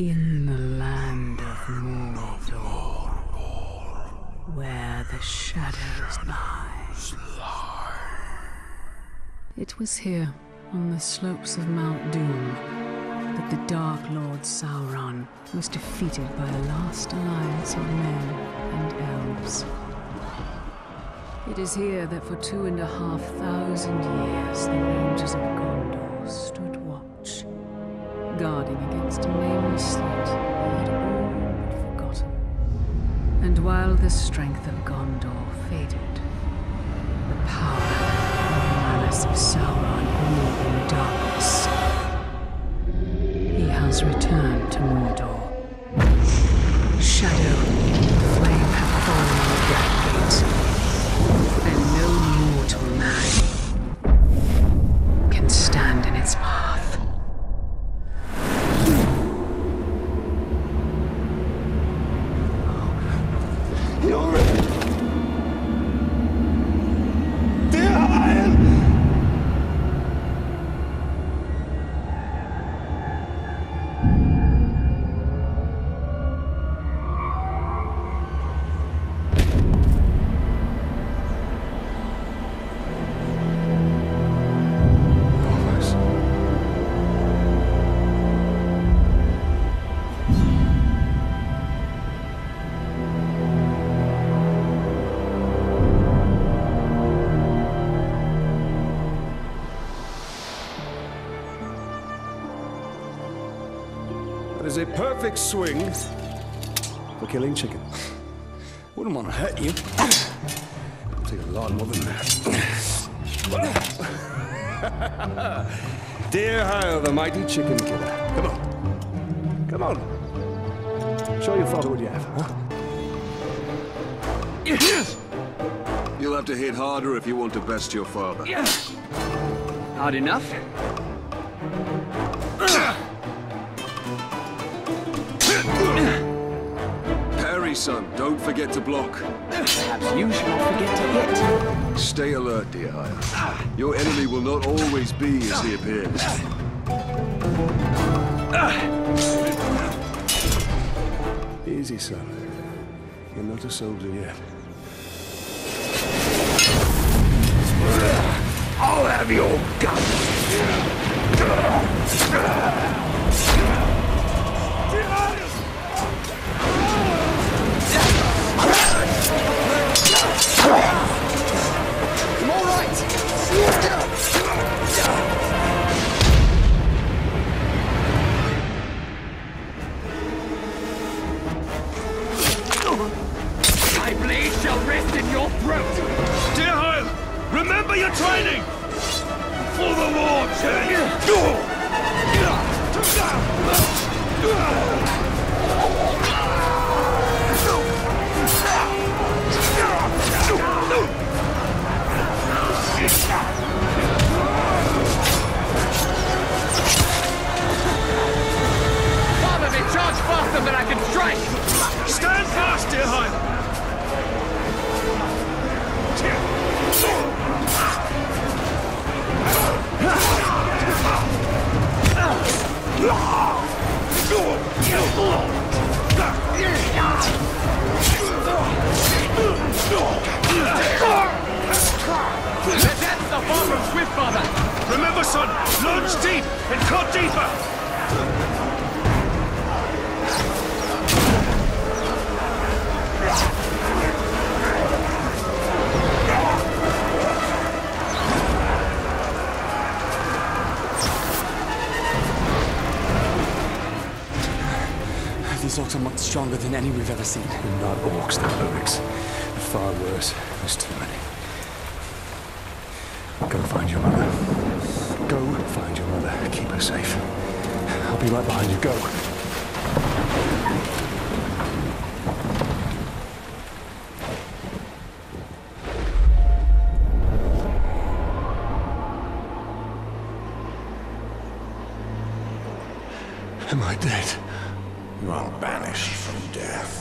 In the land of Mordor, where the shadows lie. It was here, on the slopes of Mount Doom, that the Dark Lord Sauron was defeated by a last alliance of men and elves. It is here that for 2,500 years the Rangers of Gondor stood watch, guarding against a nameless threat they had all but forgotten. And while the strength of Gondor faded, the power and the malice of Sauron grew in darkness. He has returned to Mordor. Shadow and flame have fallen on the Black Gate, and no mortal man can stand in its path. You're dear Iron. That is a perfect swing for killing chicken. Wouldn't want to hurt you. It'll take a lot more than that. Dear Hyle, the mighty chicken killer. Come on. Come on. Show your father what you have, huh? You'll have to hit harder if you want to best your father. Hard enough? Parry, son. Don't forget to block. Perhaps you should not forget to hit. Stay alert, dear Hyle. Your enemy will not always be as he appears. Easy, son. You're not a soldier yet. I'll have your guts! I'm all right. My blade shall rest in your throat! Dear Hyle, remember your training! For the war, Father, they charge faster than I can strike! Stand fast, dear Hyle! That's the fall from Swift, Father! Remember, son, lunge deep and cut deeper! These orcs are much stronger than any we've ever seen. They're not orcs, they're Urks. They're far worse. There's too many. Go find your mother. Go find your mother. Keep her safe. I'll be right behind you. Go. Am I dead? You are banished from death.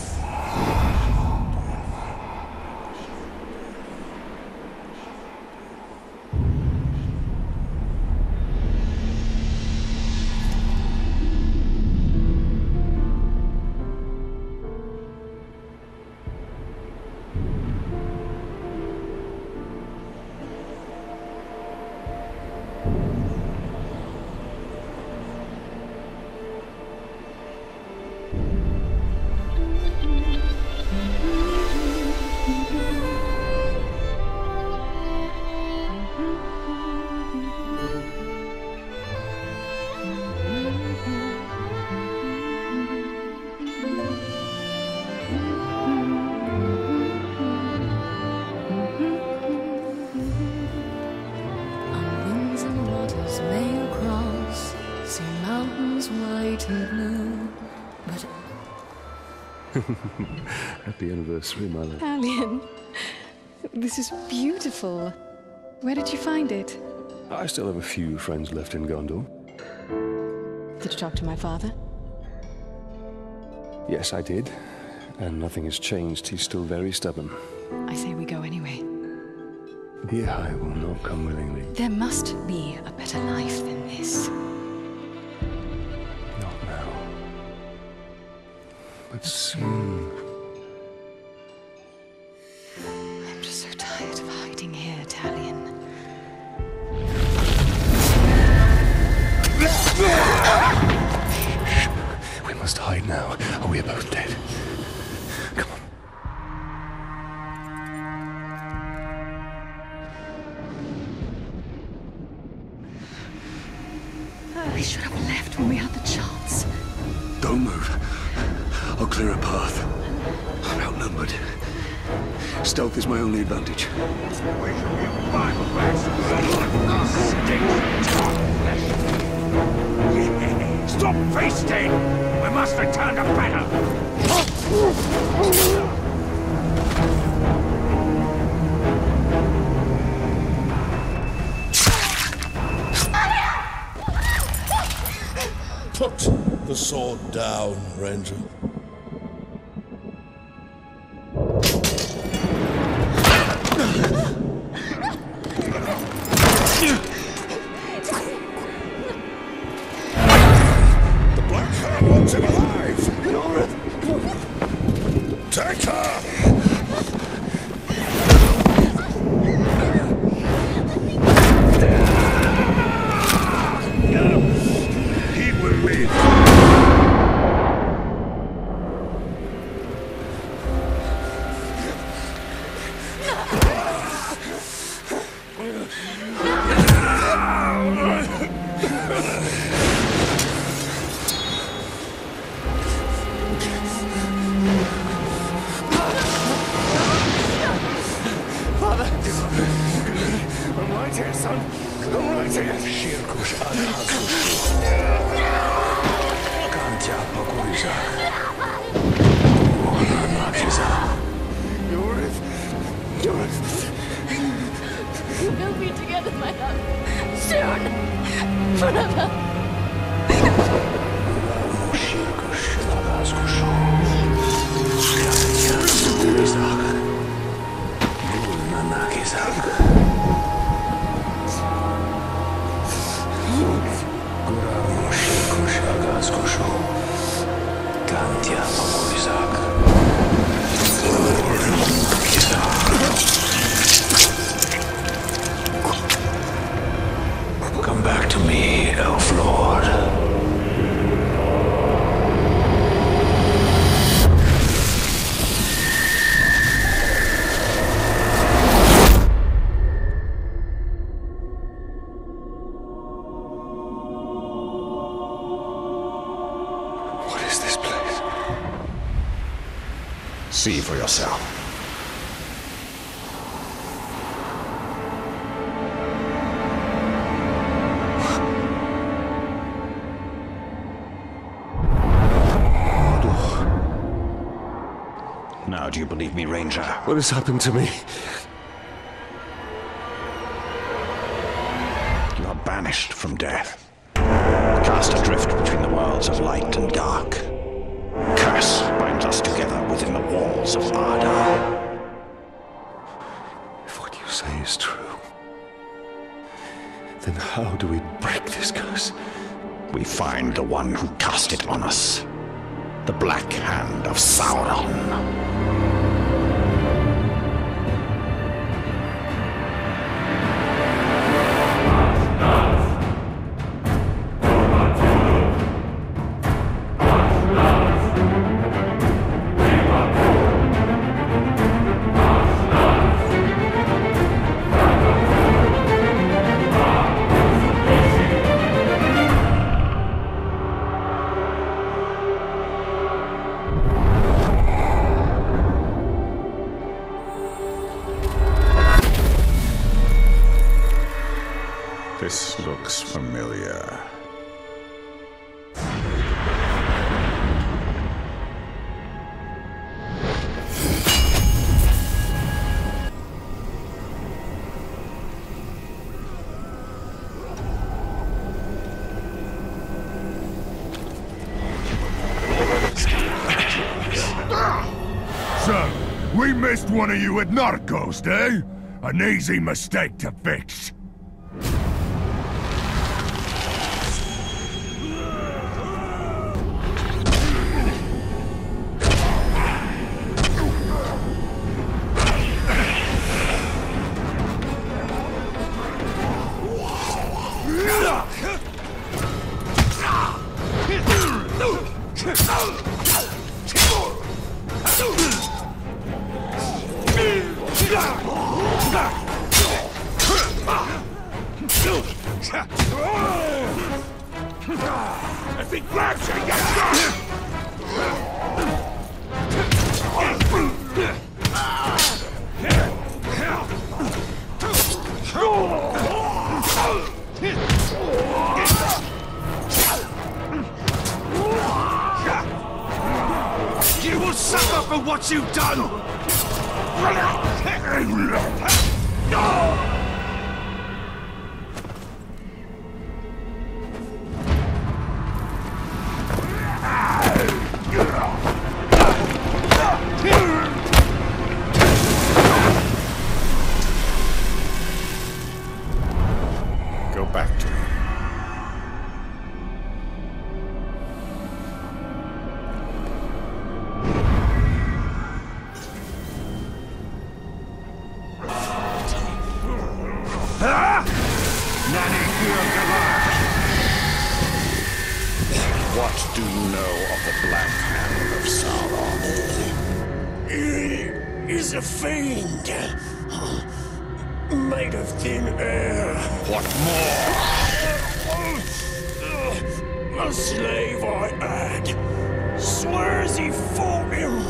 Happy anniversary, my love. Talion, this is beautiful. Where did you find it? I still have a few friends left in Gondor. Did you talk to my father? Yes, I did. And nothing has changed. He's still very stubborn. I say we go anyway. The Eye will not come willingly. There must be a better life than this. Not now. But soon. I'm just so tired of hiding here, Talion. We must hide now, or we are both dead. Come on. We should have left when we had the chance. Don't move. I'll clear a path. I'm outnumbered. Stealth is my only advantage. Stop feasting! We must return to battle! Put the sword down, Ranger. The Black Hand wants him alive! Take her! He will live. I'm right here, son. I'm right here. We'll be together, my love. Soon. Forever. Come back to me, Elf Lord. What is this place? See for yourself. Now, do you believe me, Ranger? What has happened to me? You are banished from death. Cast adrift between the worlds of light and dark. Curse binds us together within the walls of Arda. If what you say is true, then how do we break this curse? We find the one who cast it on us. The Black Hand of Sauron. This looks familiar. Just one of you with narcos, eh? An easy mistake to fix. If he grabs you, you got You will suffer for what you've done! Go back to him. What do you know of the Black Hand of Sauron? He is a fiend. Made of thin air. What more? A slave I had. Swears he fought him.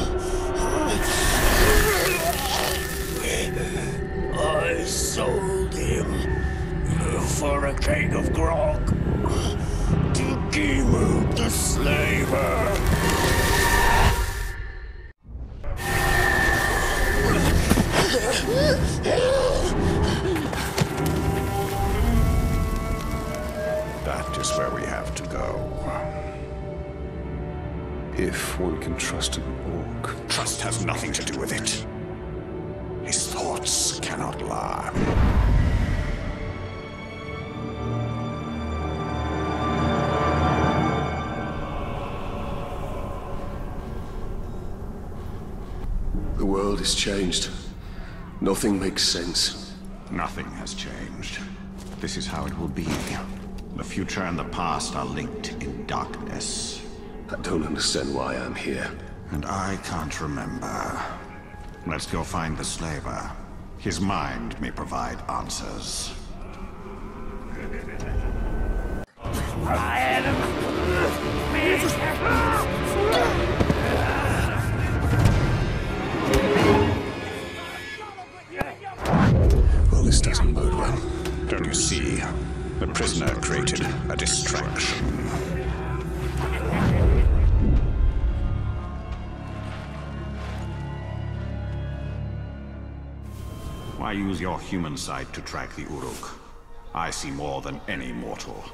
I sold him for a keg of grog to Gimu the slaver. That is where we have to go. If one can trust an orc. Trust has nothing to do with it. His thoughts cannot lie. The world has changed. Nothing makes sense. Nothing has changed. This is how it will be. The future and the past are linked in darkness. I don't understand why I'm here. And I can't remember. Let's go find the slaver. His mind may provide answers. Well, this doesn't bode well. Don't you see? The prisoner created a distraction. Why use your human sight to track the Uruk? I see more than any mortal.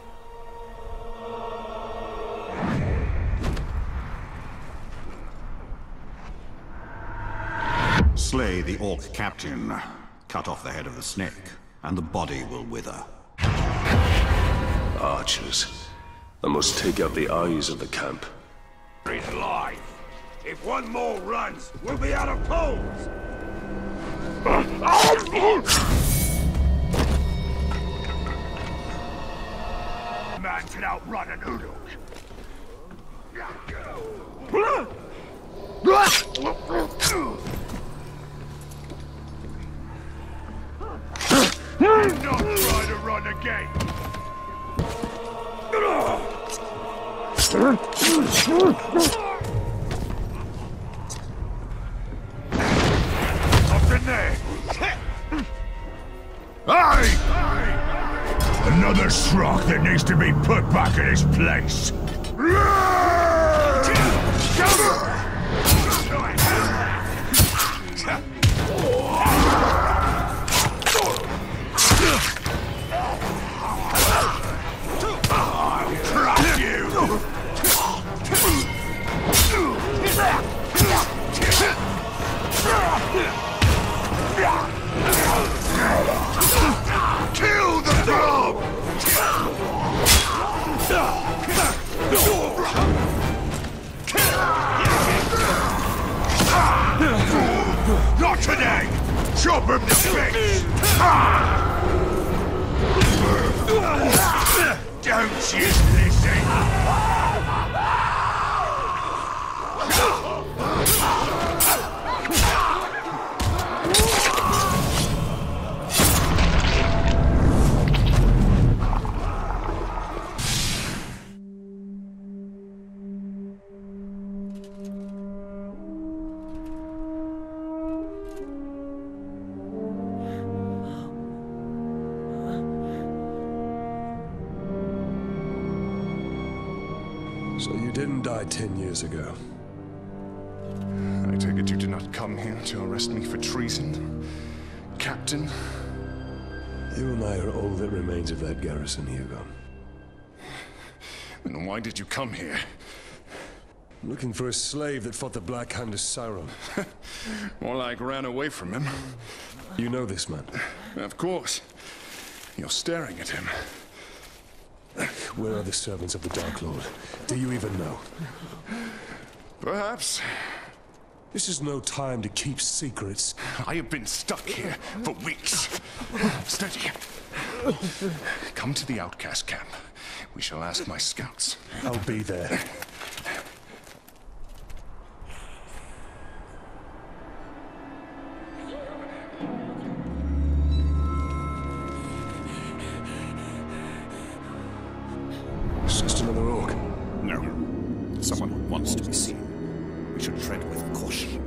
Slay the Orc captain, cut off the head of the snake, and the body will wither. Archers. I must take out the eyes of the camp. He's alive. If one more runs, we'll be out of poles. Man can outrun an Uruk. Don't try to run again. Up in there. Aye! Another Shrock that needs to be put back in his place. I'll trap you! chop him to bits! Don't you listen! So you didn't die 10 years ago. I take it you did not come here to arrest me for treason, Captain? You and I are all that remains of that garrison, Hugo. Then why did you come here? Looking for a slave that fought the Black Hand of Sauron. More like ran away from him. You know this man? Of course. You're staring at him. Where are the servants of the Dark Lord? Do you even know? Perhaps. This is no time to keep secrets. I have been stuck here for weeks. Steady. Come to the outcast camp. We shall ask my scouts. I'll be there. It's just another orc. No. Someone who wants to be seen. We should tread with caution.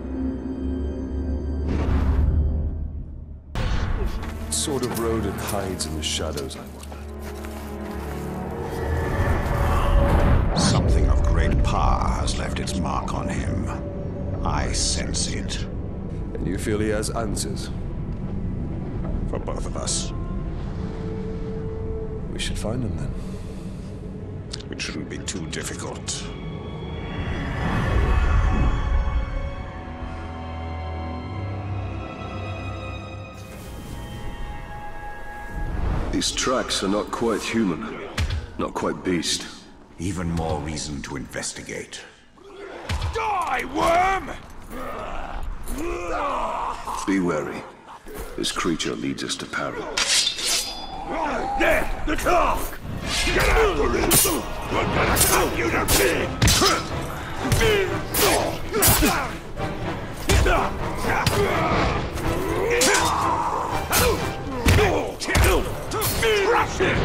What sort of rodent hides in the shadows, I wonder? Something of great power has left its mark on him. I sense it. And you feel he has answers? For both of us. We should find him then. It shouldn't be too difficult. These tracks are not quite human. Not quite beast. Even more reason to investigate. Die, worm! Be wary. This creature leads us to peril. There! The clock! Get after him! We're gonna cut you to Crush it!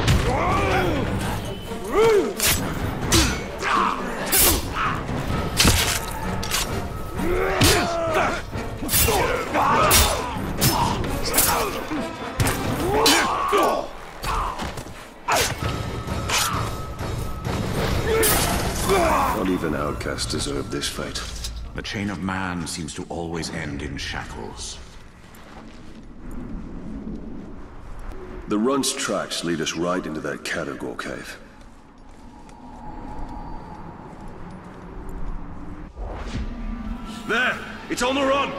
Not even outcasts deserve this fate. The chain of man seems to always end in shackles. The run's tracks lead us right into that Category cave. There! It's on the run!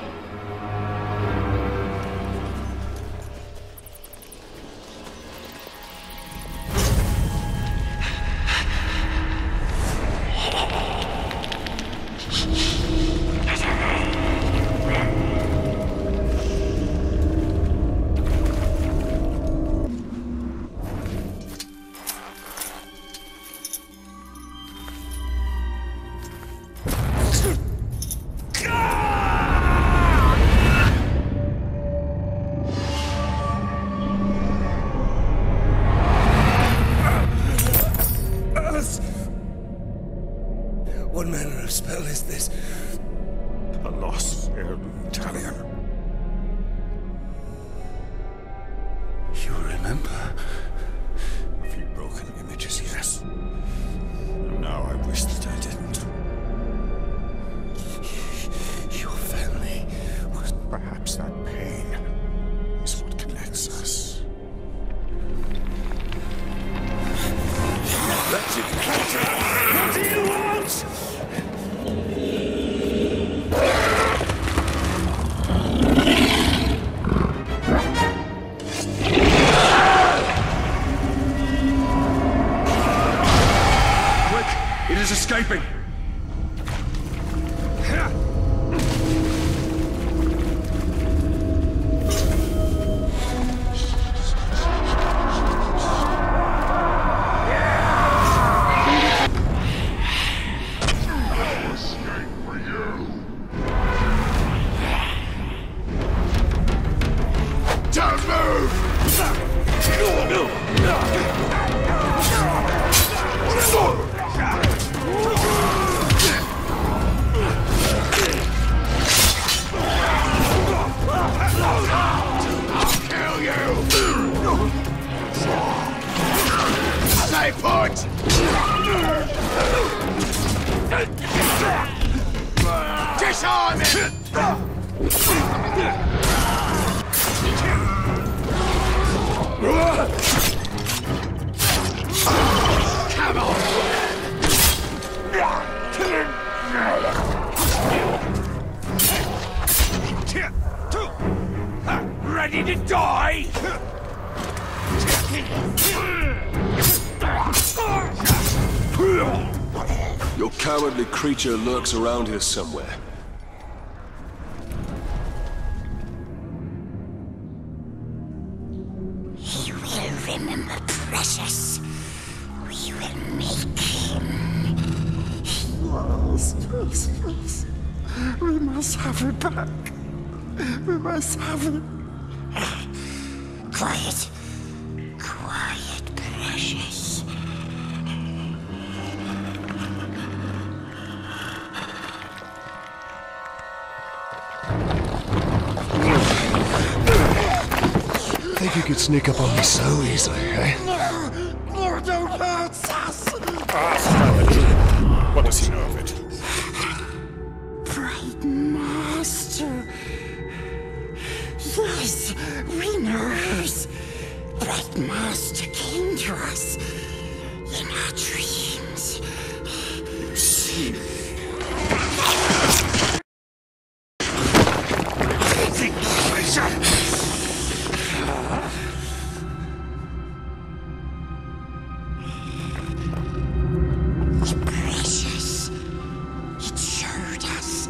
What manner of spell is this? A loss, Talion. You remember? A few broken images, yes. And now I wish that I didn't. Your family was... Perhaps that pain is what connects us. That's it, Captain! What do you want? It is escaping! Kill you! Stay put! Disarm him! Come on! Ready to die? Your cowardly creature lurks around here somewhere. He will remember Precious. We will make him. Yes, yes, yes. We must have it back. We must have it. Quiet. Quiet, Precious. Think you could sneak up on me so easily, eh? No, don't hurt us. What does he know of it? Bright Master. Yes, we knows. Bright Master came to us in our dreams. Precious. It showed us.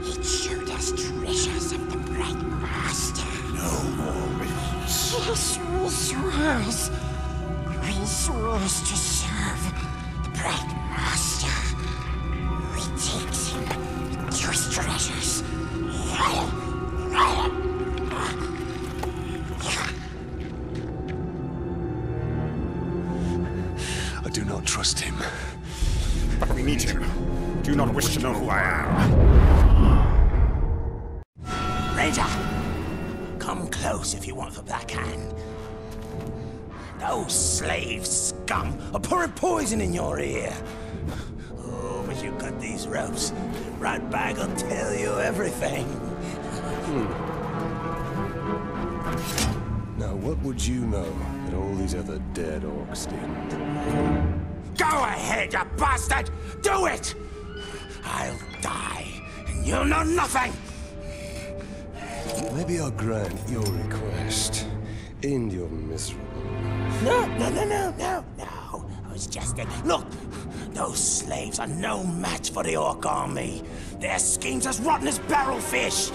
It showed us treasures of the Bright Master. No more. Yes, we swears. We swears to serve the Bright Master. We takes him to his treasures. I do not trust him. But we need him. Do you not wish to know who I am? Ranger! Come close if you want the backhand. Those slave scum are pouring poison in your ear. Oh, but you cut these ropes. Ratbag will tell you everything. Now, what would you know that all these other dead orcs didn't? Go ahead, you bastard! Do it! I'll die, and you'll know nothing! Maybe I'll grant your request. End your miserable life. No. I was just look, those slaves are no match for the orc army. Their schemes as rotten as barrel fish.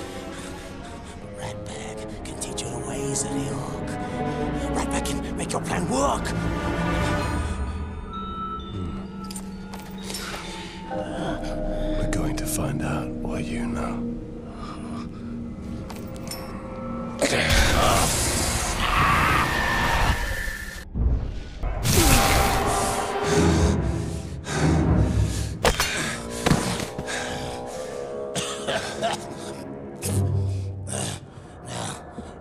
But Ratbag can teach you the ways of the orc. Ratbag can make your plan work. We're going to find out what you know.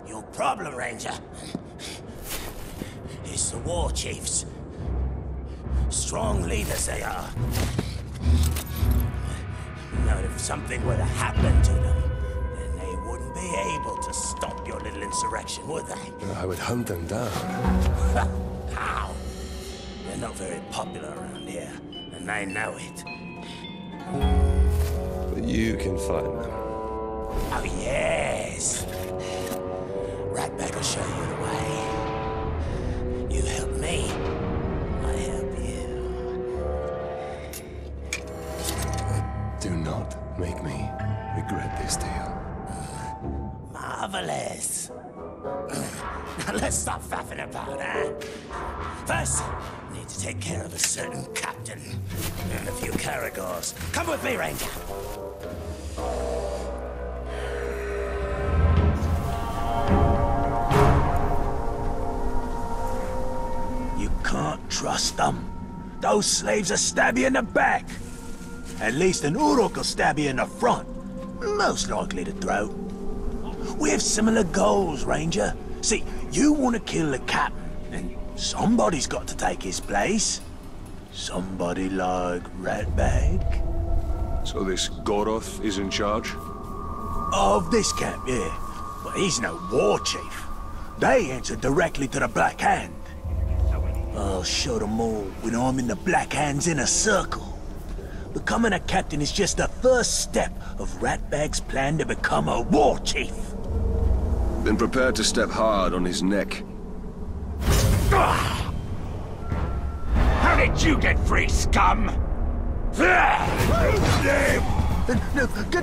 Your problem, Ranger, is the war chiefs. Strong leaders they are. Now, if something were to happen to them, then they wouldn't be able to stop your little insurrection, would they? I would hunt them down. How? They're not very popular around here, and they know it. But you can find them. Oh, yes. Ratbag will show you the way. You help me, I help you. Do not make me regret this deal. Marvelous. Now let's stop faffing about, huh? First, I need to take care of a certain captain and a few caragors. Come with me, Ranger. trust them. Those slaves will stab you in the back. At least an Uruk will stab you in the front. Most likely the throat. We have similar goals, Ranger. See, you want to kill the captain, and somebody's got to take his place. Somebody like Ratbag. So this Goroth is in charge? Of this camp, yeah. But he's no war chief. They answer directly to the Black Hand. I'll show them all when I'm in the Black Hand's inner circle. Becoming a captain is just the first step of Ratbag's plan to become a war chief. Been prepared to step hard on his neck. How did you get free, scum? Get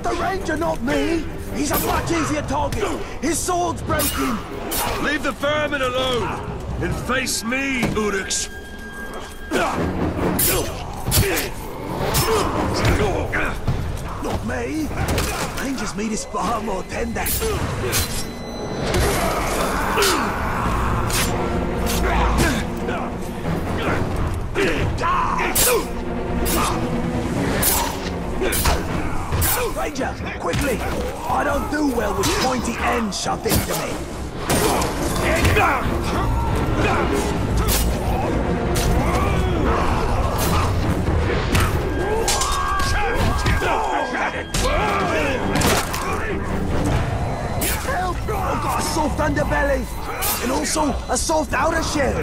the Ranger, not me! He's a much easier target! His sword's broken! Leave the vermin alone and face me, Uruks. Not me! Ranger's meat is far more tender. Ranger, quickly! I don't do well with pointy ends shoved into me. Help! I've got a soft underbelly, and also a soft outer shell.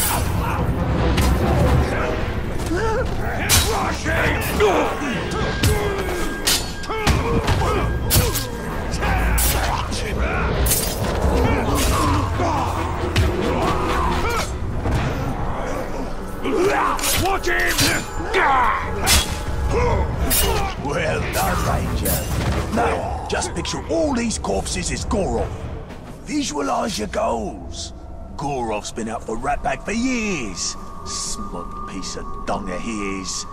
Watch him! Well done, Ranger. Now, just picture all these corpses as Goroth. Visualize your goals. Goroth's been out for Ratbag for years. Smug piece of dung he is.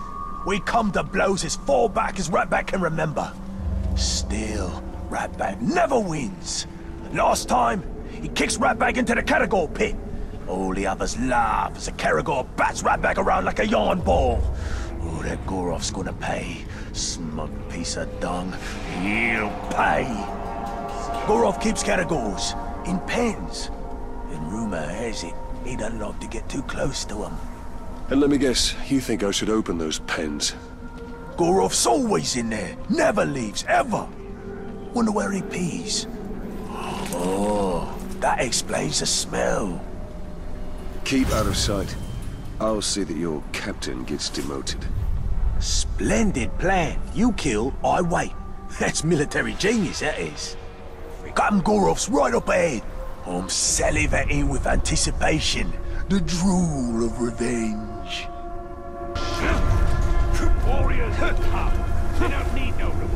We come to blows as far back as Ratbag can remember. Still, Ratbag never wins. Last time, he kicks Ratbag into the Caragor pit. All the others laugh as the Caragor bats Ratbag around like a yarn ball. Oh, that Goroth's gonna pay. Smug piece of dung. He'll pay. Goroth keeps Caragors in pens. And rumor has it, he doesn't like to get too close to them. And let me guess, you think I should open those pens? Goroth's always in there. Never leaves, ever. Wonder where he pees. Oh, that explains the smell. Keep out of sight. I'll see that your captain gets demoted. Splendid plan. You kill, I wait. That's military genius, that is. Captain Goroth's right up ahead. I'm salivating with anticipation. The drool of revenge. Warriors, come. They don't need no reward.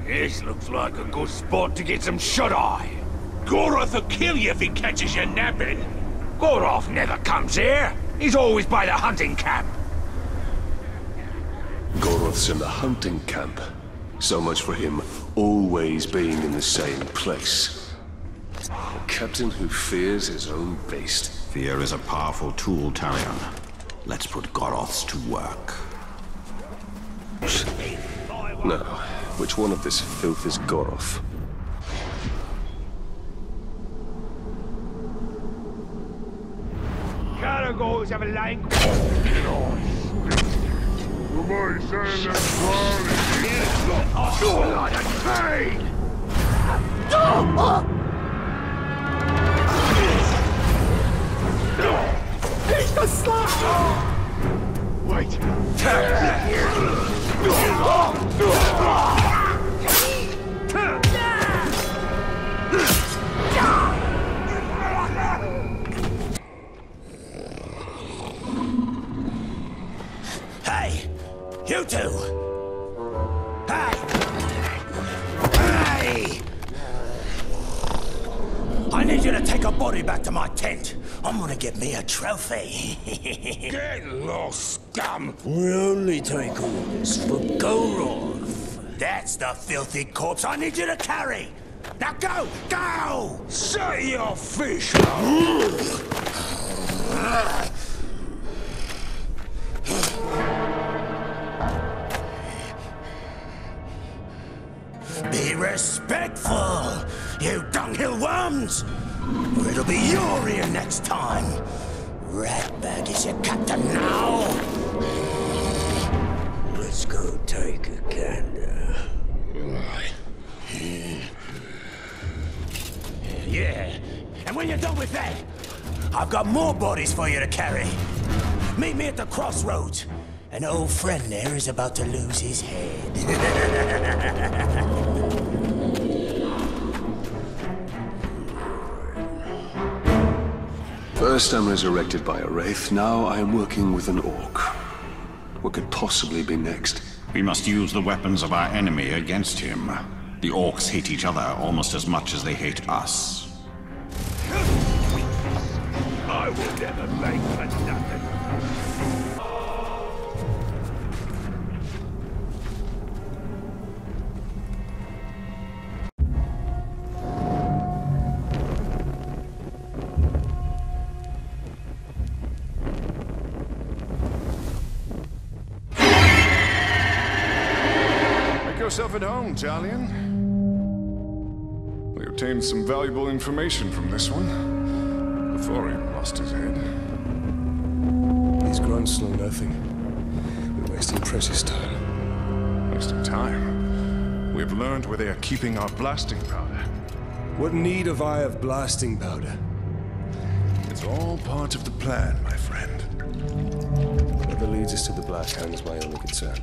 This looks like a good spot to get some shut-eye. Goroth will kill you if he catches you napping. Goroth never comes here. He's always by the hunting camp. Goroth's in the hunting camp. So much for him always being in the same place. A captain who fears his own beast. Fear is a powerful tool, Talion. Let's put Goroths to work. Now, which one of this filth is Goroth? Caragors have a language. Blood and pain! He's the slap! Wait. do? Hey! Hey! I need you to take a body back to my tent. I'm gonna get me a trophy. Get lost, scum! We only take orders for Gorov. That's the filthy corpse I need you to carry. Now go! Go! Set your fish Be respectful, you dunghill worms! Or it'll be your ear next time. Ratbag is your captain now. Let's go take a gander. Yeah, and when you're done with that, I've got more bodies for you to carry. Meet me at the crossroads. An old friend there is about to lose his head. First I'm resurrected by a wraith, now I am working with an orc. What could possibly be next? We must use the weapons of our enemy against him. The orcs hate each other almost as much as they hate us. I will never make for nothing. Yourself at home, Talion. We obtained some valuable information from this one before he lost his head. These grunts know nothing. We're wasting precious time. Wasting time? We've learned where they are keeping our blasting powder. What need have I of blasting powder? It's all part of the plan, my friend. Whatever leads us to the Black Hand is my only concern.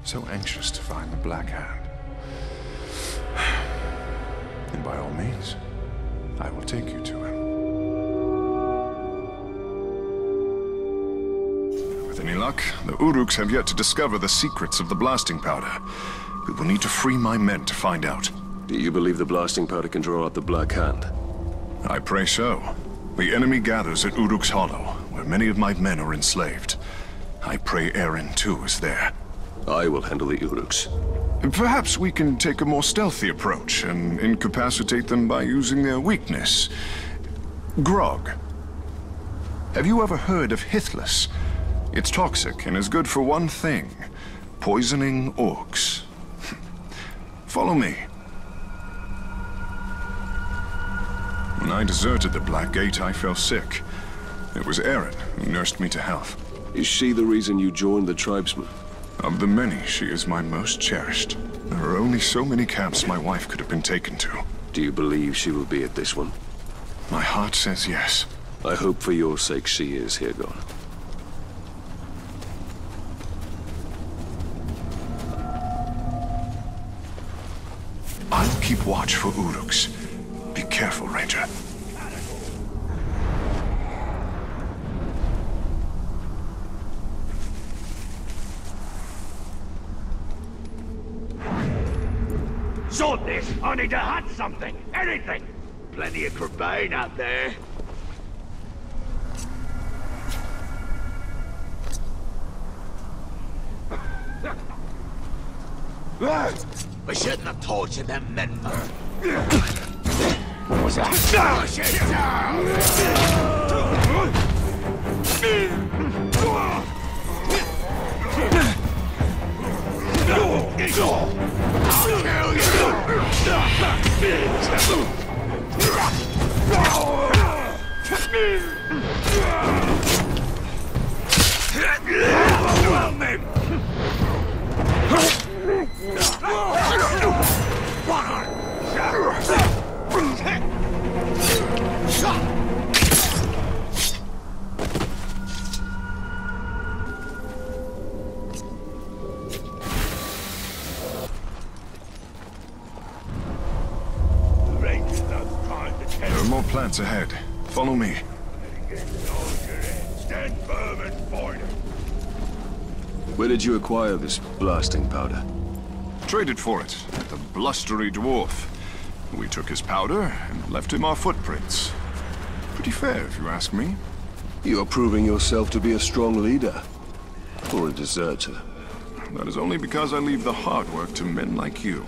So anxious to find the Black Hand. And by all means, I will take you to him. With any luck, the Uruks have yet to discover the secrets of the blasting powder. We will need to free my men to find out. Do you believe the blasting powder can draw out the Black Hand? I pray so. The enemy gathers at Uruk's Hollow, where many of my men are enslaved. I pray Eren, too, is there. I will handle the Uruks. Perhaps we can take a more stealthy approach and incapacitate them by using their weakness. Grog. Have you ever heard of Hithless? It's toxic and is good for one thing: poisoning orcs. Follow me. When I deserted the Black Gate, I fell sick. It was Eren who nursed me to health. Is she the reason you joined the tribesmen? Of the many, she is my most cherished. There are only so many camps my wife could have been taken to. Do you believe she will be at this one? My heart says yes. I hope for your sake she is, Hirgon. I'll keep watch for Uruks. Be careful, Ranger. Sort this! I need to hunt something! Anything! Plenty of crabane out there. We shouldn't have tortured them men. What was that? Push it down! I'll kill you! There are more plants ahead. Follow me. Stand firm and fight it. Where did you acquire this blasting powder? Traded for it, the blustery dwarf. We took his powder and left him our footprints. Pretty fair, if you ask me. You're proving yourself to be a strong leader. Or a deserter. That is only because I leave the hard work to men like you.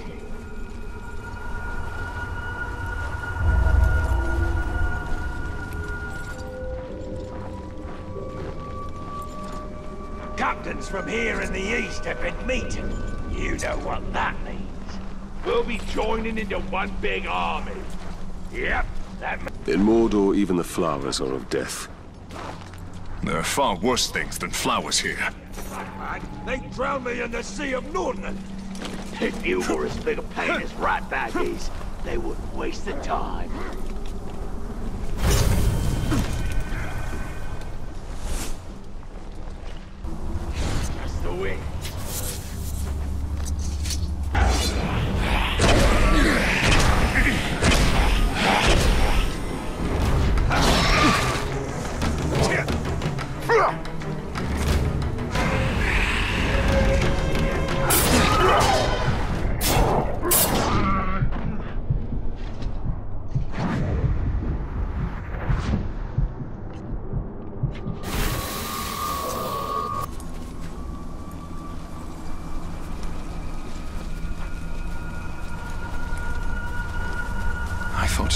Captains from here in the east have been meeting. You know what that means. We'll be joining into one big army. Yep, that In Mordor, even the flowers are of death. There are far worse things than flowers here. man. They drowned me in the Sea of Norden. If you were as big a pain as Ratbag is, they wouldn't waste the time. That's the way.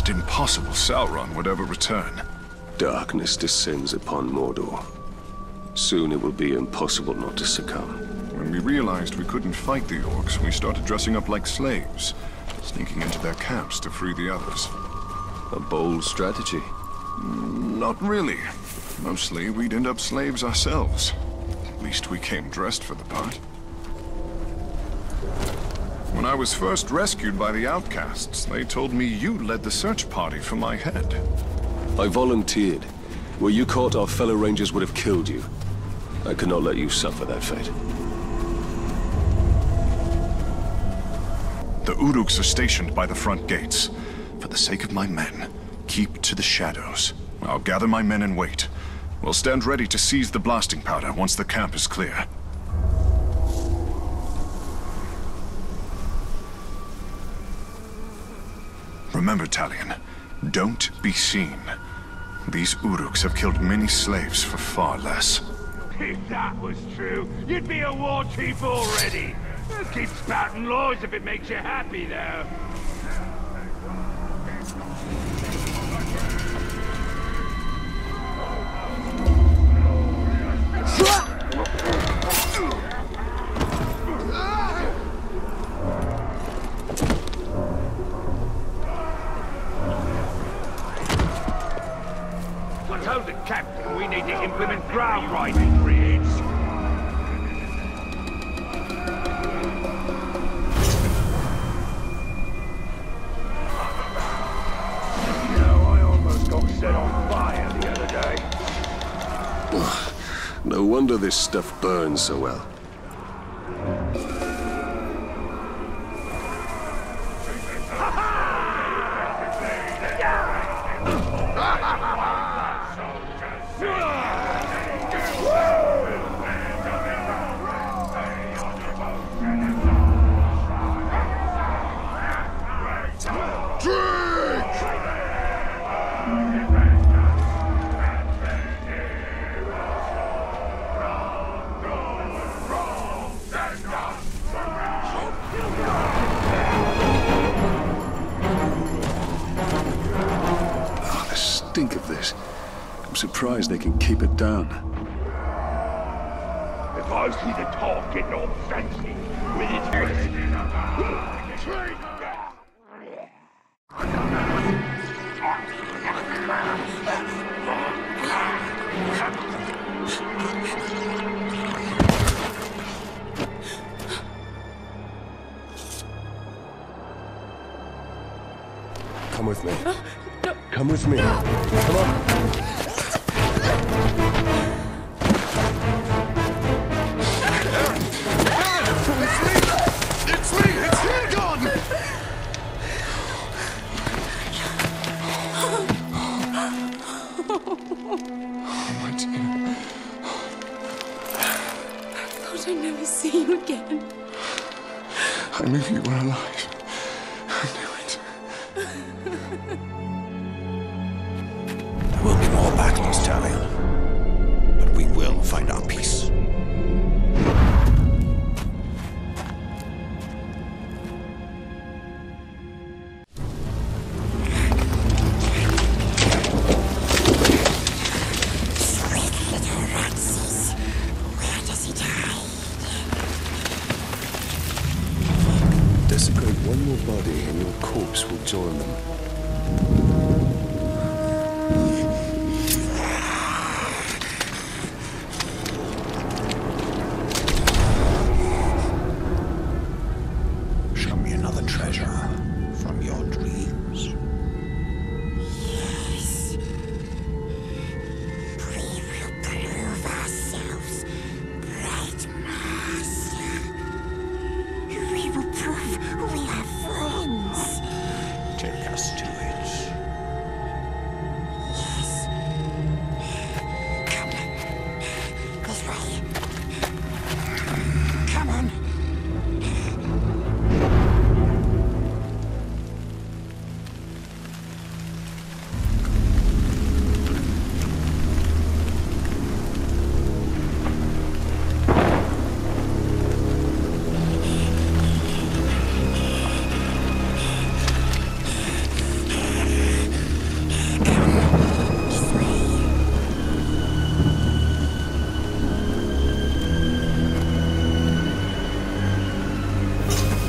Impossible Sauron would ever return. Darkness descends upon Mordor. Soon it will be impossible not to succumb. When we realized we couldn't fight the orcs, we started dressing up like slaves, sneaking into their camps to free the others. A bold strategy. Not really. Mostly we'd end up slaves ourselves. At least we came dressed for the part. When I was first rescued by the outcasts, they told me you led the search party for my head. I volunteered. Were you caught, our fellow rangers would have killed you. I could not let you suffer that fate. The Uruks are stationed by the front gates. For the sake of my men, keep to the shadows. I'll gather my men and wait. We'll stand ready to seize the blasting powder once the camp is clear. Remember, Talion, don't be seen. These Uruks have killed many slaves for far less. If that was true, you'd be a war chief already. Keep spouting laws if it makes you happy, though. I told the captain we need to implement ground riding grids. I almost got set on fire the other day. No wonder this stuff burns so well. Surprised they can keep it down. If I see the talk getting all fancy with its Come with me. Come with me. Come on. that I'd never see you again. I knew you were alive. I knew it. There will be more battles, Talion, but we will find our peace. Desecrate one more body and your corpse will join them. Show me another treasure from your dreams. Yes. We will prove ourselves, bright master. We will prove we are friends. Take us to it. Yes. Come. This way. Come on.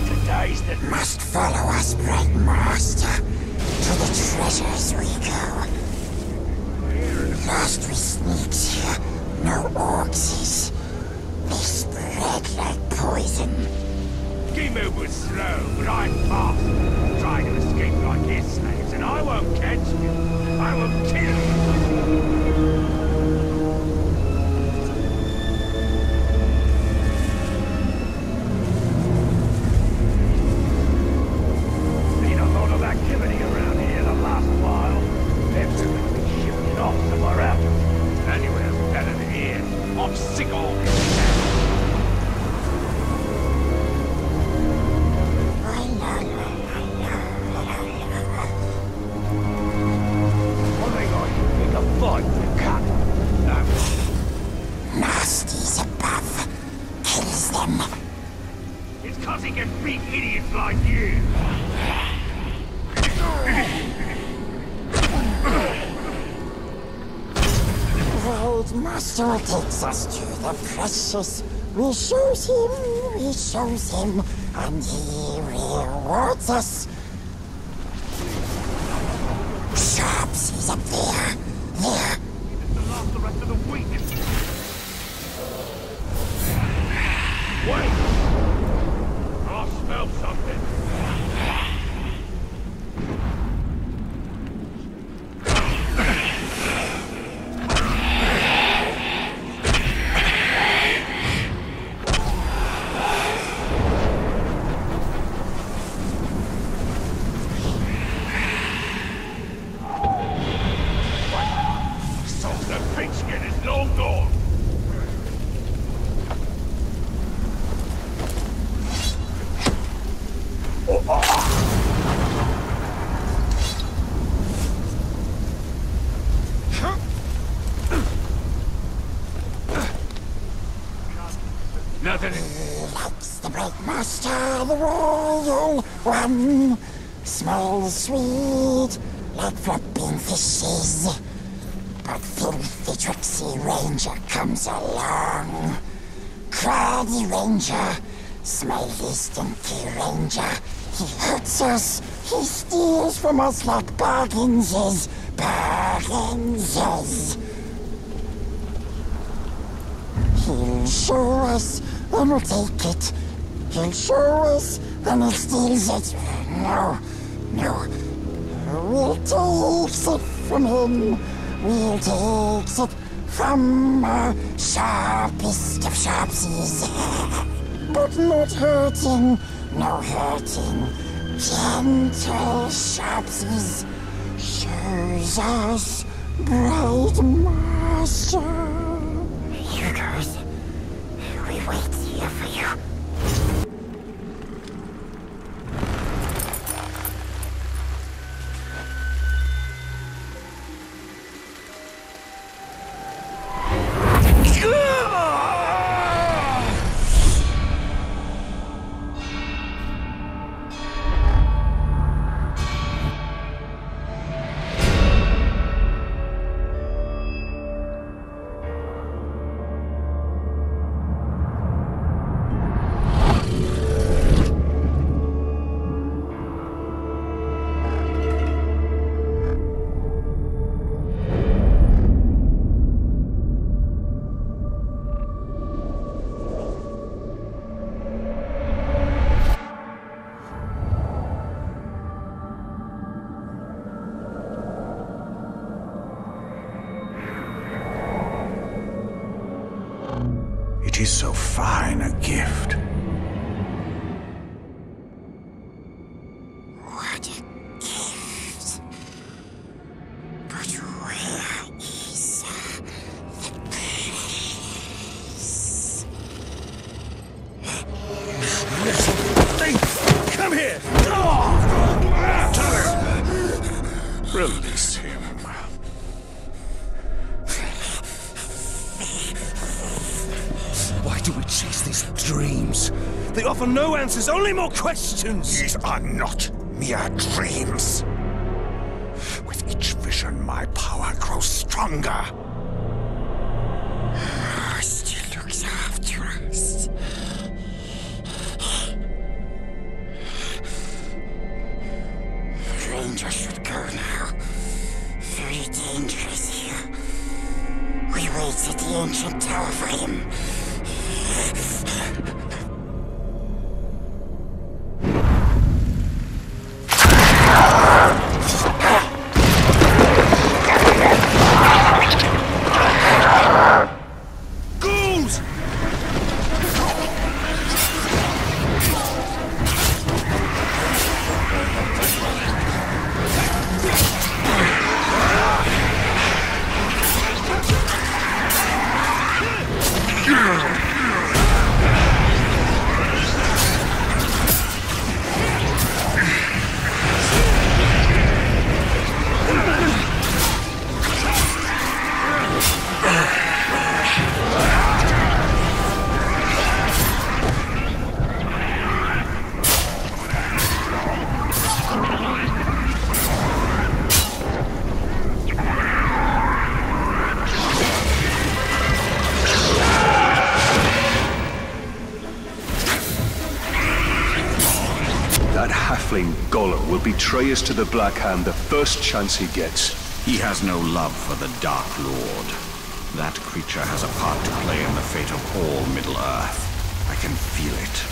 Today's the Must follow us, bright master. To the treasures we go. Last we sneaked here, no orcs. They spread like poison. Gimu was slow, but I'm fast. Trying to escape like his slaves, and I won't catch you. I will kill you. Been a lot of activity around here the last while. Everyone's been shifting off somewhere else. Anywhere's better than here. I'm sick of all this. What they got you pick a fight for the cut? No. Nasty's above. Kills them. It's 'cause he can beat idiots like you. Right, master takes us to the precious. We shows him, and he rewards us. Sharps, he's up there. There. To last the rest of the week. Wait! I smell something. So the pigskin is long gone. Nothing. He likes the bright master, the royal one. Smells sweet, like flopping fishes. But filthy tricksy ranger comes along. Crabby ranger, smelly stinky ranger. He hurts us, he steals from us like bargainses. He'll show us, then we'll take it. He'll show us, then he steals it. No. We'll take it from him. We'll take it from our sharpest of sharpsies. But not hurting, no hurting. Gentle sharpsies. Shows us, bright master. Here goes. We waits here for you. It is so fine a gift. What a gift. But where is the prehis? Come here! Release him. Why do we chase these dreams? They offer no answers, only more questions! These are not mere dreams. With each vision, my power grows stronger. Still looks after us. Ranger should go now. Very dangerous here. We wait at the ancient tower for him. Ghouls! That halfling Goller will betray us to the Black Hand the first chance he gets. He has no love for the Dark Lord. That creature has a part to play in the fate of all Middle-earth. I can feel it.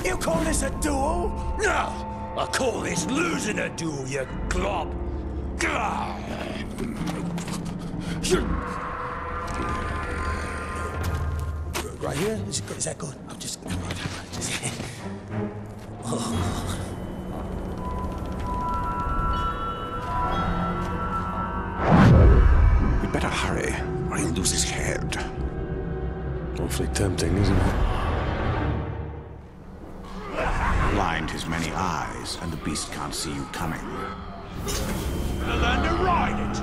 You call this a duel? No! I call this losing a duel, you glob! Right here? Is that good? I'm just... We'd better hurry, or he'll lose his head. Awfully tempting, isn't it? Blind his many eyes, and the beast can't see you coming. Gonna learn to ride it!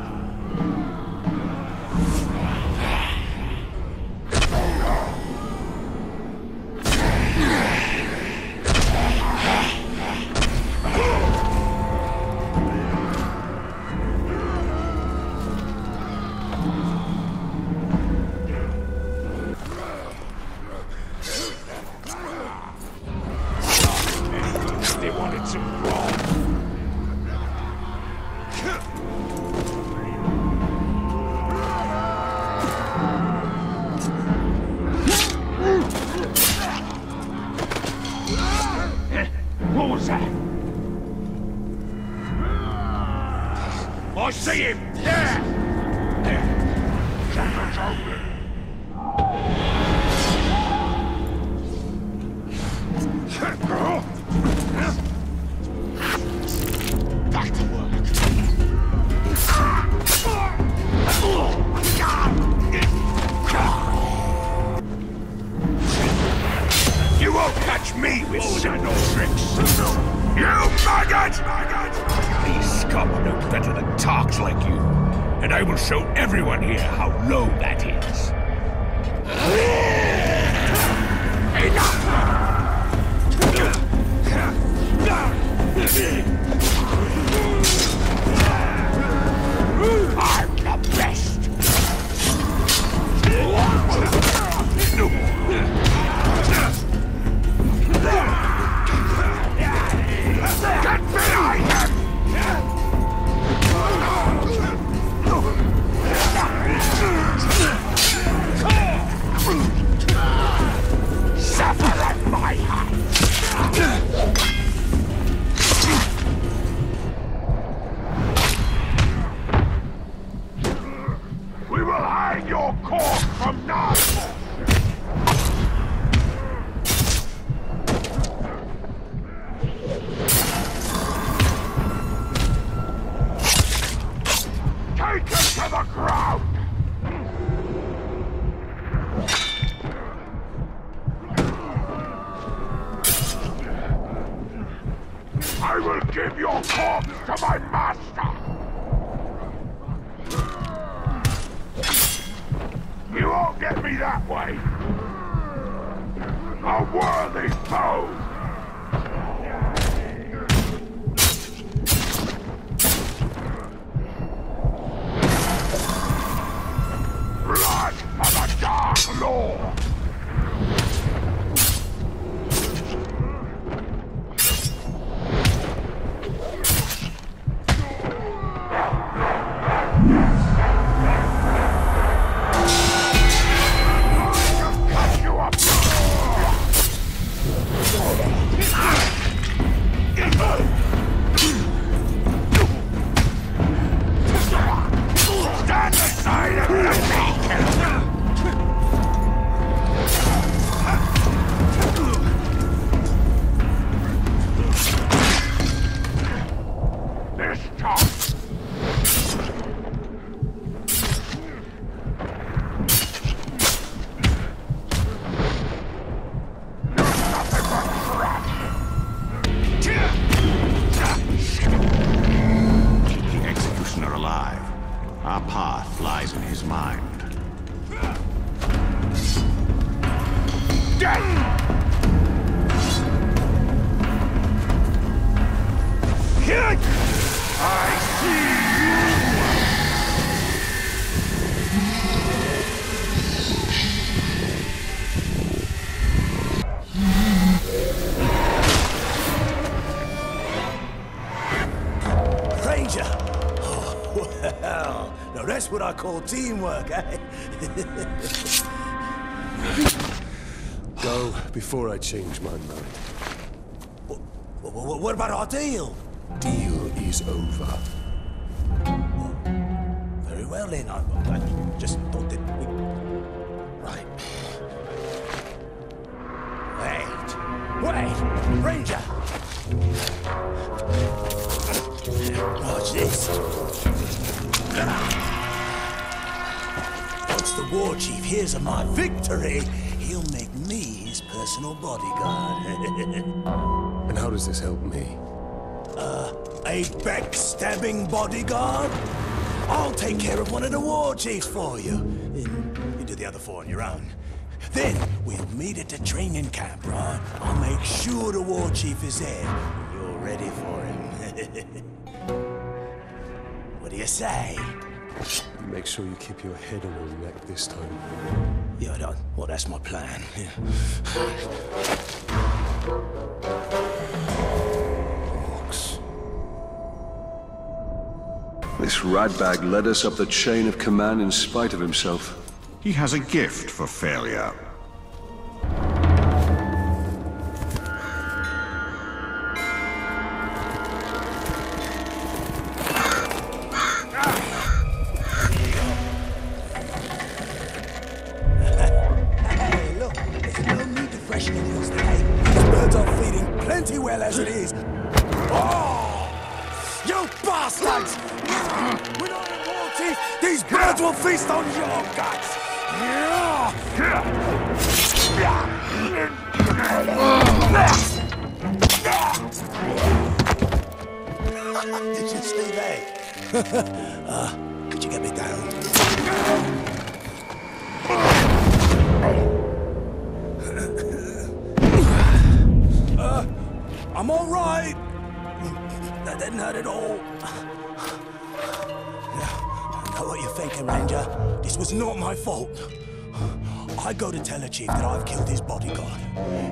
They wanted some wrong. What was that? I see him! There! Something's open! better than talks like you. And I will show everyone here how low that is. I'm the best! Get behind him! Suffer at my hand! We will hang your corpse from now! Take him to the ground! I will give your corpse to my master! You won't get me that way! A worthy foe! Blood of the Dark Lord! What I call teamwork, eh? Go before I change my mind. What about our deal? Deal is over. Very well then, I just thought that we... Right. Wait! Ranger! Watch this. Once the war chief hears of my victory, he'll make me his personal bodyguard. And how does this help me? A backstabbing bodyguard? I'll take care of one of the war chiefs for you. And you do the other four on your own. Then we'll meet at the training camp, right? I'll make sure the war chief is there when you're ready for him. What do you say? Make sure you keep your head on your neck this time. Yeah, I don't. Well, that's my plan. Yeah. This ratbag led us up the chain of command in spite of himself. He has a gift for failure. Hey, look, there's no need to freshen the wheels today. These birds are feeding plenty well as it is. Oh! You bastards! Without a war chief, these birds will feast on your guts! Did you see that? Could you get me down? I'm all right. That didn't hurt at all. I know what you're thinking, Ranger. This was not my fault. I go to tell the chief that I've killed his bodyguard.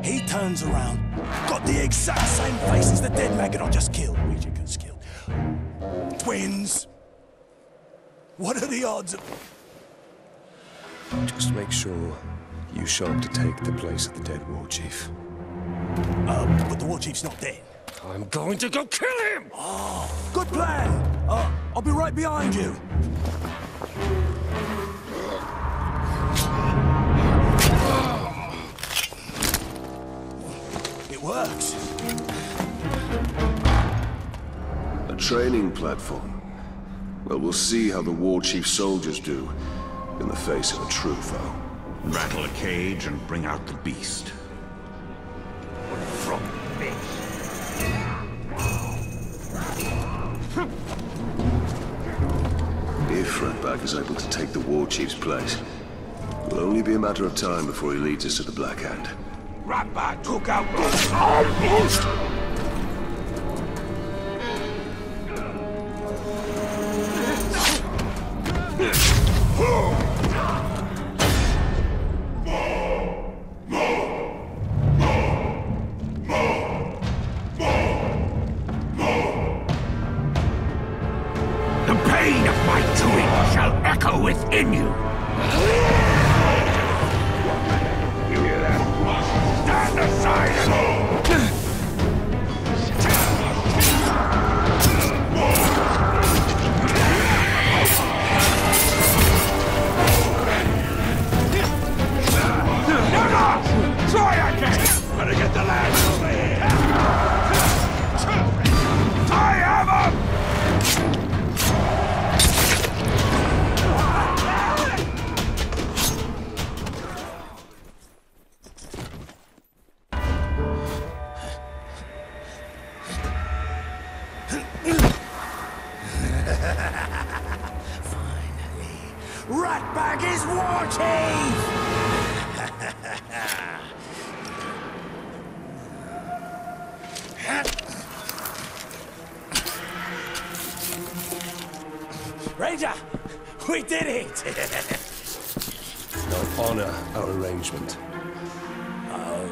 He turns around, got the exact same face as the dead maggot I just killed. Twins. What are the odds of... Just make sure you show up to take the place of the dead war chief. But the war chief's not dead. I'm going to go kill him! Oh, good plan! I'll be right behind you. It works. A training platform. Well, we'll see how the war chief's soldiers do in the face of a true foe. Rattle a cage and bring out the beast. From me. If Ratbag is able to take the war chief's place, it will only be a matter of time before he leads us to the Black Hand. Ratbag took out the... within you. You hear that? Stand aside and... Try again! Better get the lads over here! I have him! Finally, Ratbag is war chief! Ranger, we did it! Now honor our arrangement. Oh,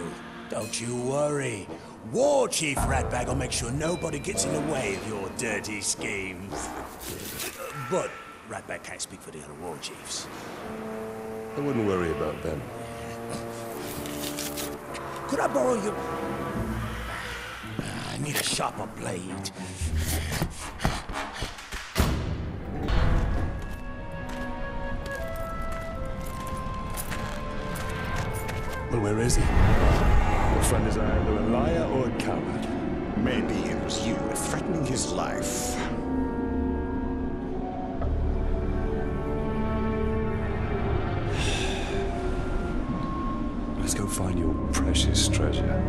don't you worry. War Chief Ratbag will make sure nobody gets in the way of your dirty schemes. But Ratbag can't speak for the other war chiefs. I wouldn't worry about them. Could I borrow your... I need a sharper blade. Well, where is he? Your friend is either a liar or a coward. Maybe it was you threatening his life. Let's go find your precious treasure.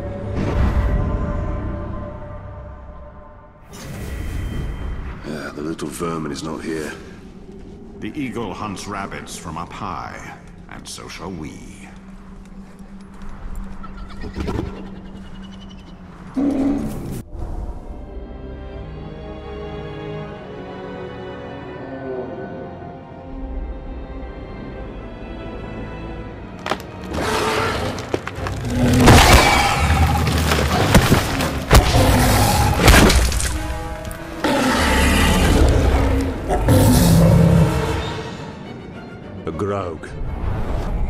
Yeah, the little vermin is not here. The eagle hunts rabbits from up high, and so shall we. A grog.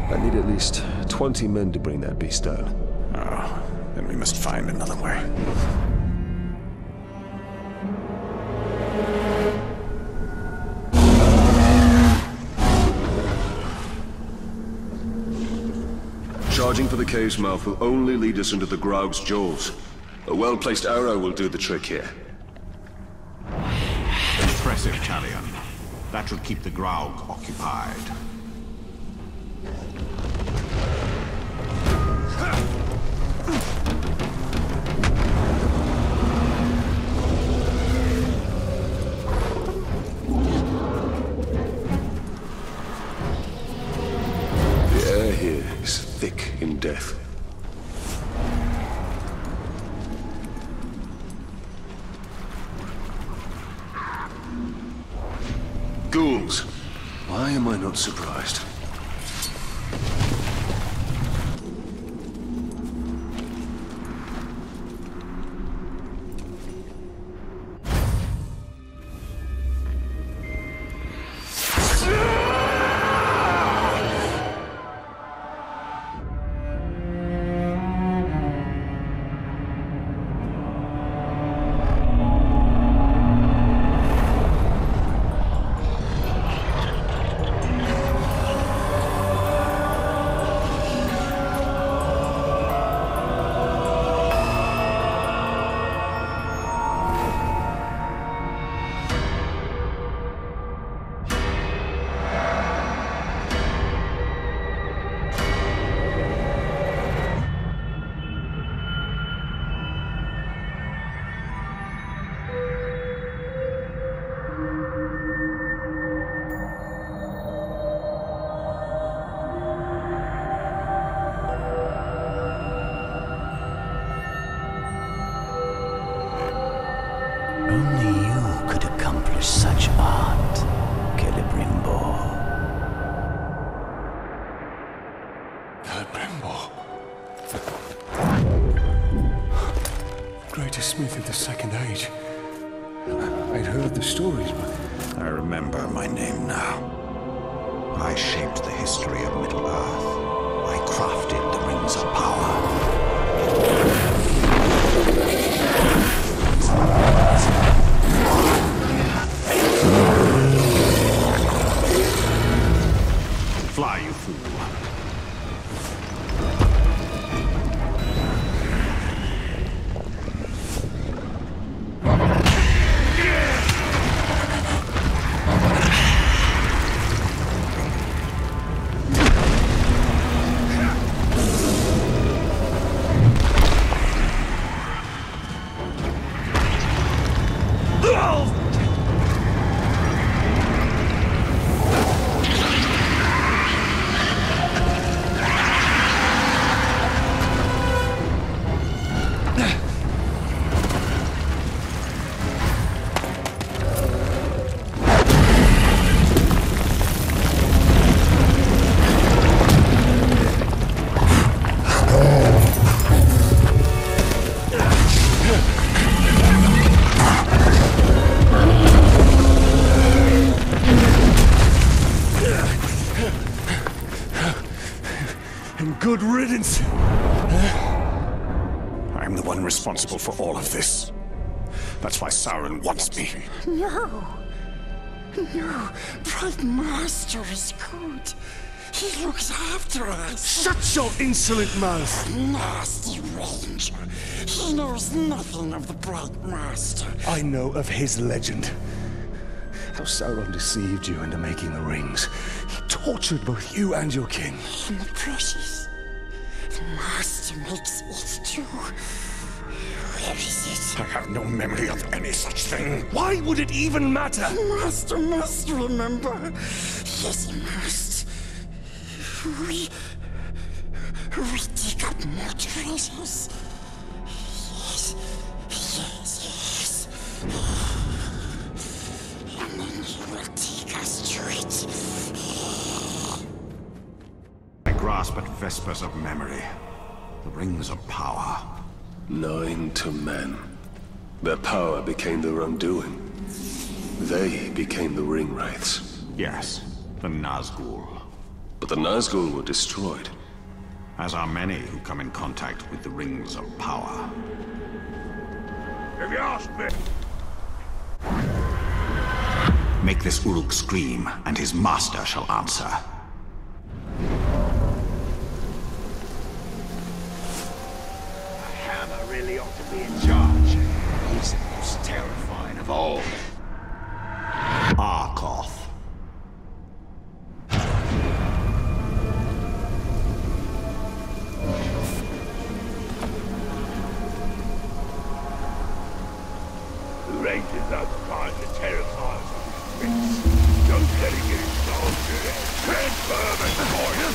I need at least 20 men to bring that beast down. Oh, then we must find another way. Charging for the cave's mouth will only lead us into the grog's jaws. A well-placed arrow will do the trick here. Impressive, Talion. That should keep the grog occupied. here is thick in death. Ghouls. Why am I not surprised? Smith of the Second Age. I'd heard the stories, but... I remember my name now. I shaped the history of Middle-earth. I crafted the Rings of Power. Fly, you fool. Good riddance. I'm the one responsible for all of this. That's why Sauron wants me. No. No. Bright Master is good. He looks after us. Shut your insolent mouth. Nasty Ranger. He knows nothing of the Bright Master. I know of his legend. How Sauron deceived you into making the rings. He tortured both you and your king. And the precious. The Master makes it too. Where is it? I have no memory of any such thing. Why would it even matter? The Master must remember. Yes, he must. We dig up more treasures. Yes, yes, yes. And then he will take us to it. I grasp at vespers of memory. The Rings of Power. 9 to men. Their power became their undoing. They became the ring wraiths. Yes, the Nazgul. But the Nazgul were destroyed. As are many who come in contact with the Rings of Power. If you ask me... Make this Uruk scream, and his master shall answer. Really ought to be in charge. He's the most terrifying of all. Arkoth. The Rangers are trying to terrify us with his tricks. Don't let him get his soul to it. Transform it for you.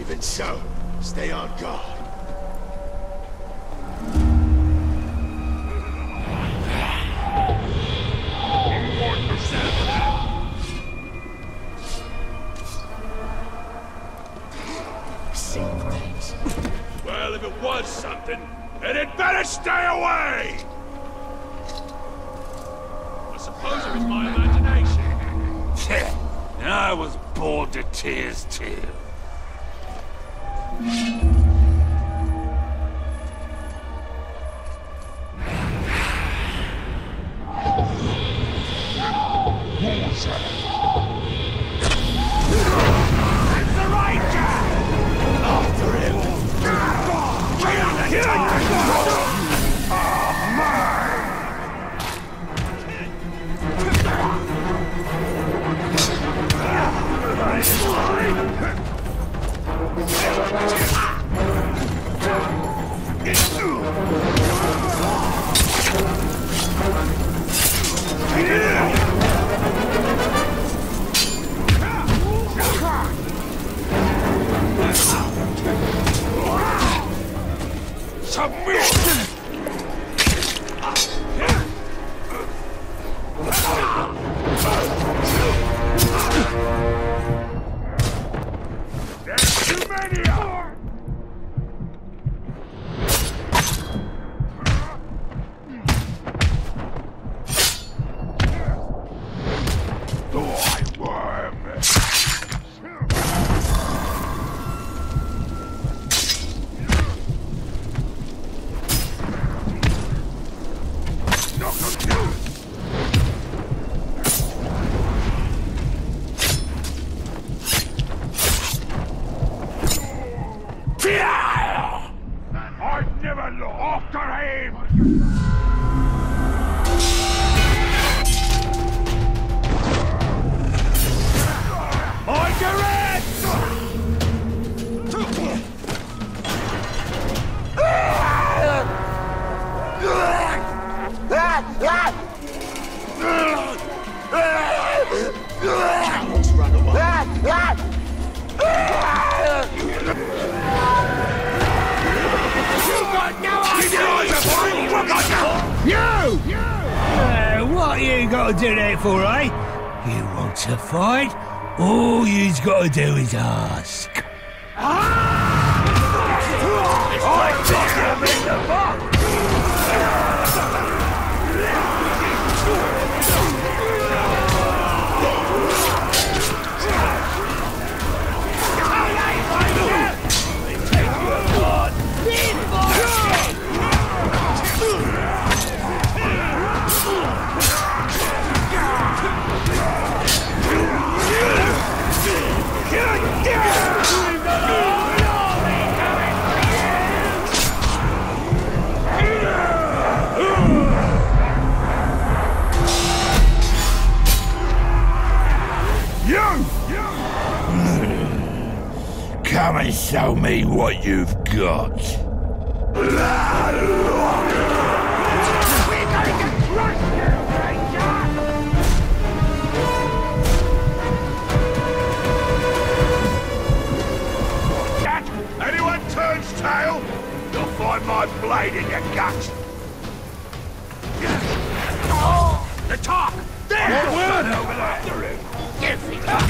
Even so, stay on guard. Well, if it was something, then it better stay away! I suppose it was my imagination. And I was bored to tears too. To fight, all you's got to do is ask. Come and show me what you've got. We're going to crush you, Ranger! Anyone turns tail, you'll find my blade in your gut. The top! There! Over there! Give me that!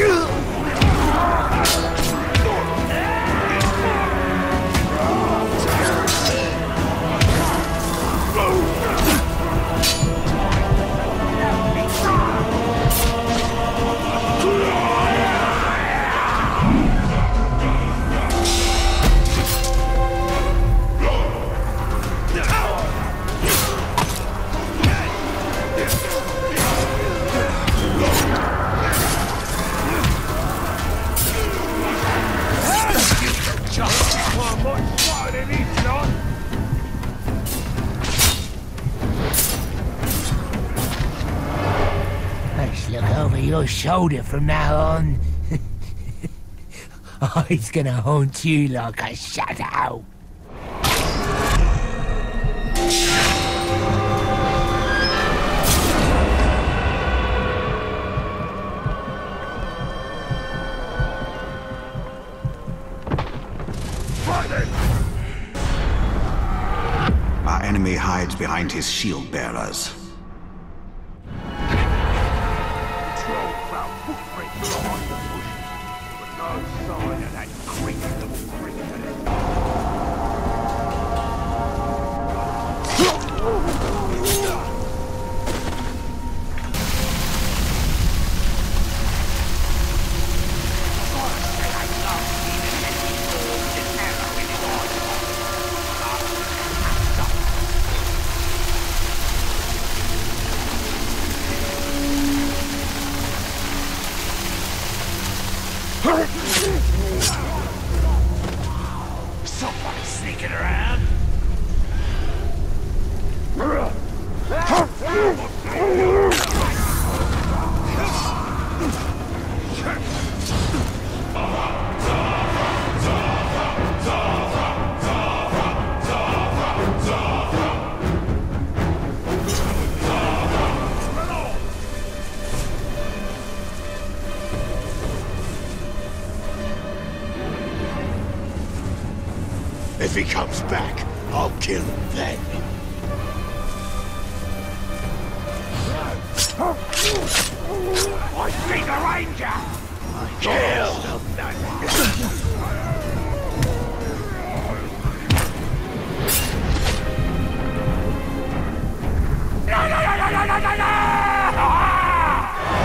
Let's look over your shoulder from now on. He's gonna haunt you like a shadow. only hides behind his shield bearers. Somebody sneaking around. If he comes back, I'll kill him then. I see the ranger! Kill!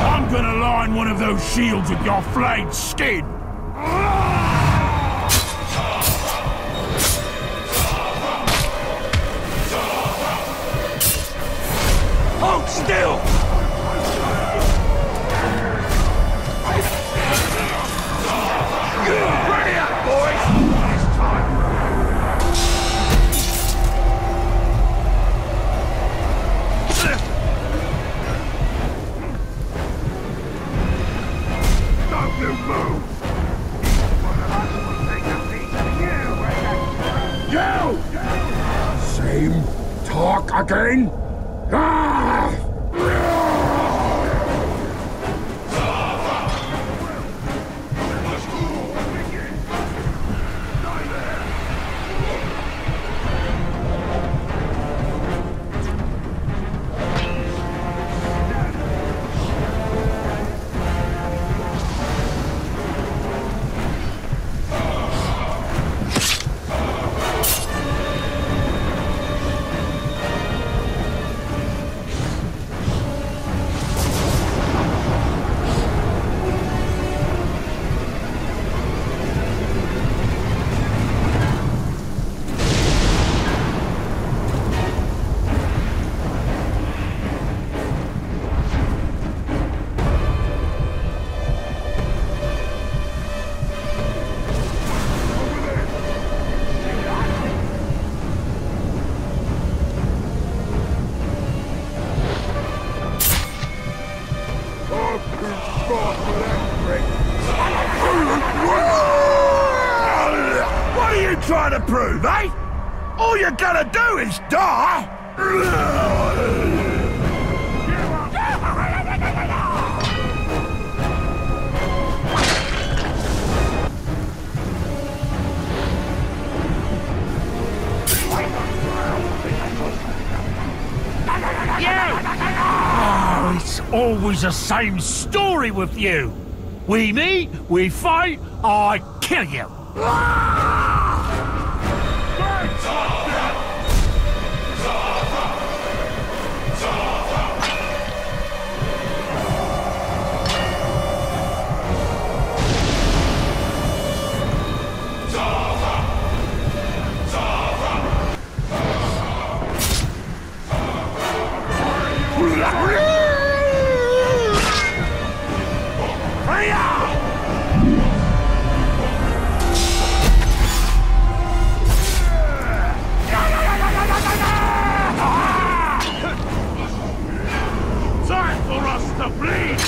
I'm gonna line one of those shields with your flayed skin! Hold still! Ready up, boys! It's time. Don't you move! One of us will take a piece of you! Same talk again? What are you trying to prove, eh? All you're gonna do is die! Oh, it's always the same story with you. We meet, we fight, I kill you. Time for us to bleed!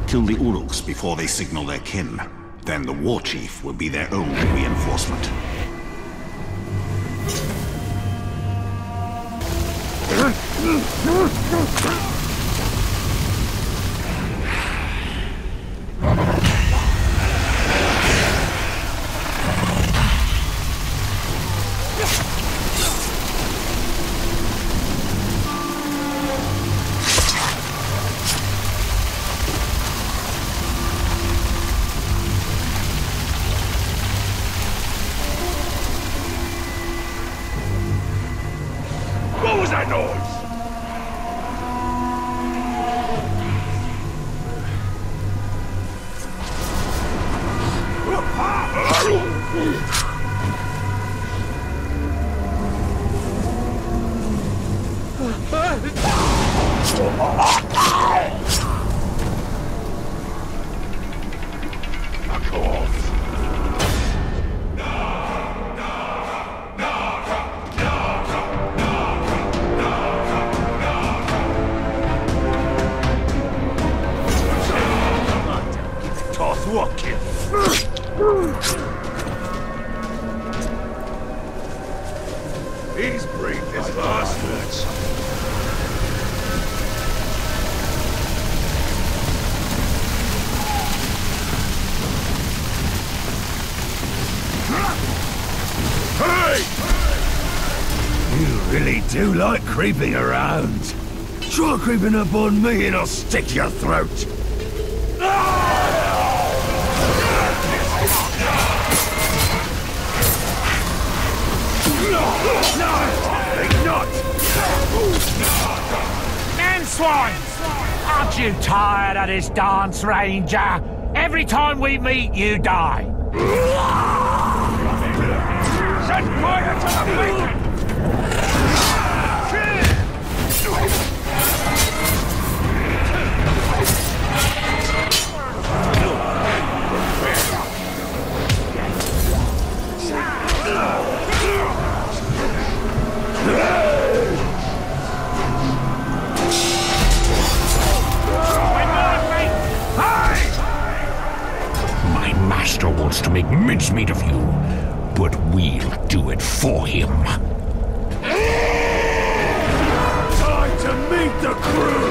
Kill the Uruks before they signal their kin. Then the war chief will be their only reinforcement. He's breathed his bastards. Hey! You really do like creeping around. Try creeping up on me and I'll stick to your throat. Not! Man swine! Aren't you tired of this dance, Ranger? Every time we meet, you die. Set fire to the beacon! My master wants to make mincemeat of you, but we'll do it for him. Time to meet the crew!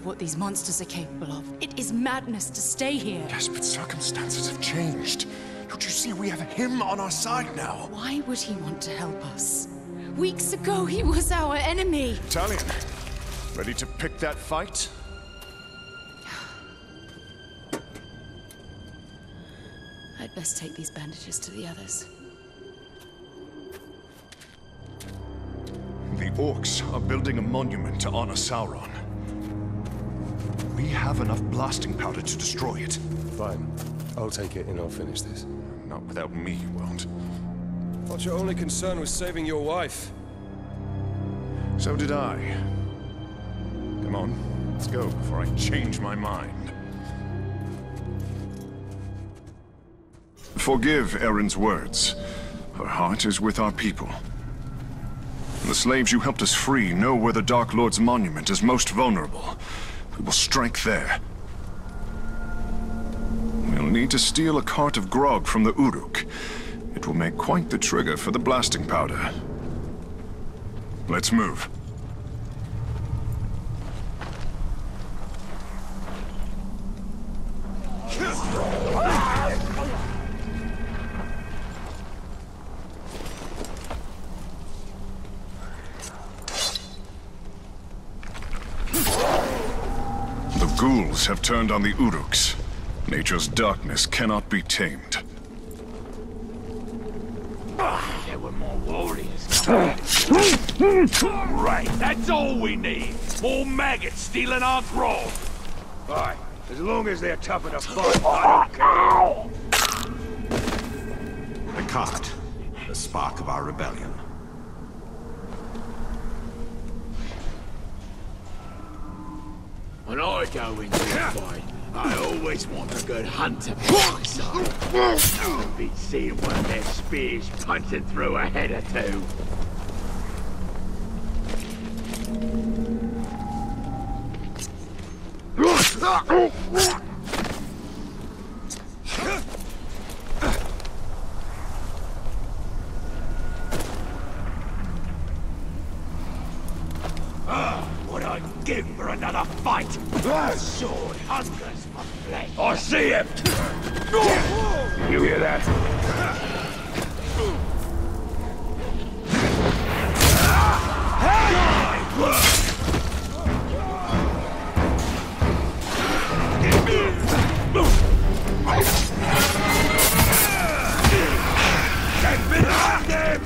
What these monsters are capable of. It is madness to stay here. Yes, but circumstances have changed. Don't you see we have him on our side now? Why would he want to help us? Weeks ago, he was our enemy. Italian, ready to pick that fight? I'd best take these bandages to the others. The orcs are building a monument to honor Sauron. We have enough blasting powder to destroy it. Fine. I'll take it and I'll finish this. Not without me, you won't. Thought your only concern was saving your wife. So did I. Come on, let's go before I change my mind. Forgive Erin's words. Her heart is with our people. The slaves you helped us free know where the Dark Lord's monument is most vulnerable. We will strike there. We'll need to steal a cart of grog from the Uruk. It will make quite the trigger for the blasting powder. Let's move. The ghouls have turned on the Uruks. Nature's darkness cannot be tamed. There were more warriors. Right, that's all we need. More maggots stealing our grog. Fine, as long as they're tough enough to fight, I don't care. The cart, the spark of our rebellion. When I go into a fight, I always want a good hunter by my side. I've been seeing one of their spears punching through a head or two. What I'd give for another fight! The sword hungers for flesh! I see him! You hear that? Get behind him!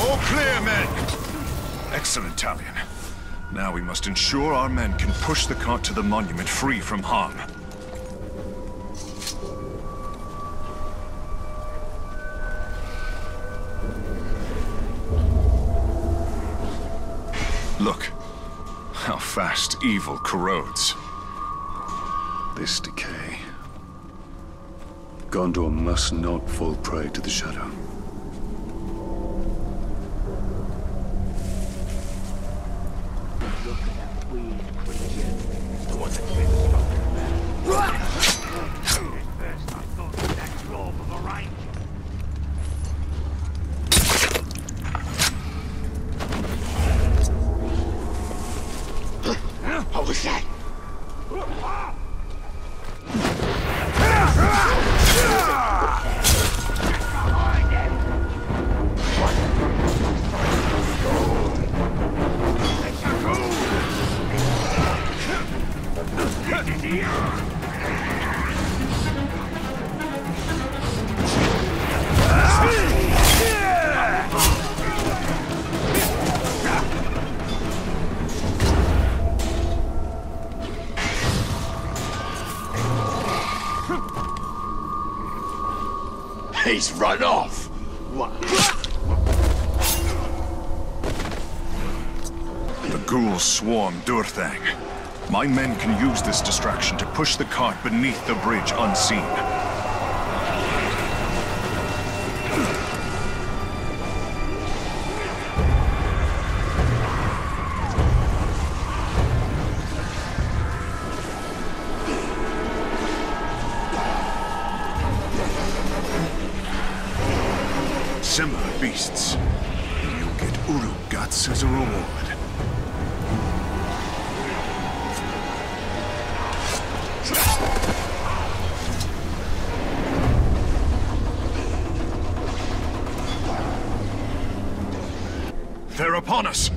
All clear, men! Excellent, Talion. Now we must ensure our men can push the cart to the monument free from harm. Look, how fast evil corrodes. This decay. Gondor must not fall prey to the shadow. Look at that weird creature. The one that's been spoken about. At first I thought that dwarf of a ranger. What was that? He's run off! What? The ghouls swarm Durthang. My men can use this distraction to push the cart beneath the bridge unseen. Similar beasts. You'll get Uru guts as a reward. They're upon us!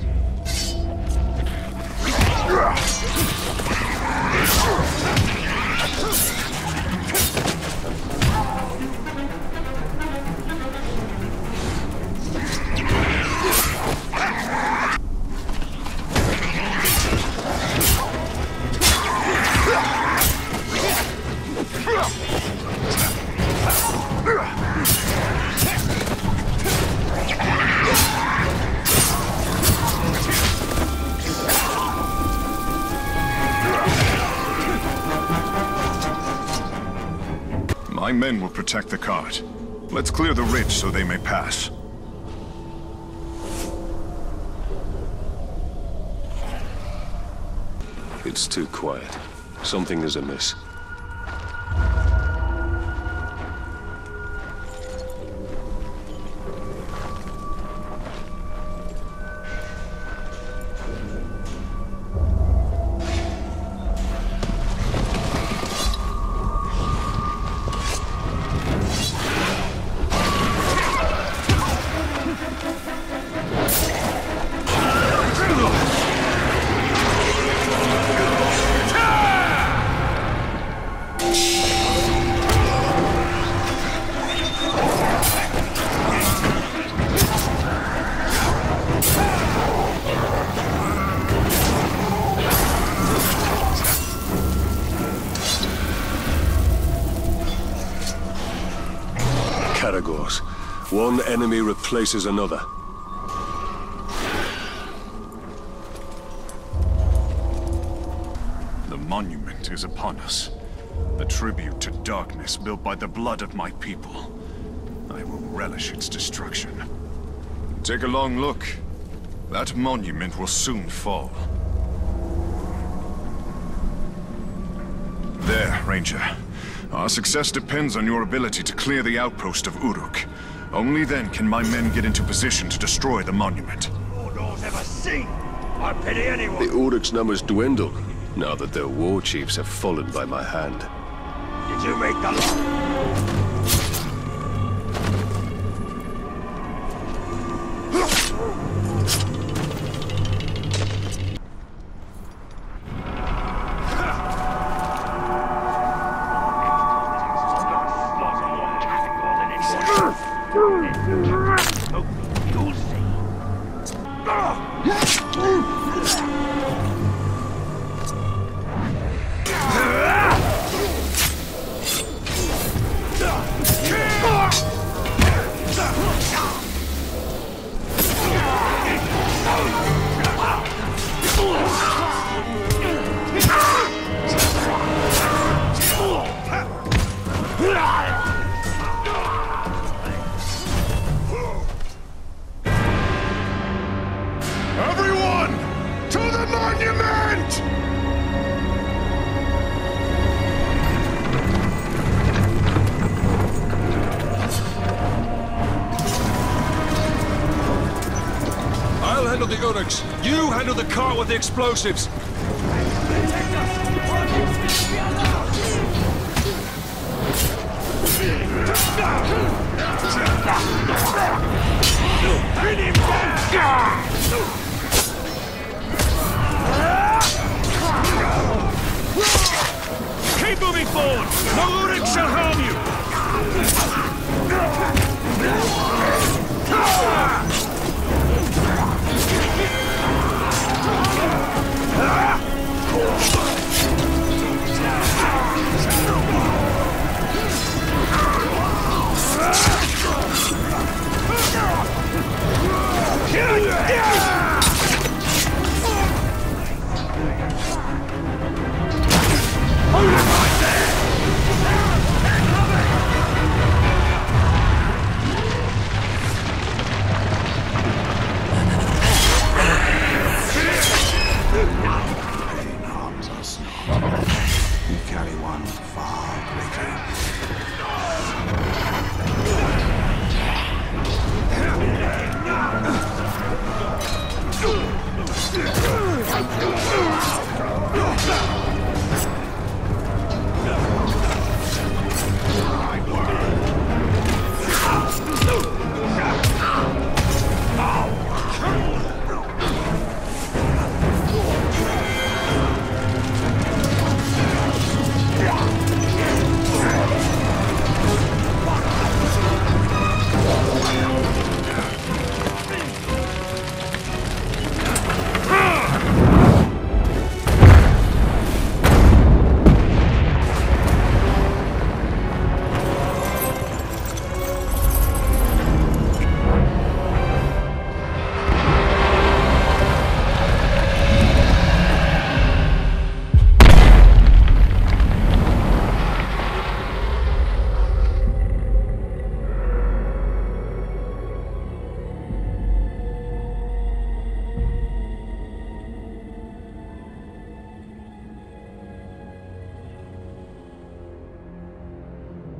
My men will protect the cart. Let's clear the ridge so they may pass. It's too quiet. Something is amiss. categories. One enemy replaces another. The monument is upon us. The tribute to darkness built by the blood of my people. I will relish its destruction. Take a long look. That monument will soon fall. There, Ranger. Our success depends on your ability to clear the outpost of Uruk. Only then can my men get into position to destroy the monument. Mordor's ever seen. I pity anyone. The Uruk's numbers dwindle, now that their war chiefs have fallen by my hand. Did you make the You handle the cart with the explosives. Bring him down! Keep moving forward! No Uruk shall harm you!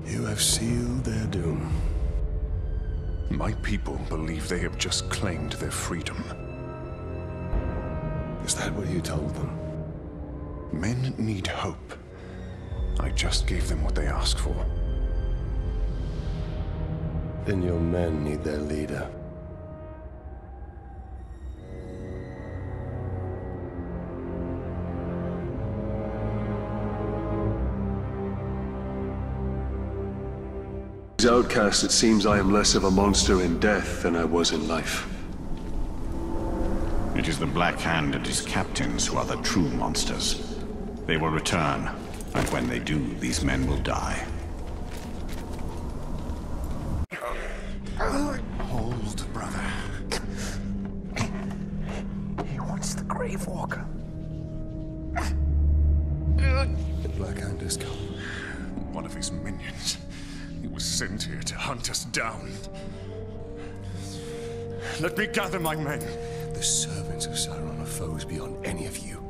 You have sealed their doom. My people believe they have just claimed their freedom. Is that what you told them? Men need hope. I just gave them what they asked for. Then your men need their leader. As outcast, it seems I am less of a monster in death than I was in life. It is the Black Hand and his captains who are the true monsters. They will return, and when they do, these men will die. brave walker. The Black Hand has come. One of his minions. He was sent here to hunt us down. Let me gather my men. The servants of Sauron are foes beyond any of you.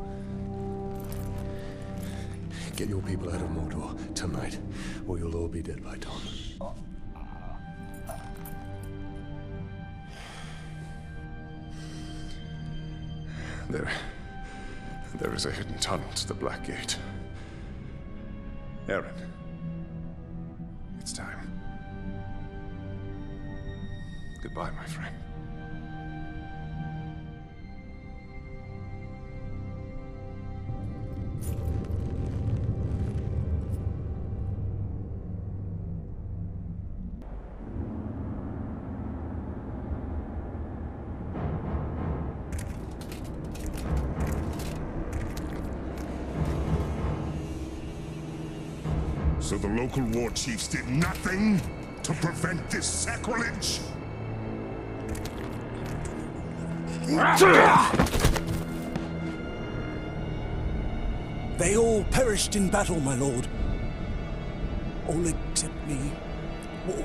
Get your people out of Mordor tonight, or you'll all be dead by dawn. There is a hidden tunnel to the Black Gate. Aaron, it's time. Goodbye, my friend. So the local war chiefs did nothing to prevent this sacrilege? They all perished in battle, my lord. All except me.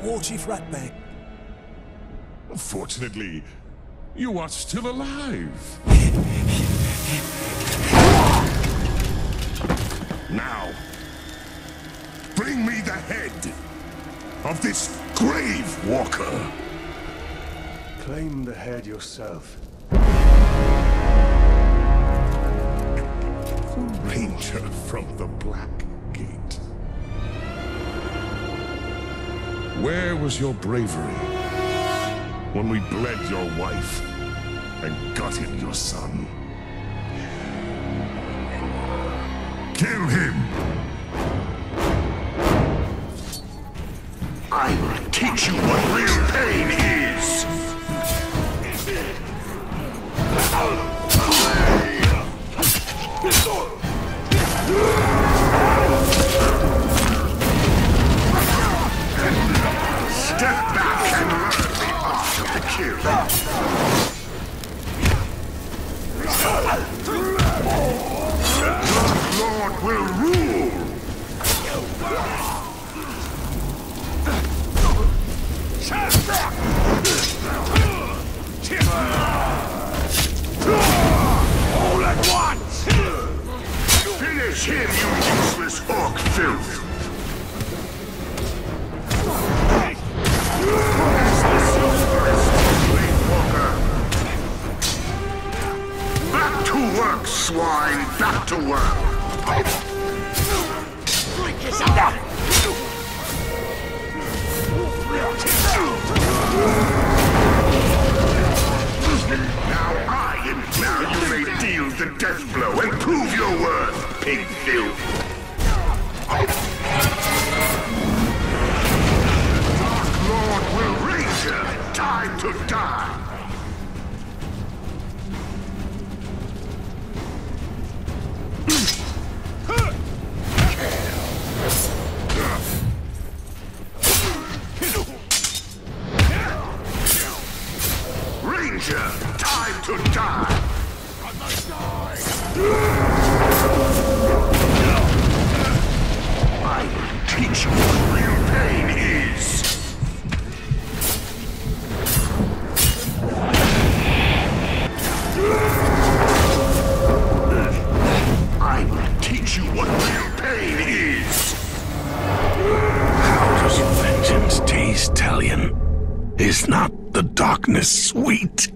War Chief Ratbag. Fortunately, you are still alive. Now, bring me the head of this grave walker. Claim the head yourself. The ranger from the Black Gate. Where was your bravery when we bled your wife and gutted your son? Kill him! I will teach you what real pain is! Step back and learn the art of the kill. The Lord will rule! All at once! Finish him, you useless orc filth! Back to work, swine! Back to work! Now you may deal the death blow and prove your worth, pig filth! Dark Lord will raise her! Time to die! Ranger, time to die! I must die! I will teach you what real pain is! I will teach you what real pain is! How does vengeance taste, Talion? Is not the darkness sweet?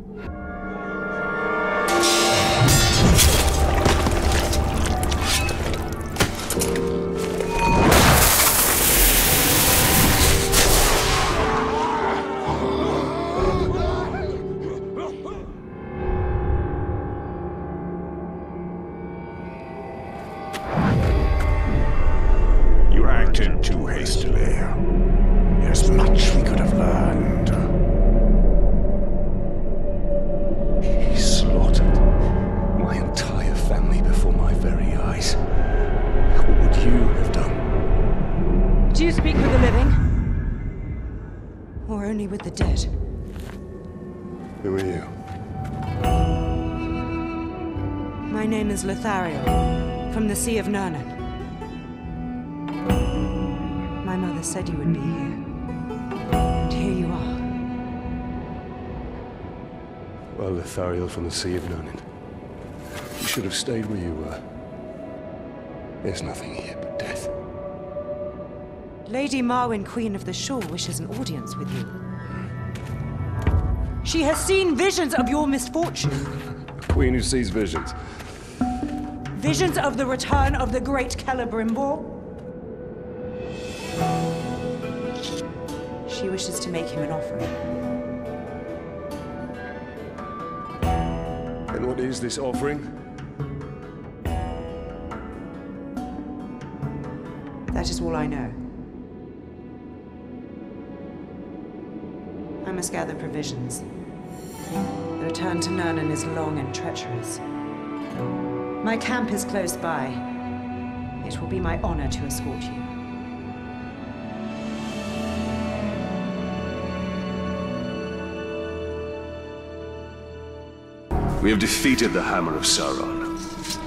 You acted too hastily. There's much we could have learned. He slaughtered my entire family before my very eyes. What would you have done? Do you speak with the living? Or only with the dead? Who are you? My name is Lothariel, from the Sea of Nurnen. My mother said you would be here. And here you are. Well, Lothariel from the Sea of Nurnen. You should have stayed where you were. There's nothing here but death. Lady Marwyn, Queen of the Shore, wishes an audience with you. She has seen visions of your misfortune. Queen who sees visions. Visions of the return of the great Celebrimbor. She wishes to make him an offering. And what is this offering? That is all I know. I must gather provisions. The return to Nurnen is long and treacherous. My camp is close by. It will be my honor to escort you. We have defeated the Hammer of Sauron,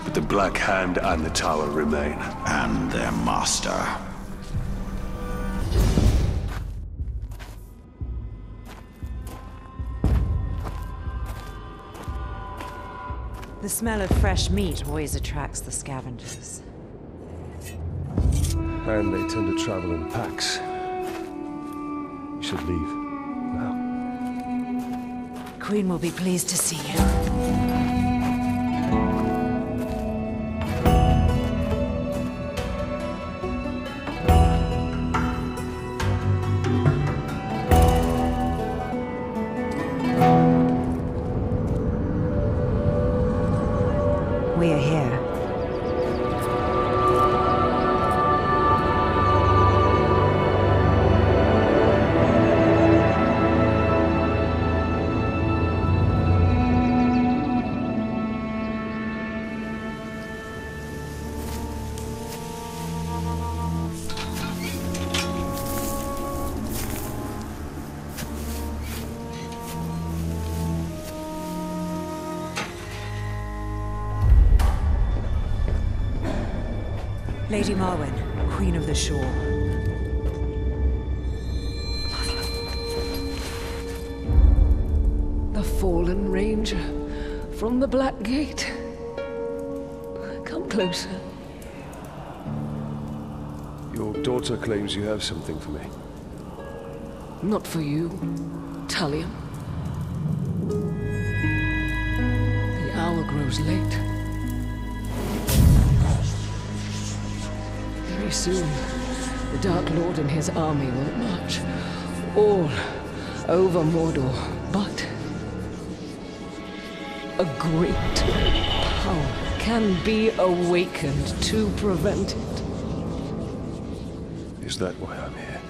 but the Black Hand and the Tower remain. And their master. The smell of fresh meat always attracts the scavengers. And they tend to travel in packs. You should leave now. Queen will be pleased to see you. We are here. Lady Marwyn, Queen of the Shore. The fallen ranger from the Black Gate. Come closer. Your daughter claims you have something for me. Not for you, Talion. The hour grows late. Very soon, the Dark Lord and his army will march all over Mordor, but a great power can be awakened to prevent it. Is that why I'm here?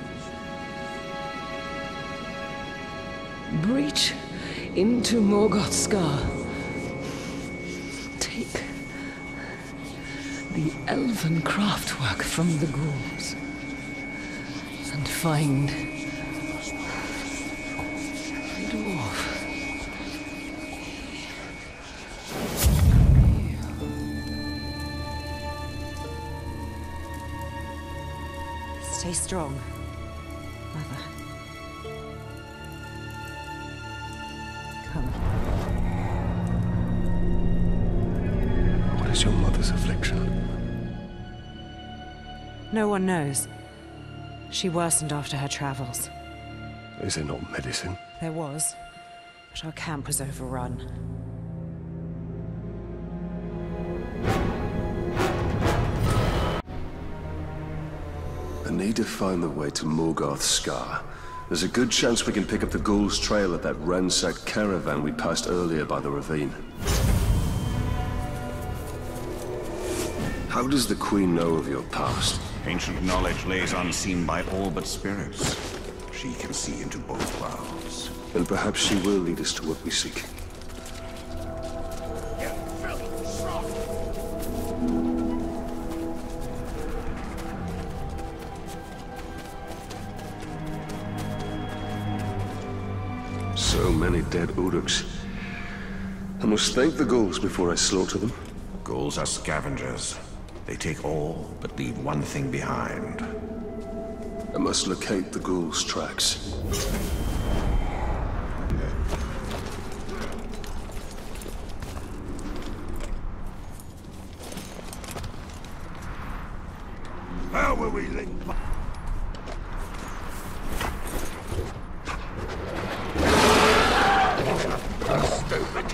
Breach into Morgoth's scar. Take the elven craftwork from the ghouls and find a dwarf. Stay strong, Mother. Come. What is your mother's affliction? No one knows. She worsened after her travels. Is there not medicine? There was, but our camp was overrun. I need to find the way to Morgoth's scar. There's a good chance we can pick up the ghoul's trail at that ransacked caravan we passed earlier by the ravine. How does the Queen know of your past? Ancient knowledge lays unseen by all but spirits. She can see into both worlds. Then perhaps she will lead us to what we seek. So many dead Uruks. I must thank the ghouls before I slaughter them. Ghouls are scavengers. They take all, but leave one thing behind. I must locate the ghoul's tracks. How will we link? Stupid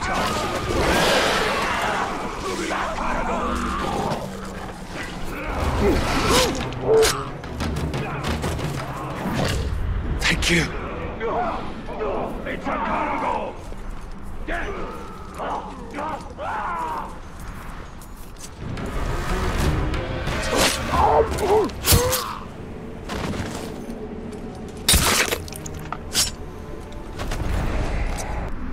Thank you. It's a cargo!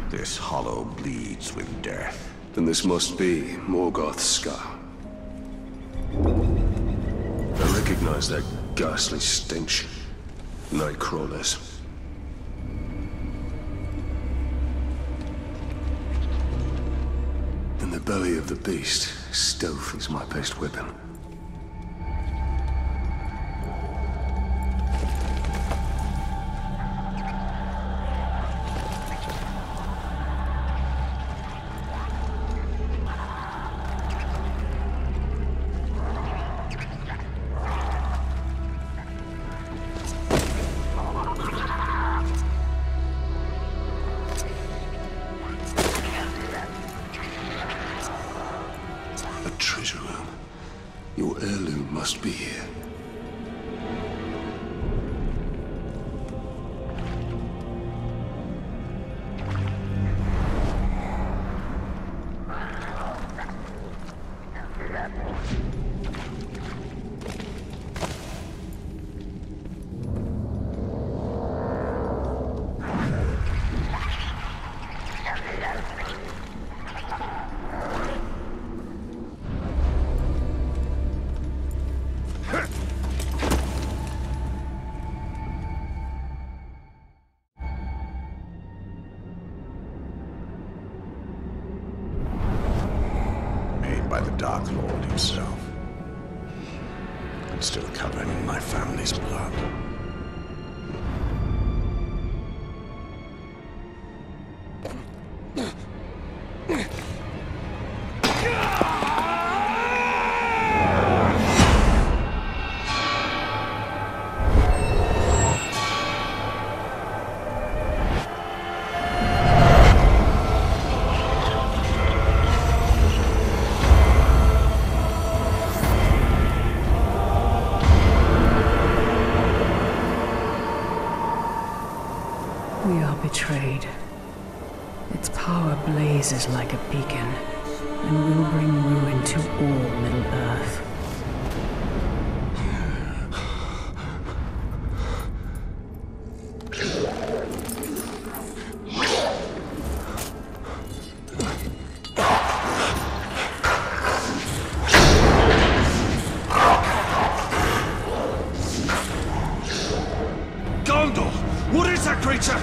This hollow bleeds with death. Then this must be Morgoth's scar. I recognize that ghastly stench. Night crawlers. In the belly of the beast, stealth is my best weapon. Treasure room. Your heirloom must be here. By the Dark Lord himself. And still covered in my family's blood. We are betrayed. Its power blazes like a beacon, and will bring ruin to all Middle-earth. Gondor! What is that creature?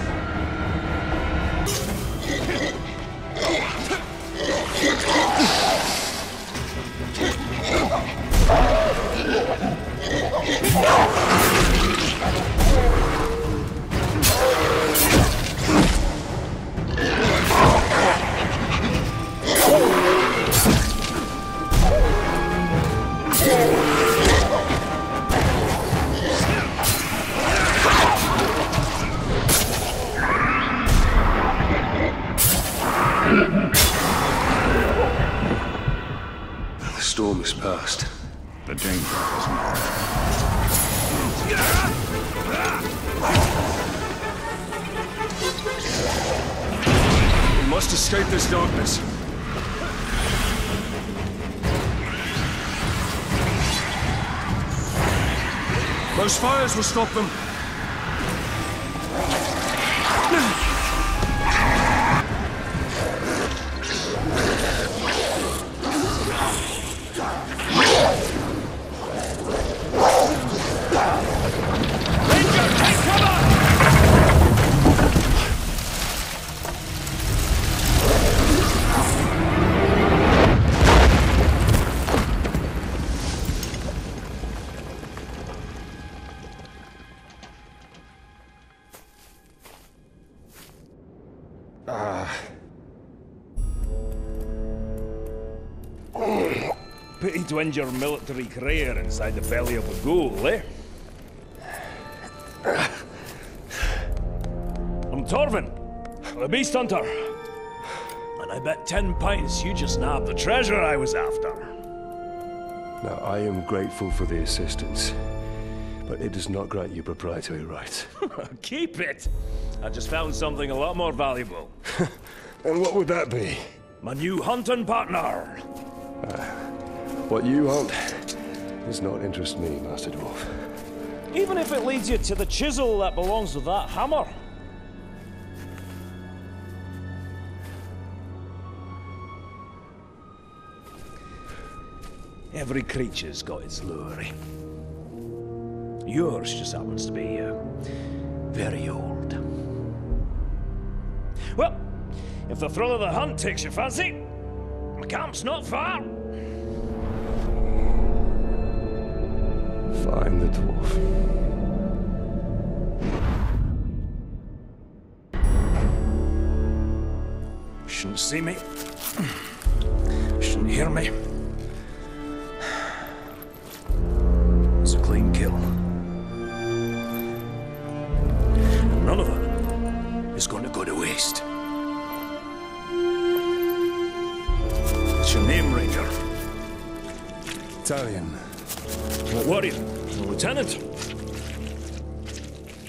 The storm is past. The danger is not. We must escape this darkness. Those fires will stop them. Pity to end your military career inside the belly of a ghoul, eh? I'm Torvin, the beast hunter. And I bet 10 pints you just nabbed the treasure I was after. Now, I am grateful for the assistance, but it does not grant you proprietary rights. Keep it! I just found something a lot more valuable. And what would that be? My new hunting partner! What you hunt does not interest me, Master Dwarf. Even if it leads you to the chisel that belongs to that hammer. Every creature's got its lure. Yours just happens to be very old. Well, if the thrill of the hunt takes your fancy, my camp's not far. Find the dwarf. Shouldn't see me. Shouldn't hear me. It's a clean kill. And none of it is going to go to waste. What's your name, Ranger? Talion. What warrior? A lieutenant?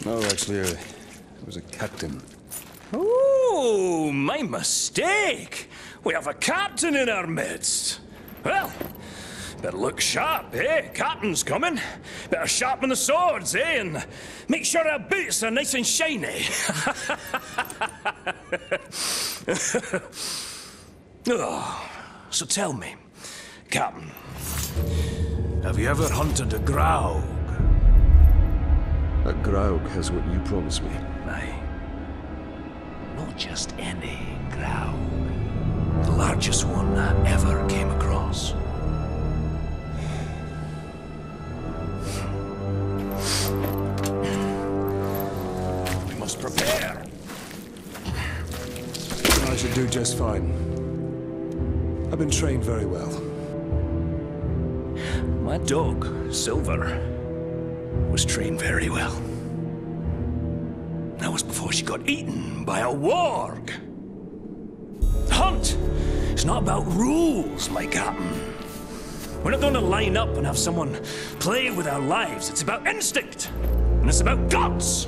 No, actually, I was a captain. Oh, my mistake! We have a captain in our midst. Well, better look sharp, eh? Captain's coming. Better sharpen the swords, eh? And make sure our boots are nice and shiny. Oh, so tell me, Captain, have you ever hunted a graug? A graug has what you promised me. Aye. Not just any graug. The largest one I ever came across. We must prepare. I should do just fine. I've been trained very well. My dog, Silver, was trained very well. That was before she got eaten by a warg. The hunt is not about rules, my captain. We're not going to line up and have someone play with our lives. It's about instinct, and it's about guts.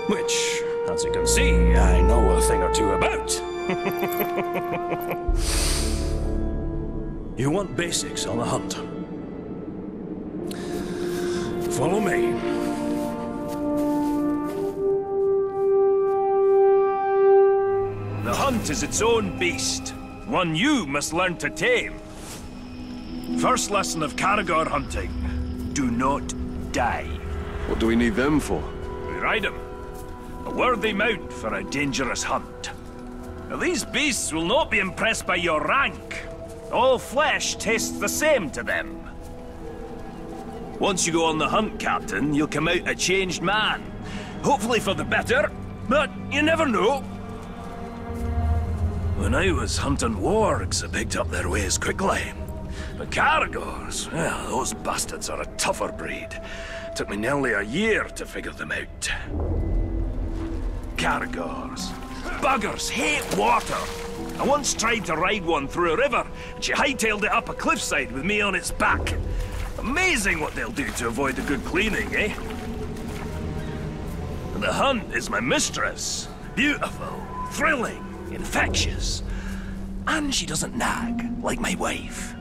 Which, as you can see, I know a thing or two about. You want basics on the hunt? Follow me. The hunt is its own beast, one you must learn to tame. First lesson of Caragor hunting: do not die. What do we need them for? We ride them. A worthy mount for a dangerous hunt. Now, these beasts will not be impressed by your rank. All flesh tastes the same to them. Once you go on the hunt, Captain, you'll come out a changed man. Hopefully for the better, but you never know. When I was hunting wargs, I picked up their ways quickly. But Caragors, well, those bastards are a tougher breed. Took me nearly a year to figure them out. Caragors. Buggers hate water. I once tried to ride one through a river, and she hightailed it up a cliffside with me on its back. Amazing what they'll do to avoid a good cleaning, eh? And the hunt is my mistress. Beautiful, thrilling, infectious. And she doesn't nag, like my wife.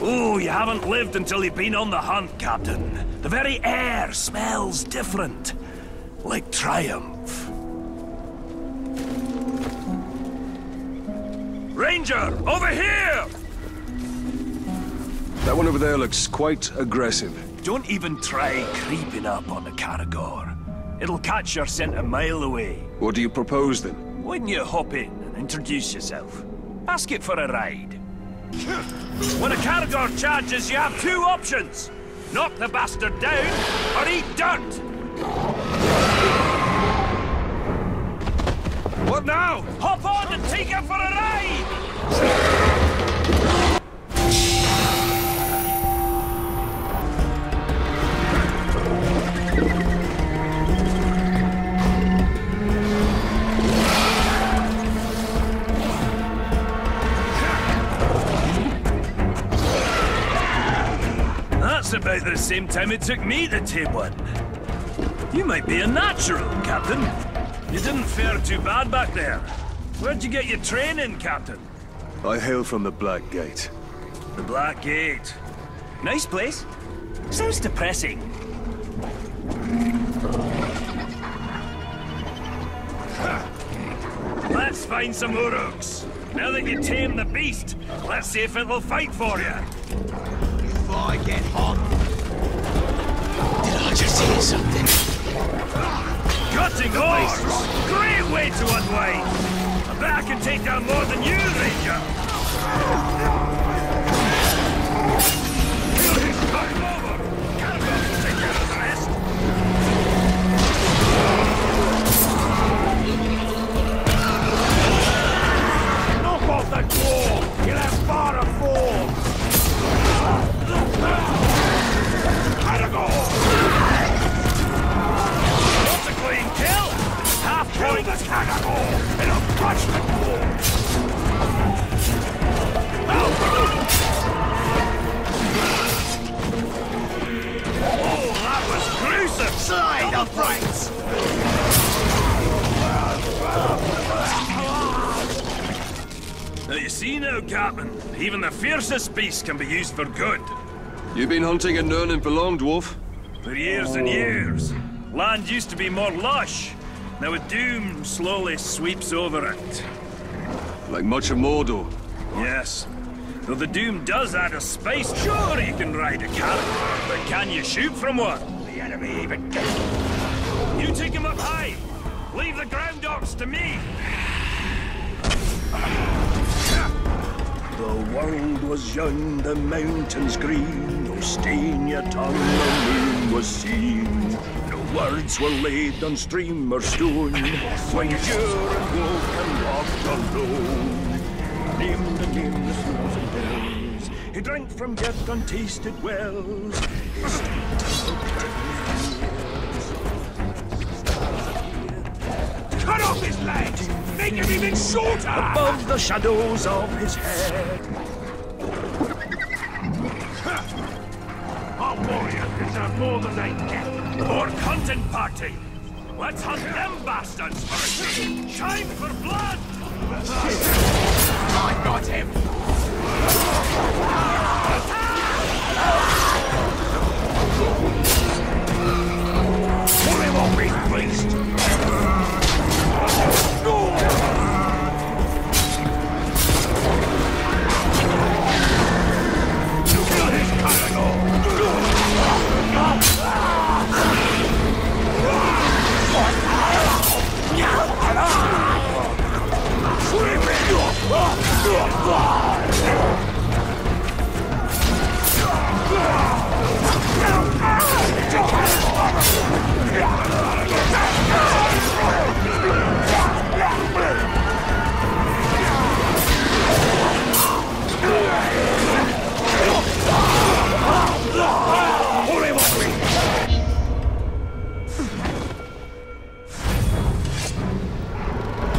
Oh, you haven't lived until you've been on the hunt, Captain. The very air smells different. Like triumph. Ranger, over here! That one over there looks quite aggressive. Don't even try creeping up on the Caragor. It'll catch your scent a mile away. What do you propose, then? Why don't you hop in and introduce yourself? Ask it for a ride. When a Caragor charges, you have two options. Knock the bastard down, or eat dirt. now! Hop on and take her for a ride! That's about the same time it took me to tame one. You might be a natural, Captain. You didn't fare too bad back there. Where'd you get your training, Captain? I hail from the Black Gate. The Black Gate. Nice place. Sounds depressing. Let's find some uruks. Now that you tamed the beast, let's see if it'll fight for you. Before I get hot. Did I just hear something? Cutting horse! Great way to unwind! I bet I can take down more than you, Ranger! Kill his time over! Cannibals will take care of the rest! Knock off the dwarf! You'll have far to fall! What's a clean kill? Half Kill the cannibal! It'll crush the dwarf! Oh, that was gruesome! Slide the brakes! Now you see now, Captain, even the fiercest beast can be used for good. You've been hunting in Nurnen for long, dwarf? For years and years. Land used to be more lush. Now a doom slowly sweeps over it. Like much of Mordor? Yes. Though the doom does add a spice, sure you can ride a carrot, but can you shoot from one? The enemy even... You take him up high. Leave the ground dogs to me. The world was young, the mountains green, no stain yet on the moon was seen. No words were laid on stream or stone, when Jure and Wolf and walked alone. Named the nameless hills and dells, he drank from yet untasted wells. He stooped Cut off his legs! Make him even shorter! above the shadows of his head. Our warriors deserve more than they get. More hunting party! Let's hunt them bastards for a change! Time for blood! I got him! Pull him off his beast! Kill his carnival!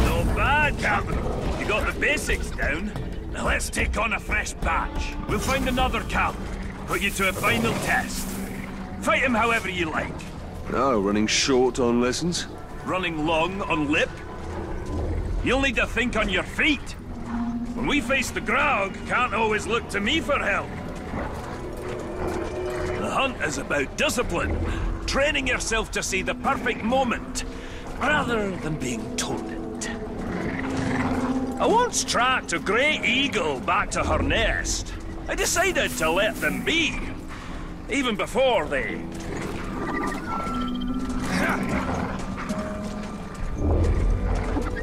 Not bad, Captain. You got the basics down. Now let's take on a fresh batch. We'll find another camp. Put you to a final test. Fight him however you like. Oh, running short on lessons? Running long on lip. You'll need to think on your feet. When we face the Grog, can't always look to me for help. The hunt is about discipline. Training yourself to see the perfect moment, rather than being told it. I once tracked a grey eagle back to her nest. I decided to let them be, even before they...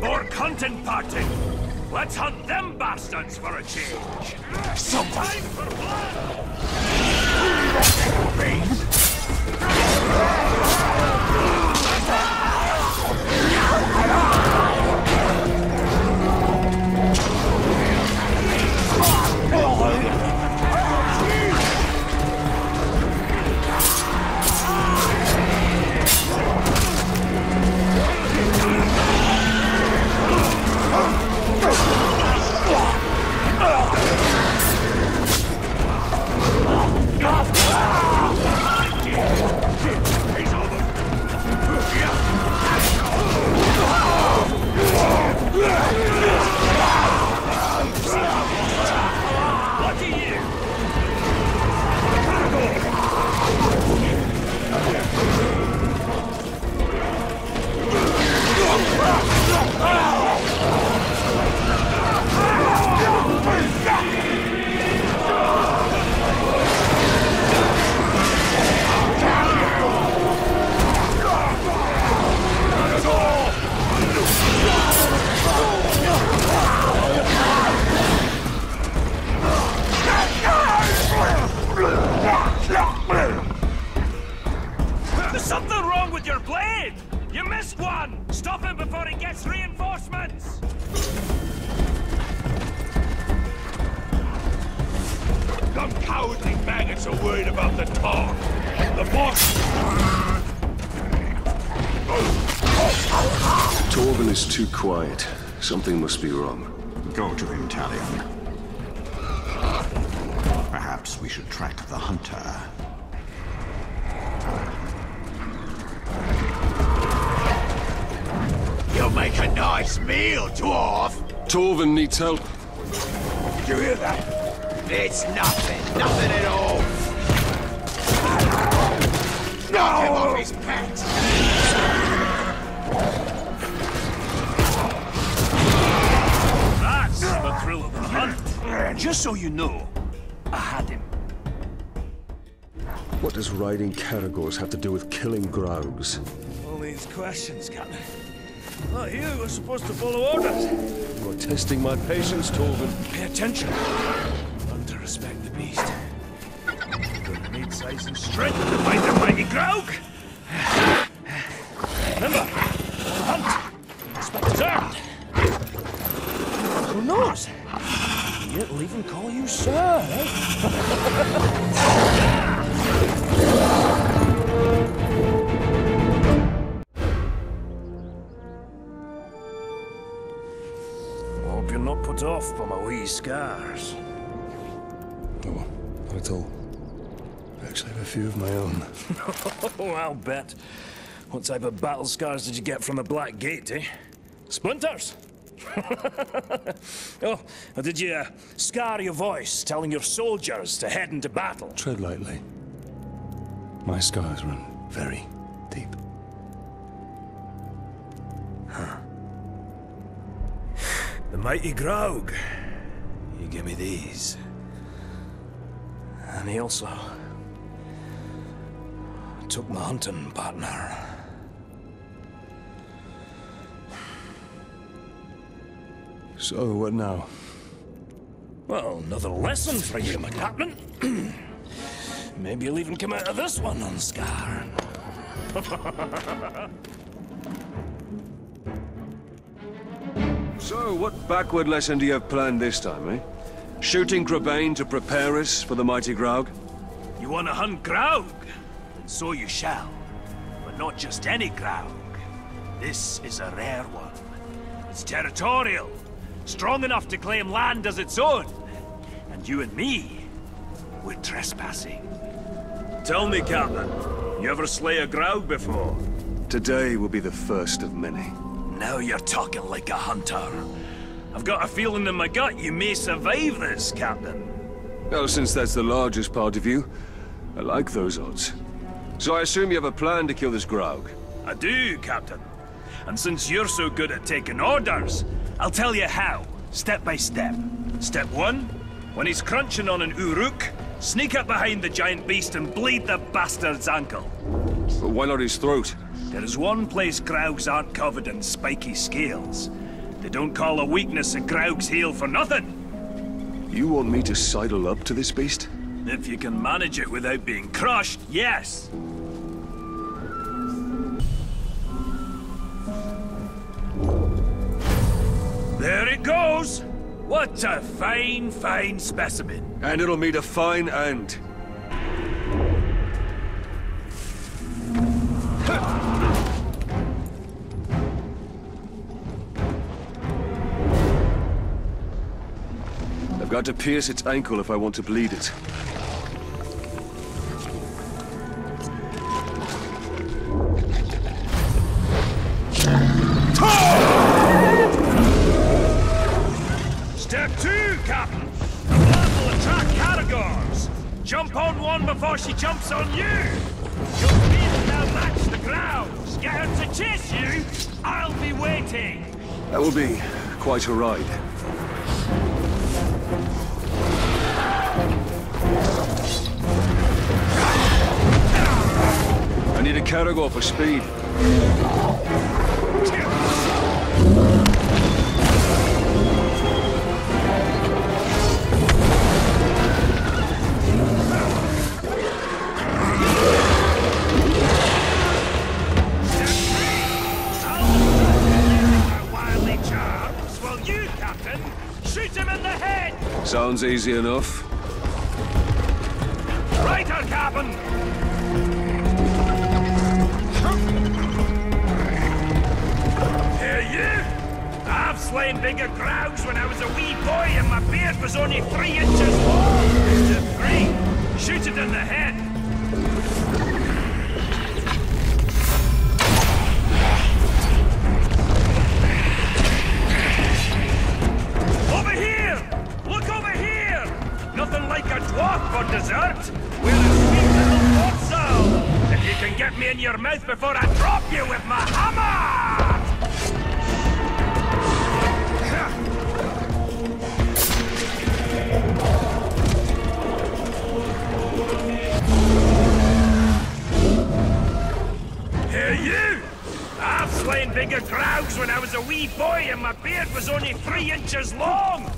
More hunting party! Let's hunt them bastards for a change! Some time for blood! wrong with your blade? You missed one! Stop him before he gets reinforcements! Them cowardly maggots are worried about the talk. The boss... Torben is too quiet. Something must be wrong. Go to him, Talion. Perhaps we should track the hunter. You'll make a nice meal, dwarf. Torben needs help. Did you hear that? It's nothing. Nothing at all. Knock him off his pet. That's the thrill of the hunt. Just so you know, I had him. What does riding Caragors have to do with killing Graugs? All these questions, Captain. Not you, we're supposed to follow orders. You're testing my patience, Torben. Pay attention. Learn to respect the beast. Gonna need size and strength to fight the mighty Graug. Remember, on the hunt. Respect is earned. Who knows? He'll even call you sir, eh? Hope you're not put off by my wee scars. Oh, not at all. I actually have a few of my own. Oh, I'll bet. What type of battle scars did you get from the Black Gate, eh? Splinters? Oh, or did you scar your voice telling your soldiers to head into battle? Tread lightly. My scars run very deep. Huh. The mighty Graug. You give me these. And he also took my hunting partner. So, what now? Well, another lesson for you, my captain. Maybe you'll even come out of this one unscarred. So, what backward lesson do you have planned this time, eh? Shooting Grabane to prepare us for the mighty Graug? You want to hunt Graug? And so you shall. But not just any Graug. This is a rare one. It's territorial. Strong enough to claim land as its own. And you and me, we're trespassing. Tell me, Captain, you ever slay a Graug before? Today will be the first of many. Now you're talking like a hunter. I've got a feeling in my gut you may survive this, Captain. Well, since that's the largest part of you, I like those odds. So I assume you have a plan to kill this Graug? I do, Captain. And since you're so good at taking orders, I'll tell you how, step by step. Step 1, when he's crunching on an Uruk, sneak up behind the giant beast and bleed the bastard's ankle. But why not his throat? There is one place Graugs aren't covered in spiky scales. They don't call a weakness a Graug's heel for nothing. You want me to sidle up to this beast? If you can manage it without being crushed, yes. There it goes! What a fine, fine specimen. And it'll meet a fine end. I've got to pierce its ankle if I want to bleed it. Step 2, Captain. The blood will attract Caragors. Jump on one before she jumps on you. Your speed will now match the Grau's. Get her to chase you. I'll be waiting. That will be quite a ride. I need a Caragor for speed. Sounds easy enough. Right, our cabin! Here you! I've slain bigger grouse when I was a wee boy and my beard was only 3 inches long. 3. Shoot it in the head. Over here! Look over here! Nothing like a dwarf for dessert. We're a sweet little morsel. If you can get me in your mouth before I drop you with my hammer! Here you! I've slain bigger grouse when I was a wee boy and my beard was only 3 inches long!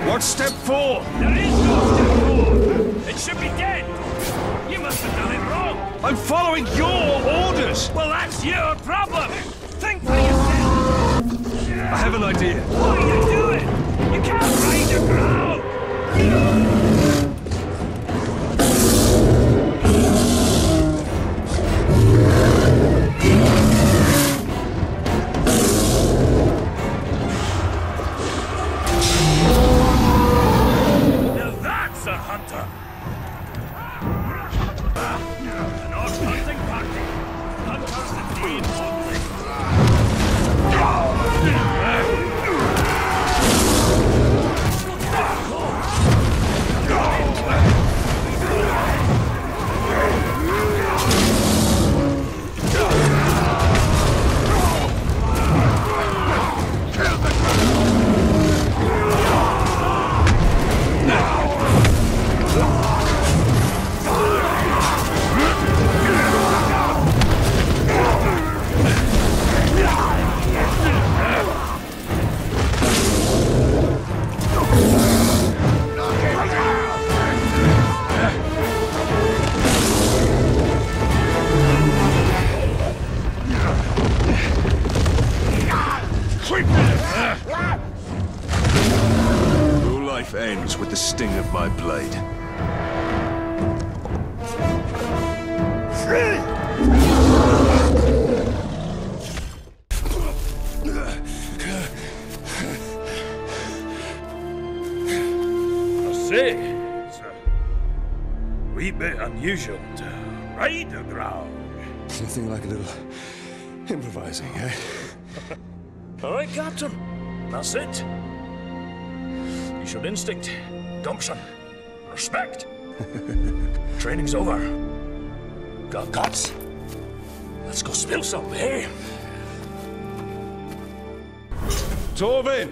What's step 4? There is no step 4! It should be dead! You must have done it wrong! I'm following your orders! Well, that's your problem! Think for yourself! I have an idea. What are you doing? You can't ride a crowd! Ends with the sting of my blade. I say, it's a wee bit unusual to ride a ground. Nothing like a little improvising, eh? All right, Captain. That's it. You showed instinct, gumption, respect. Training's over. Got guts. Let's go spill some, eh? Torvin!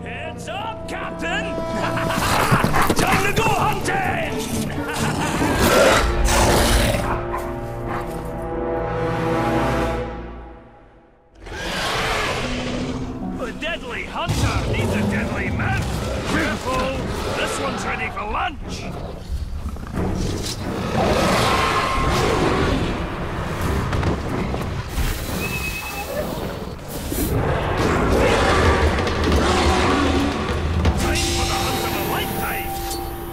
Heads up, Captain! Time to go hunting! Deadly hunter needs a deadly man. Careful, this one's ready for lunch. Time for the hunt of a lifetime,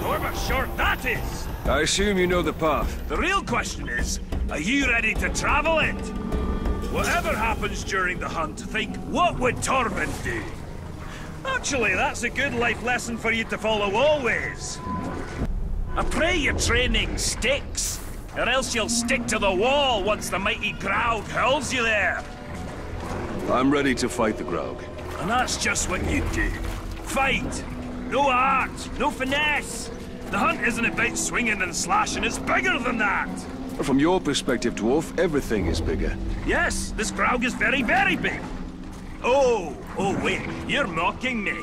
however short that is. I assume you know the path. The real question is, are you ready to travel it? Whatever happens during the hunt, think, what would Torvin do? Actually, that's a good life lesson for you to follow always. I pray your training sticks, or else you'll stick to the wall once the mighty Graug hurls you there. I'm ready to fight the Graug. And that's just what you do. Fight! No art, no finesse. The hunt isn't about swinging and slashing, it's bigger than that. From your perspective, Dwarf, everything is bigger. Yes, this Graug is very, very big. Oh wait, you're mocking me.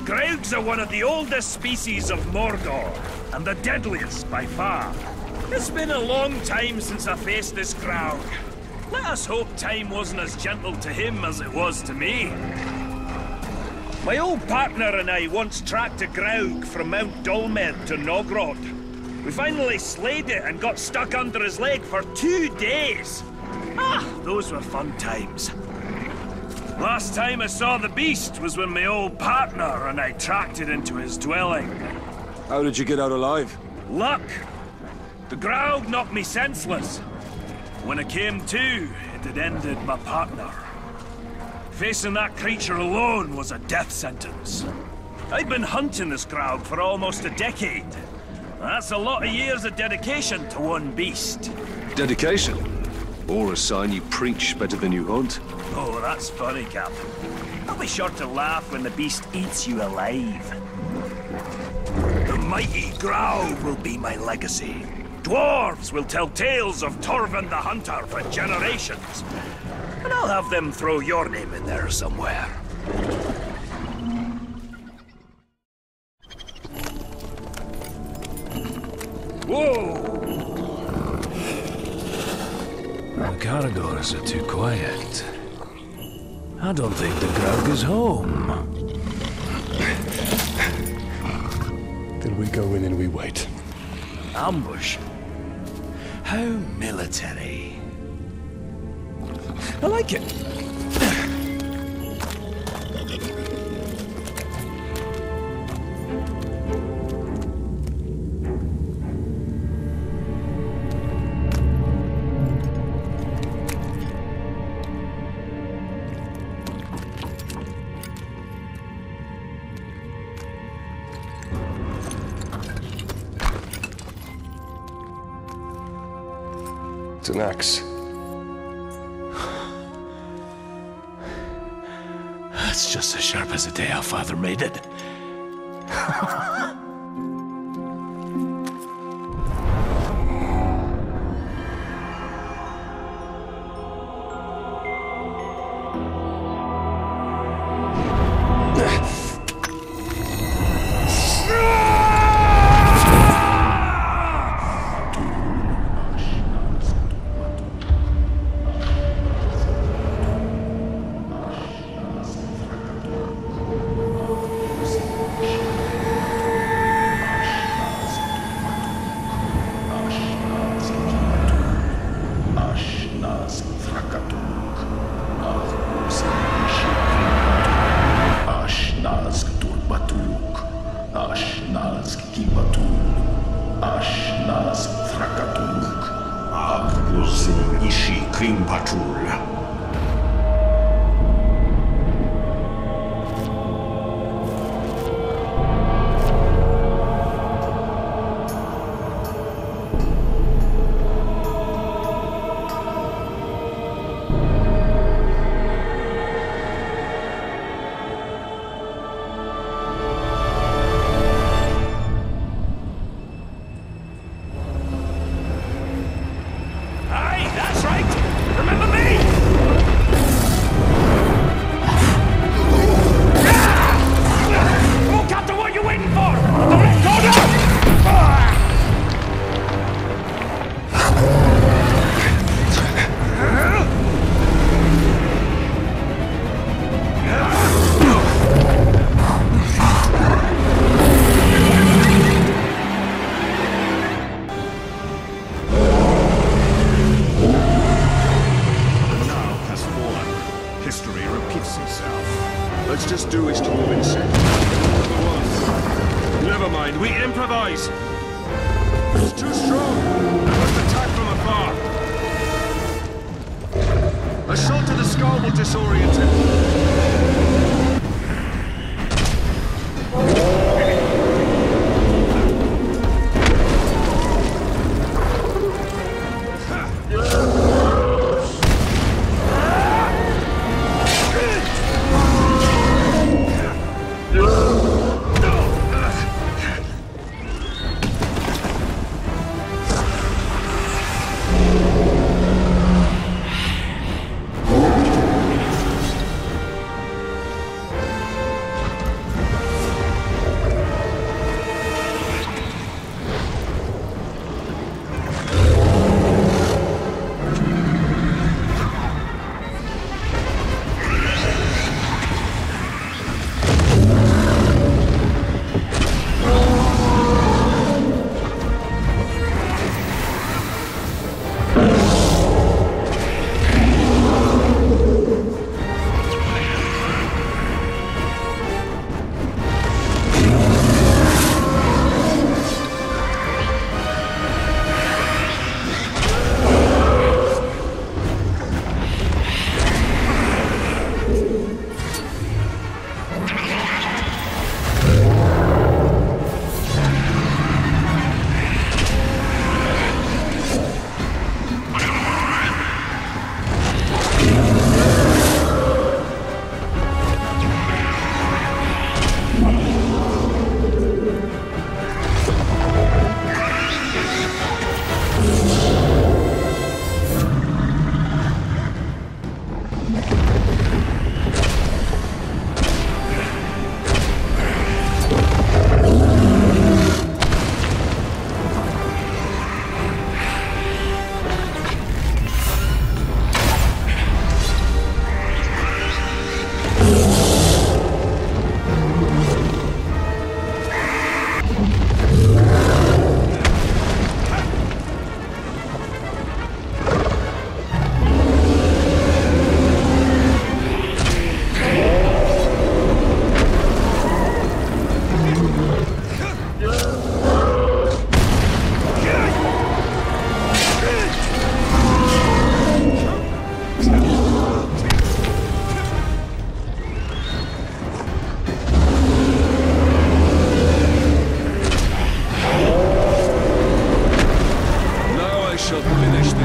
Graugs are one of the oldest species of Mordor, and the deadliest by far. It's been a long time since I faced this Graug. Let us hope time wasn't as gentle to him as it was to me. My old partner and I once tracked a Graug from Mount Dolmed to Nogrod. We finally slayed it and got stuck under his leg for 2 days. Those were fun times. Last time I saw the beast was when my old partner and I tracked it into his dwelling. How did you get out alive? Luck. The Graug knocked me senseless. When I came to, it had ended my partner. Facing that creature alone was a death sentence. I'd been hunting this Graug for almost a decade. That's a lot of years of dedication to one beast. Dedication? Or a sign you preach better than you hunt? Oh, that's funny, Cap. I'll be sure to laugh when the beast eats you alive. The mighty Graug will be my legacy. Dwarves will tell tales of Torvin the Hunter for generations. And I'll have them throw your name in there somewhere. Whoa! The Caragors are too quiet. I don't think the Graug is home. Then we go in and we wait. Ambush? How military. I like it. It's an axe. That's just as sharp as the day our father made it.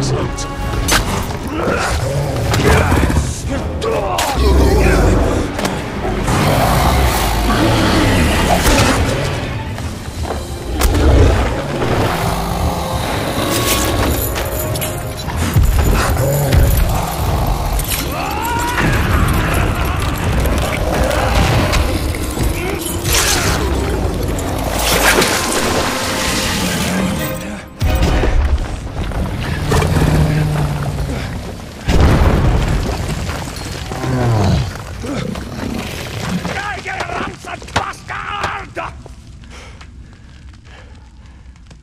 peasant.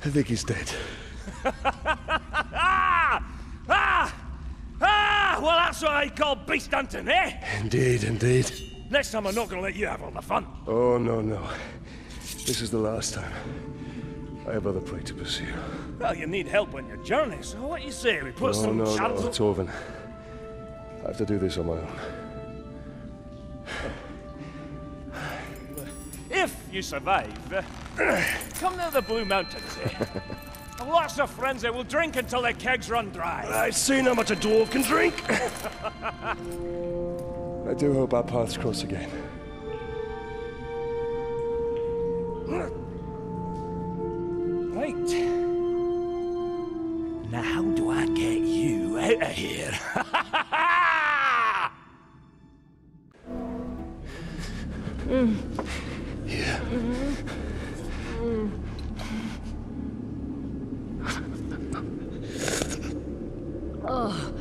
I think he's dead. Well, that's what I call beast hunting, eh? Indeed, indeed. Next time I'm not gonna let you have all the fun. Oh, no, no. This is the last time. I have other prey to pursue. Well, you need help on your journey, so what do you say? We put some No, shadows... it's Orvin. I have to do this on my own. If you survive, come to the Blue Mountains, eh? I've lots of friends that will drink until their kegs run dry. I've seen how much a dwarf can drink. I do hope our paths cross again. Right. Now how do I get you out of here? Yeah. Oh.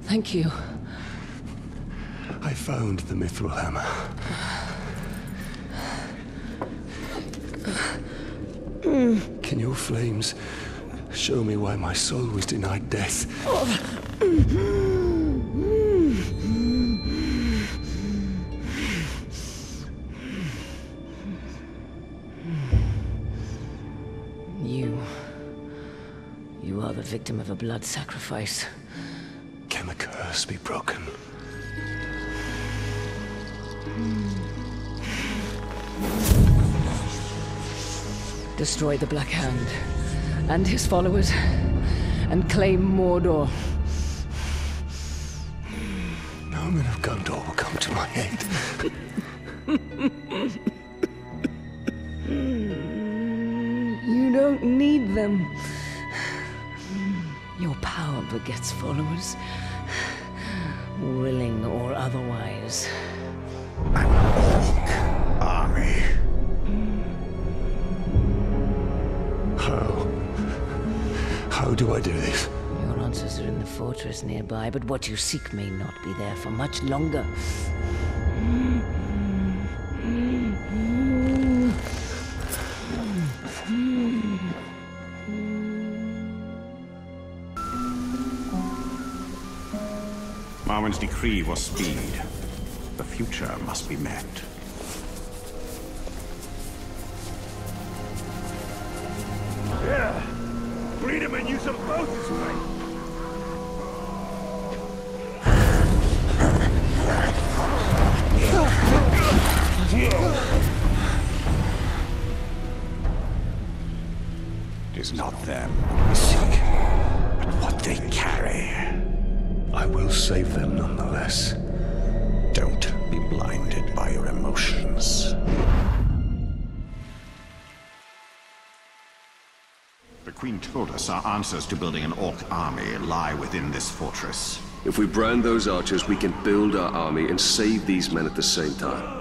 Thank you. I found the mithril hammer. Can your flames show me why my soul was denied death? You are the victim of a blood sacrifice. Can the curse be broken? Destroy the Black Hand and his followers, and claim Mordor. No men of Gondor will come to my aid. You don't need them. Your power begets followers, willing or otherwise. An orc army. How do I do this? Your answers are in the fortress nearby, but what you seek may not be there for much longer. Marwen's decree was speed. The future must be met. Yeah! Breed him and use them both this way! It is not them we seek, but what they carry. I will save them nonetheless. Don't be blinded by your emotions. The Queen told us our answers to building an orc army lie within this fortress. If we brand those archers, we can build our army and save these men at the same time.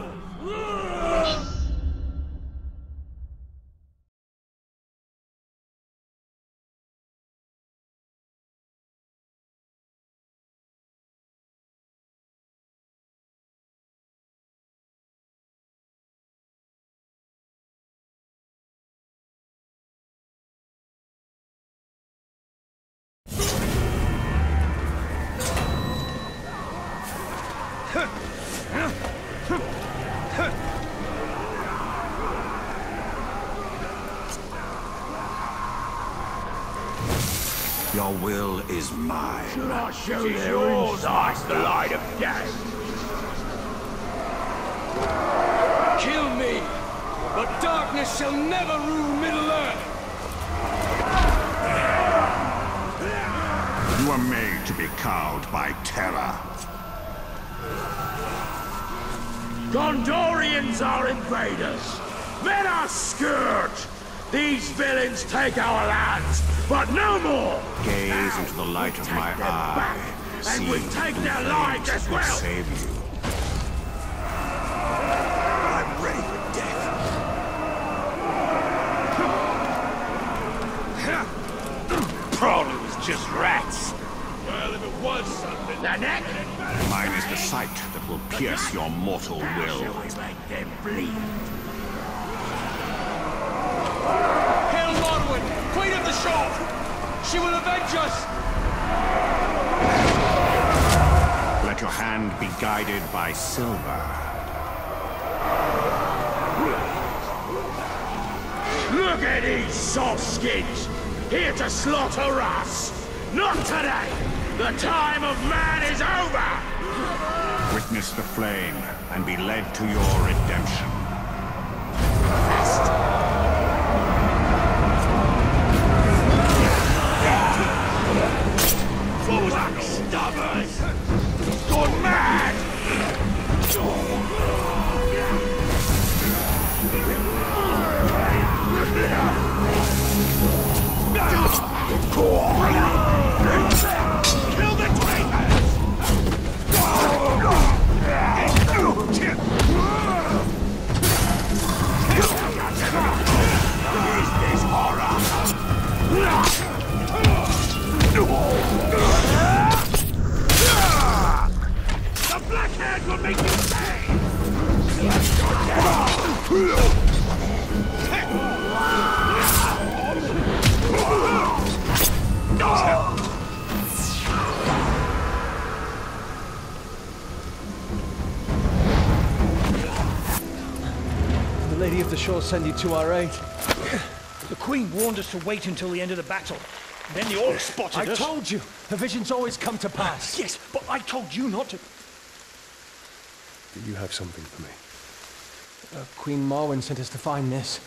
Your will is mine. Should I show their eyes the light of death? Kill me, but darkness shall never rule Middle-earth! You are made to be cowed by terror. Gondorians are invaders. Let us scourge! These villains take our lands, but no more! Gaze into the light of my eye. And we take their lives as well! Save you. I'm ready for death. Probably was just rats. Well, if it was something... The neck? Mine is the sight that will pierce your mortal will. Shall we make them bleed? Hail Morwen, Queen of the Show! She will avenge us! Let your hand be guided by silver. Look at these soft skins! Here to slaughter us! Not today! The time of man is over! Witness the flame and be led to your redemption. Backstabbers! Gone mad! Kill the traitors! Is this horror? The Black Hand will make you pay! The Lady of the Shore send you to our aid. The Queen warned us to wait until the end of the battle. Then the orcs spotted us. I told you! The visions always come to pass. Yes, but I told you not to. Do you have something for me? Queen Marwen sent us to find this.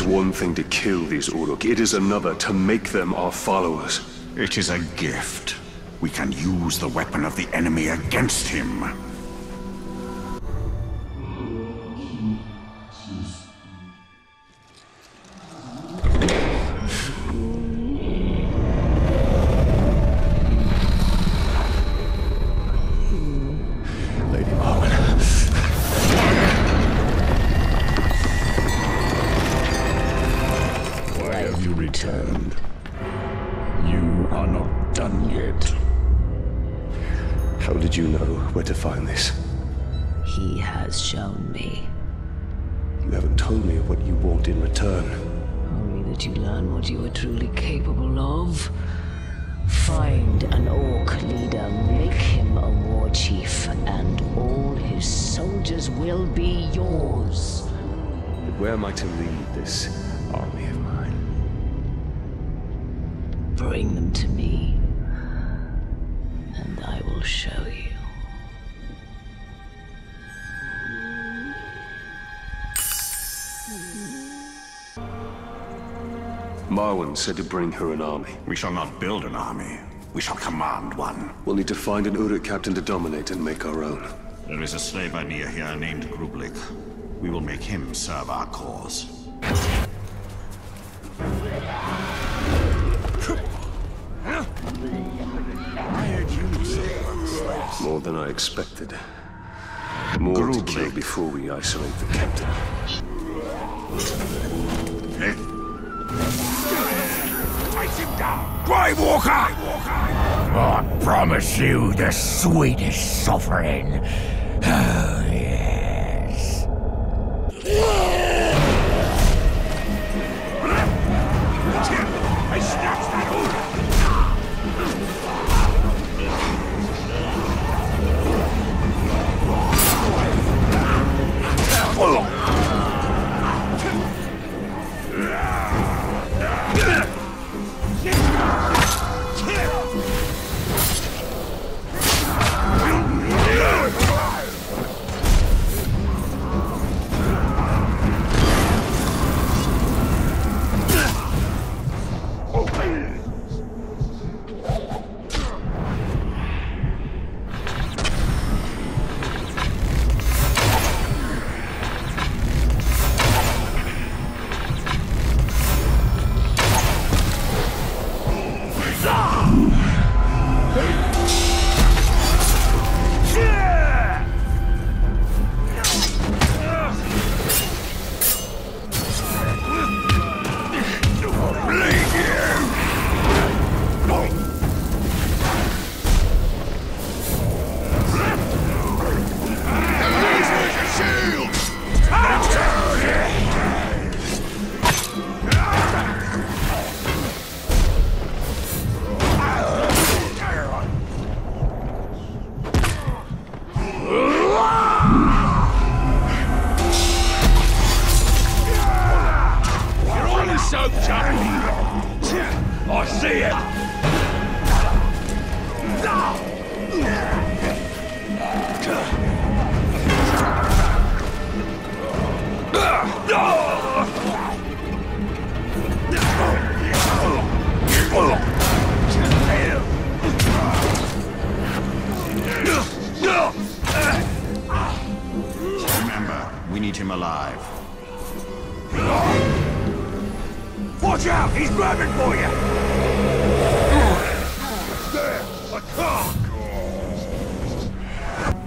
is one thing to kill these Uruk. It is another to make them our followers. It is a gift. We can use the weapon of the enemy against him. Where to find this? He has shown me. You haven't told me what you want in return. Only that you learn what you are truly capable of. Find an orc leader, make him a war chief, and all his soldiers will be yours. But where am I to lead this army of mine? Bring them to me, and I will show you. Marwan said to bring her an army. We shall not build an army. We shall command one. We'll need to find an Uruk captain to dominate and make our own. There is a slave near here named Grublik. We will make him serve our cause. More than I expected. More to kill before we isolate the captain. Take him down! Grey Walker! I promise you the sweetest suffering. Oh, yes. I snatched that Remember, we need him alive. Watch out! He's grabbing for you! There! A cock!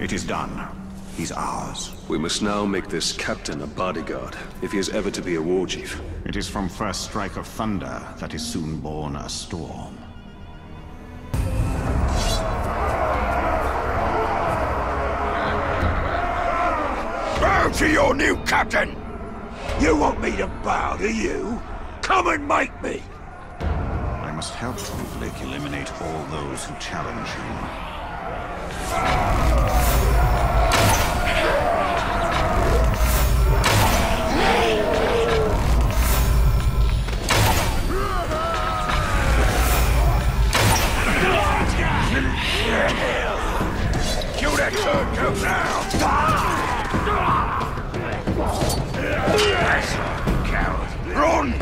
It is done. He's ours. We must now make this captain a bodyguard, if he is ever to be a war chief. It is from first strike of thunder that is soon born a storm. Bow to your new captain! You want me to bow to you? Come and make me! I must help Grublik eliminate all those who challenge him. Kill that turd, go now! Coward. Run!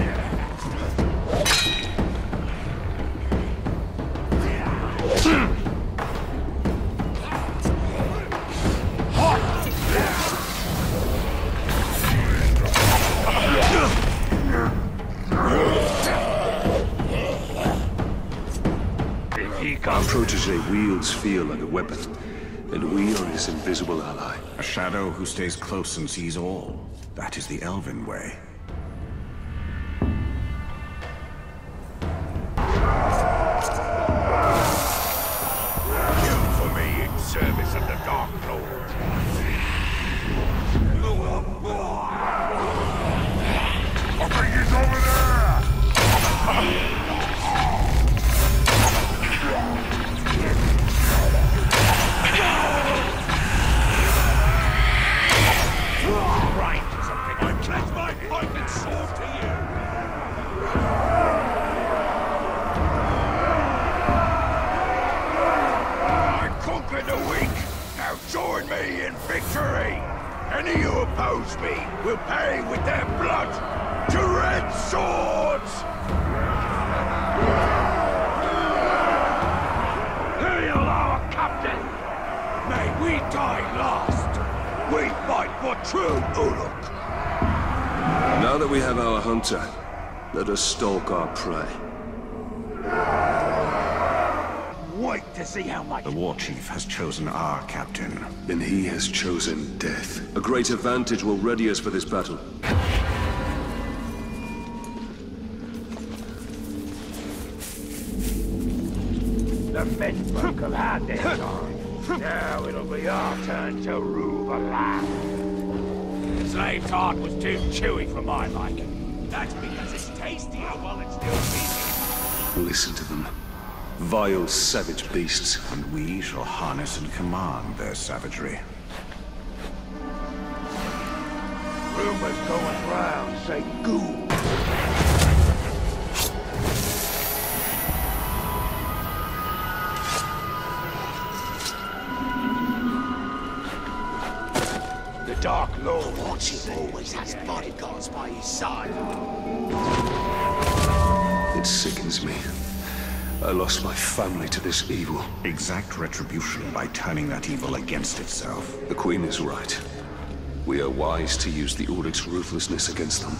Our protege wields fear like a weapon, and we are his invisible ally. A shadow who stays close and sees all. That is the elven way. Kill for me in service of the Dark Lord. I think he's over there! Join me in victory! Any who oppose me will pay with their blood to red swords! Here you are, Captain! May we die last! We fight for true Uruk! Now that we have our hunter, let us stalk our prey. Wait to see how much... The war chief has chosen our captain. And he has chosen death. A great advantage will ready us for this battle. The menfolk have had their time. Now it'll be our turn to rule the land. The slave's heart was too chewy for my liking. That's because it's tastier while it's still beating. Listen to them. Vile, savage beasts. And we shall harness and command their savagery. Rumors going round say ghoul. The Dark Lord watches always has bodyguards by his side. It sickens me. I lost my family to this evil. Exact retribution by turning that evil against itself. The Queen is right. We are wise to use the Uruk's ruthlessness against them.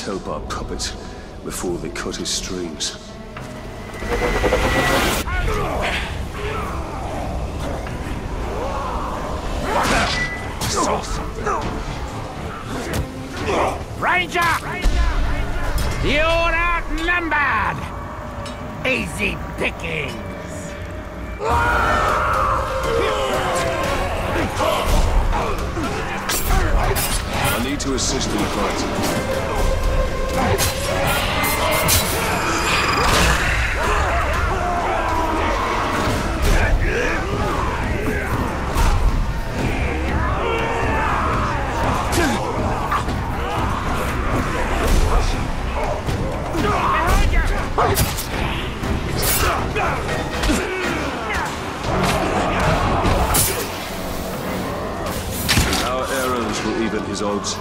Help our puppet before they cut his strings. Ranger! You're outnumbered! Easy pickings! I need to assist in the fight. Our arrows will even his odds.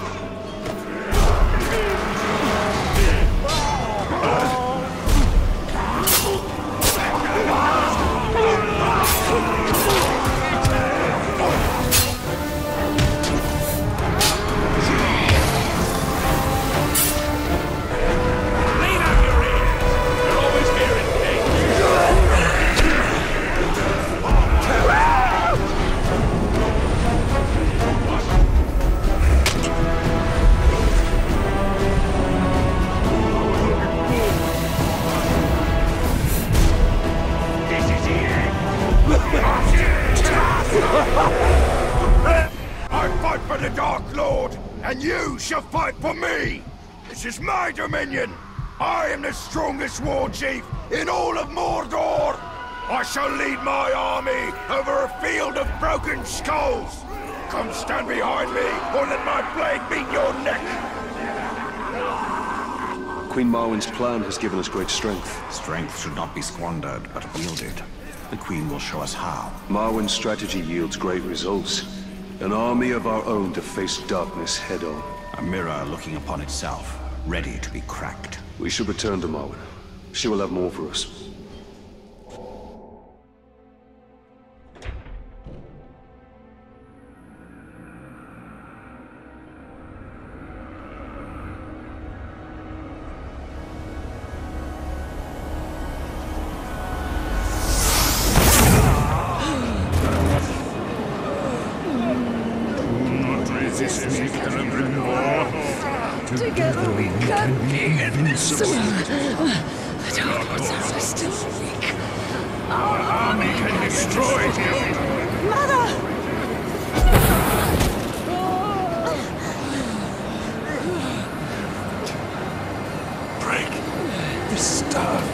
me! This is my dominion! I am the strongest war chief in all of Mordor! I shall lead my army over a field of broken skulls! Come stand behind me, or let my blade meet your neck! Queen Marwen's plan has given us great strength. Strength should not be squandered, but wielded. The Queen will show us how. Marwen's strategy yields great results. An army of our own to face darkness head-on. A mirror looking upon itself, ready to be cracked. We should return to Marwen. She will have more for us. Together we can be invincible. The Dark Lords are still weak. Our army can destroy him. Mother! Break the staff.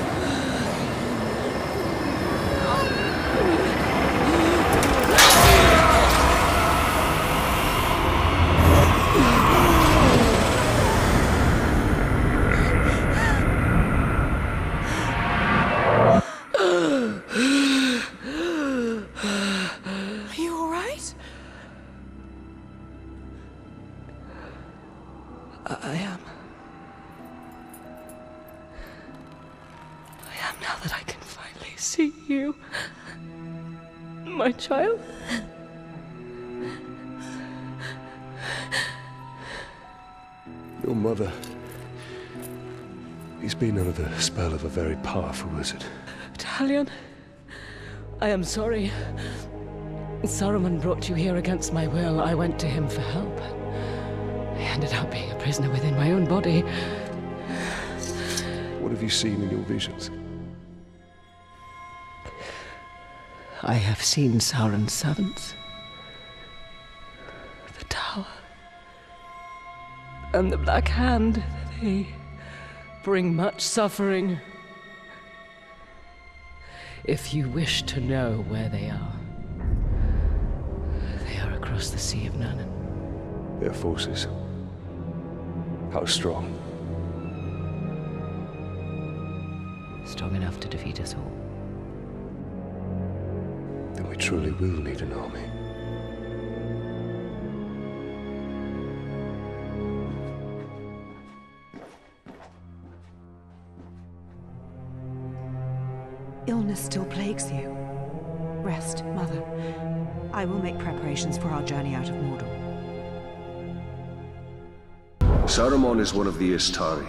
My child? Your mother... He's been under the spell of a very powerful wizard. Talion, I am sorry. Saruman brought you here against my will. I went to him for help. I ended up being a prisoner within my own body. What have you seen in your visions? I have seen Sauron's servants, the tower, and the Black Hand. They bring much suffering. If you wish to know where they are across the Sea of Nurnen. Their forces. How strong? Strong enough to defeat us all. Then we truly will need an army. Illness still plagues you. Rest, Mother. I will make preparations for our journey out of Mordor. Saruman is one of the Istari.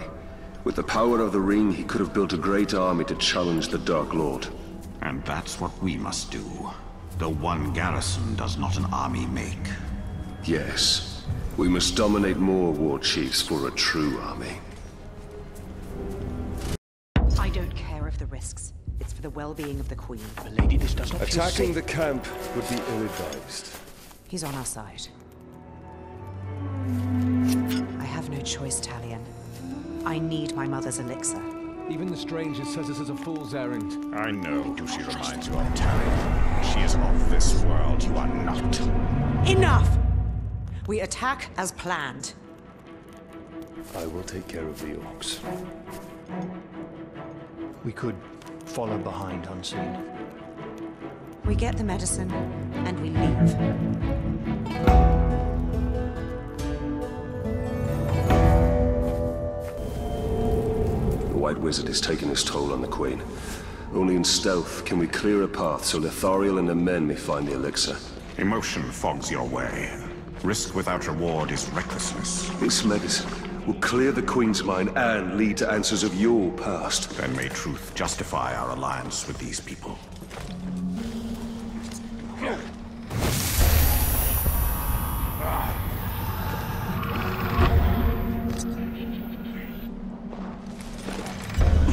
With the power of the ring, he could have built a great army to challenge the Dark Lord. And that's what we must do. Though one garrison does not an army make. Yes. We must dominate more war chiefs for a true army. I don't care of the risks. It's for the well-being of the Queen. But lady, this does not feel Attacking safe. the camp would be ill-advised. He's on our side. I have no choice, Talion. I need my mother's elixir. Even the stranger says this is a fool's errand. I know who she reminds you of, Talion. She is of this world. You are not. Enough! We attack as planned. I will take care of the orcs. We could follow behind unseen. We get the medicine, and we leave. The White Wizard is taking his toll on the Queen. Only in stealth can we clear a path so Lithariel and her men may find the elixir. Emotion fogs your way. Risk without reward is recklessness. This medicine will clear the Queen's mind and lead to answers of your past. Then may truth justify our alliance with these people.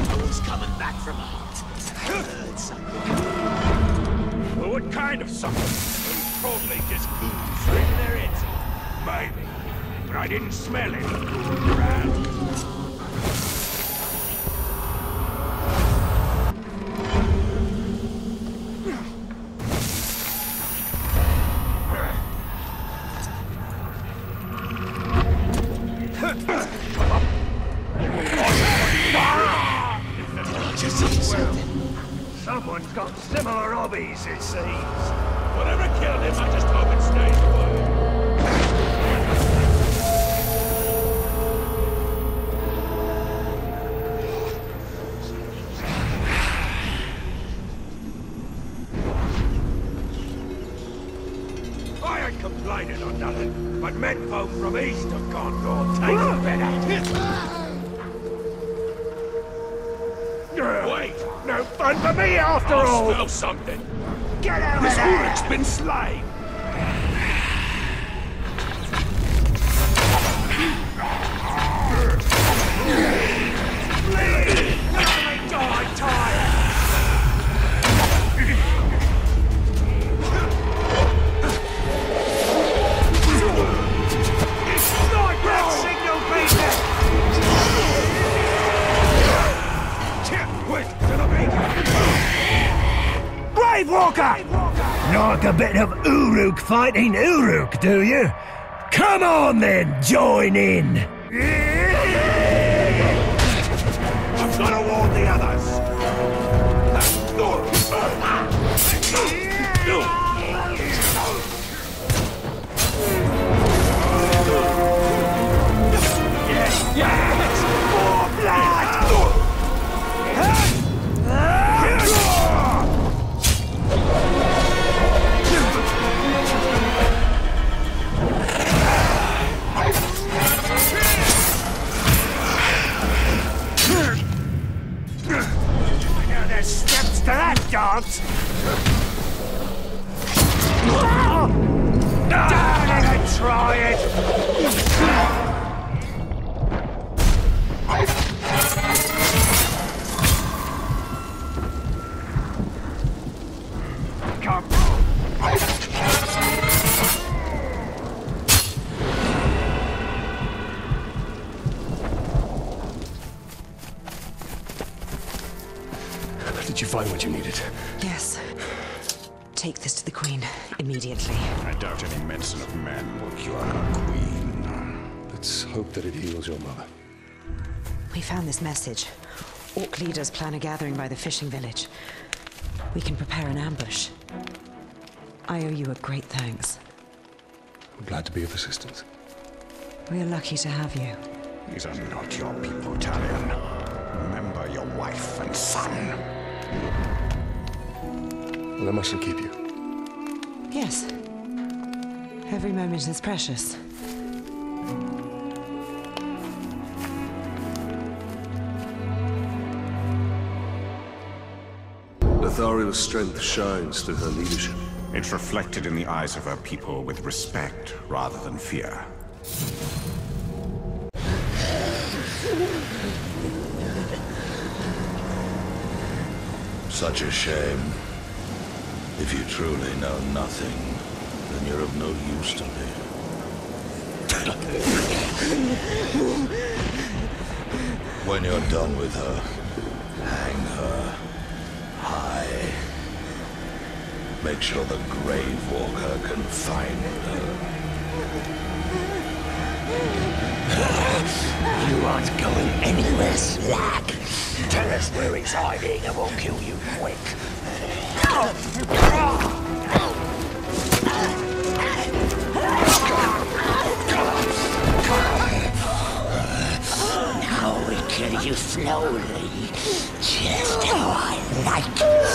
Who's coming back from heard something? Well, what kind of something? Those probably just fools in their heads. Maybe. but I didn't smell any around. Someone's got similar hobbies, it seems. Whatever killed him, I just hope it stays quiet. I ain't complaining or nothing, but men folk from east have gone all taste better. Wait, no fun for me after all! I smell something! Get out of there! This Ulrich's been slain! Please! Let me die tired! It's like that signal beater! Grave Walker! Like a bit of Uruk fighting Uruk, do you? Come on then, join in! I've got to warn the others! Yes! More blood! There's steps to that dance! Don't even try it! Come on! Did you find what you needed? Yes. Take this to the Queen immediately. I doubt any medicine of men will cure our Queen. Let's hope that it heals your mother. We found this message. Orc leaders plan a gathering by the fishing village. We can prepare an ambush. I owe you a great thanks. I'm glad to be of assistance. We are lucky to have you. These are not your people, Talion. Remember your wife and son. Well, I mustn't keep you. Yes. Every moment is precious. Lothariel's strength shines through her leadership. It's reflected in the eyes of her people with respect rather than fear. Such a shame. If you truly know nothing, then you're of no use to me. When you're done with her, hang her high. Make sure the Grave Walker can find her. You aren't going anywhere, Slack. Tell us where he's hiding and we'll kill you quick. Now we kill you slowly, just how I like it.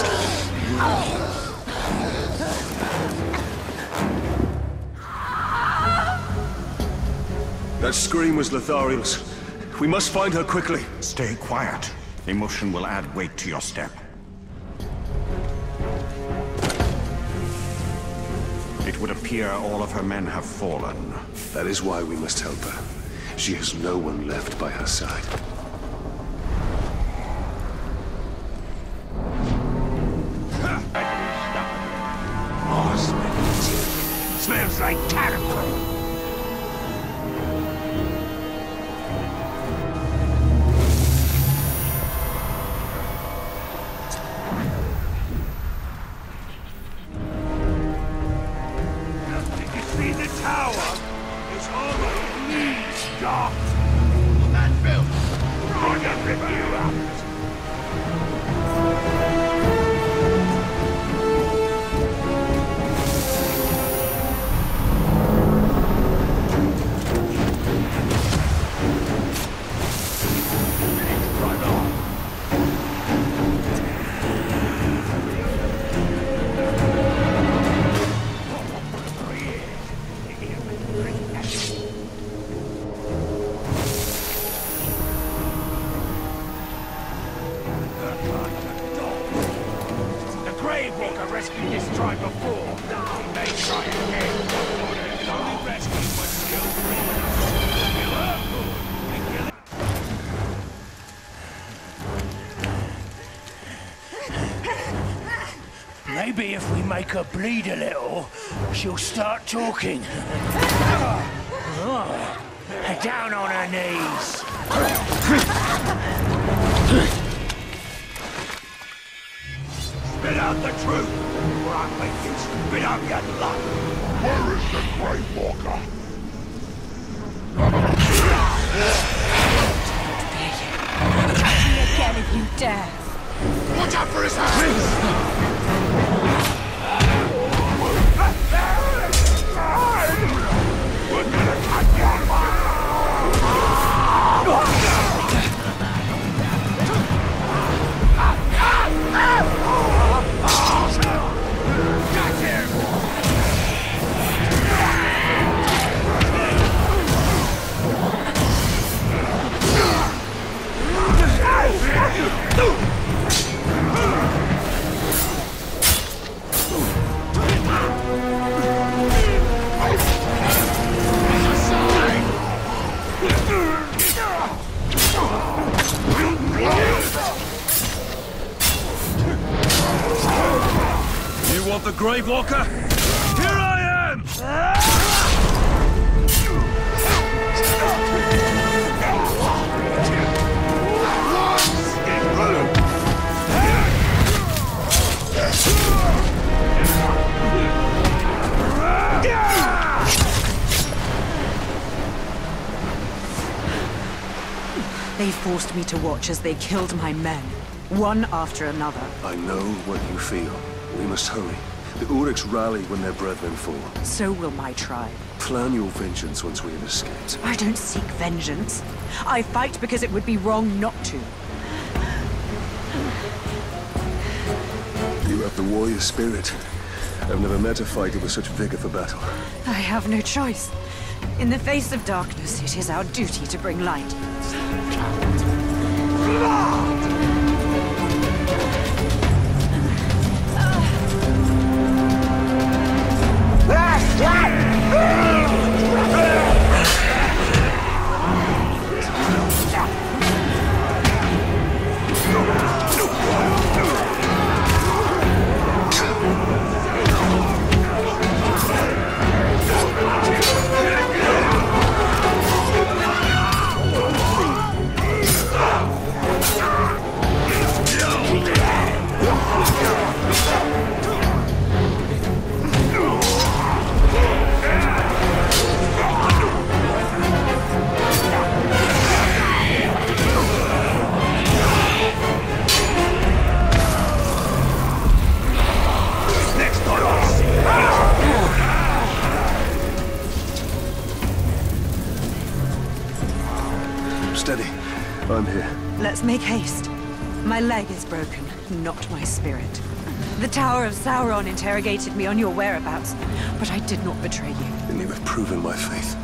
That scream was Lothariel's. We must find her quickly. Stay quiet. Emotion will add weight to your step. It would appear all of her men have fallen. That is why we must help her. She has no one left by her side. Oh, smells like character. rescued this tribe before. He may try again. Only rescue was skilled kill her and kill it. Maybe if we make her bleed a little, she'll start talking. Down on her knees. Spit out the truth, or I'll make you spit out your luck. Where is the Grave Walker? Catch me again if you dare. Watch out for his hands! We're gonna cut you! Got him! You want the Grave Walker? Here I am! They forced me to watch as they killed my men, one after another. I know what you feel. We must hurry. The Uruks rally when their brethren fall. So will my tribe. Plan your vengeance once we have escaped. I don't seek vengeance. I fight because it would be wrong not to. You have the warrior spirit. I've never met a fighter with such vigor for battle. I have no choice. In the face of darkness, it is our duty to bring light. Steady. I'm here. Let's make haste. My leg is broken, not my spirit. The Tower of Sauron interrogated me on your whereabouts, but I did not betray you. And you have proven my faith.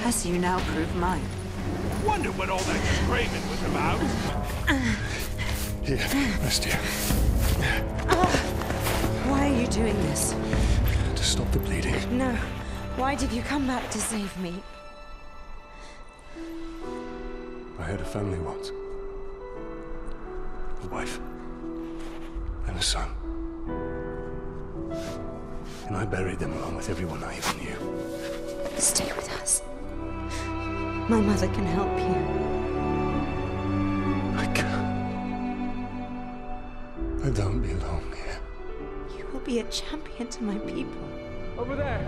As you now prove mine. Wonder what all that screaming was about. Here, rest here. Why are you doing this? To stop the bleeding. No. Why did you come back to save me? I had a family once. A wife. And a son. And I buried them along with everyone I even knew. Stay with us. My mother can help you. I can't. I don't belong here. You will be a champion to my people. Over there.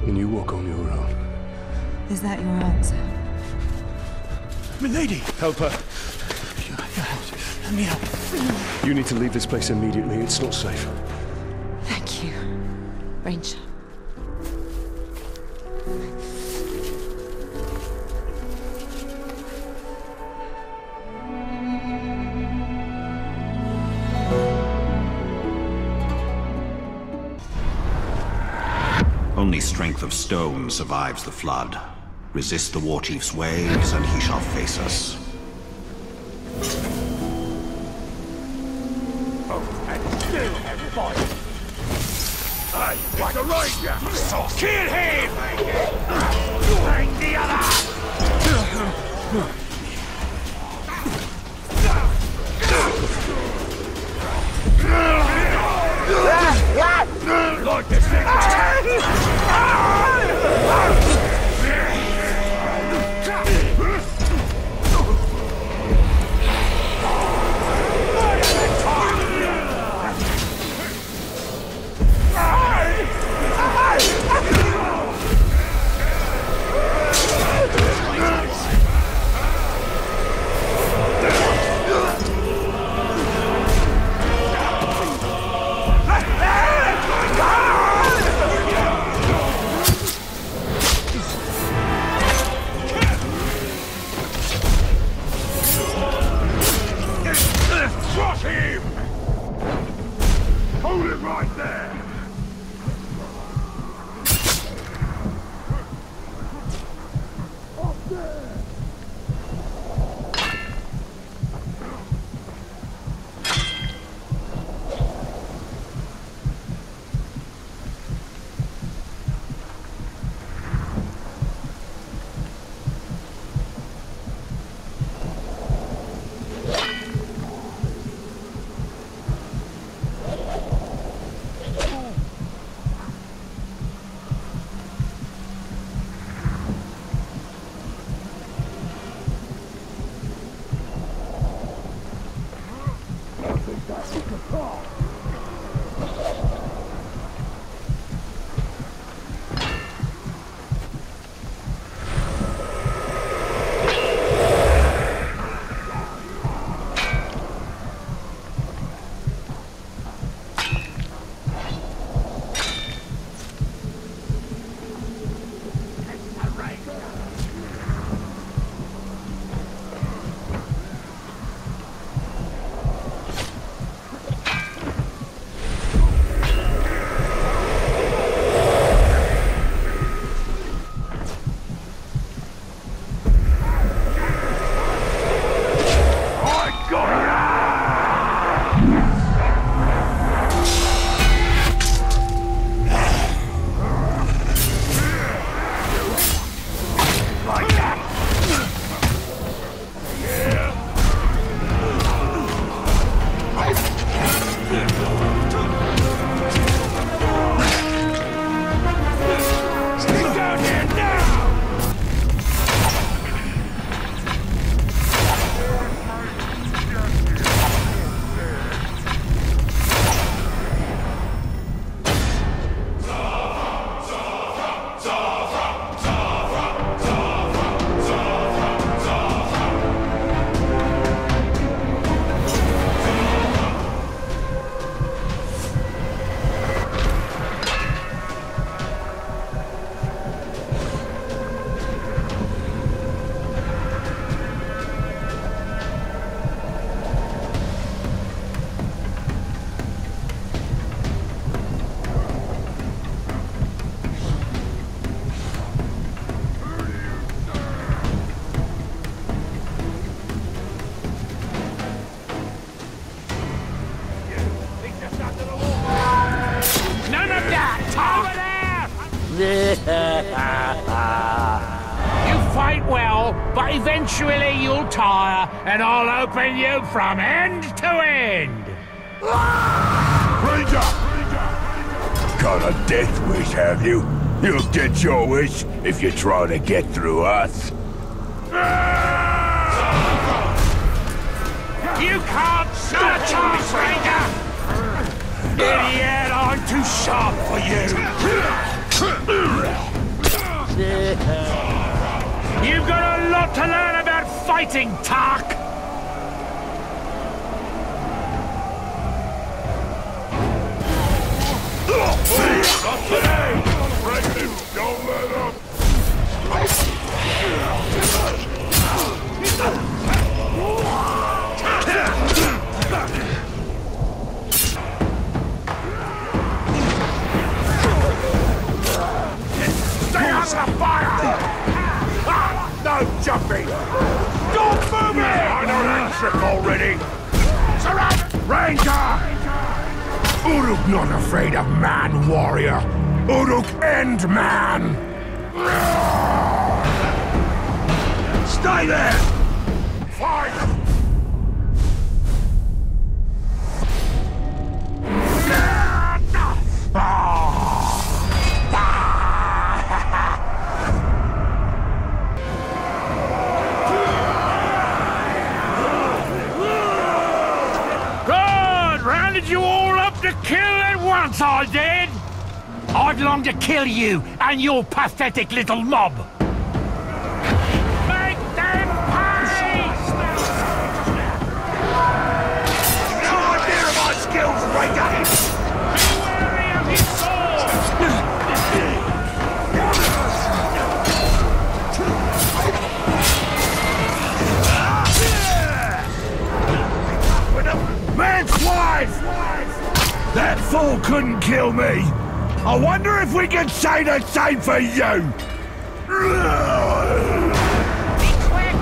And you walk on your own. Is that your answer? Milady! Help her. Let me help. You need to leave this place immediately. It's not safe. Thank you, Ranger. Only strength of stone survives the flood. Resist the war chief's waves, and he shall face us. Oh, and still boy! Hey, it's a ranger! So kill him! Bring the other! Like this thing! Drop him! Hold it right there! Up there! You fight well, but eventually you'll tire, and I'll open you from end to end. Ranger! Got a death wish, have you? You'll get your wish if you try to get through us. You can't stand a chance, Ranger! Idiot, I'm too sharp for you! You've got a lot to learn about fighting, Tark! Not today! Pregnant, don't let up! Stay out of the fire! No jumping! Don't move it! I know that trick already! Surround! Ranger! Uruk not afraid of man, warrior. Uruk end man. Stay there! Fight! Good! Rounded you all up to kill at once, I did! I'd long to kill you and your pathetic little mob! Make them pay! No idea of my skills, Raider! Be wary of his sword! Man's wife! That fool couldn't kill me! I wonder if we can say the same for you! Be quick!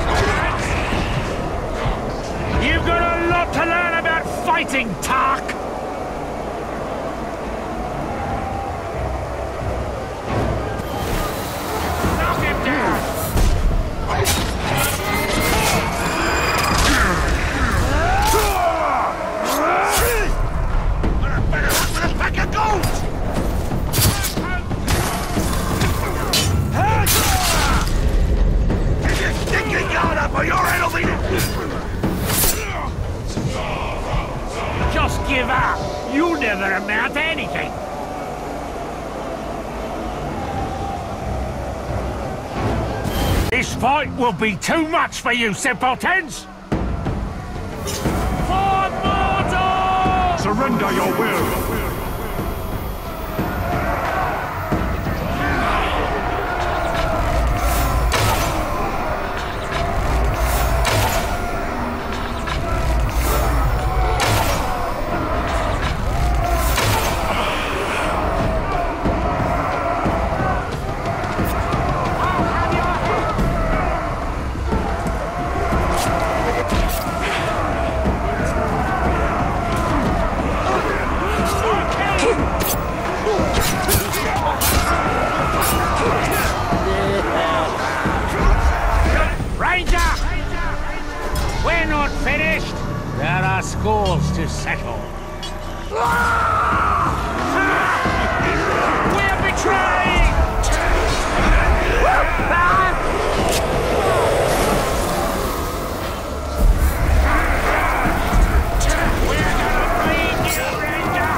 You've got a lot to learn about fighting, Tark! Knock him down! Pack of gold! Or your head will be... Just give up. You'll never amount to anything. This fight will be too much for you, simpletons! For Mordor! Surrender your will! We're not finished. There are scores to settle. We're betrayed! We're gonna bleed you, Ranger!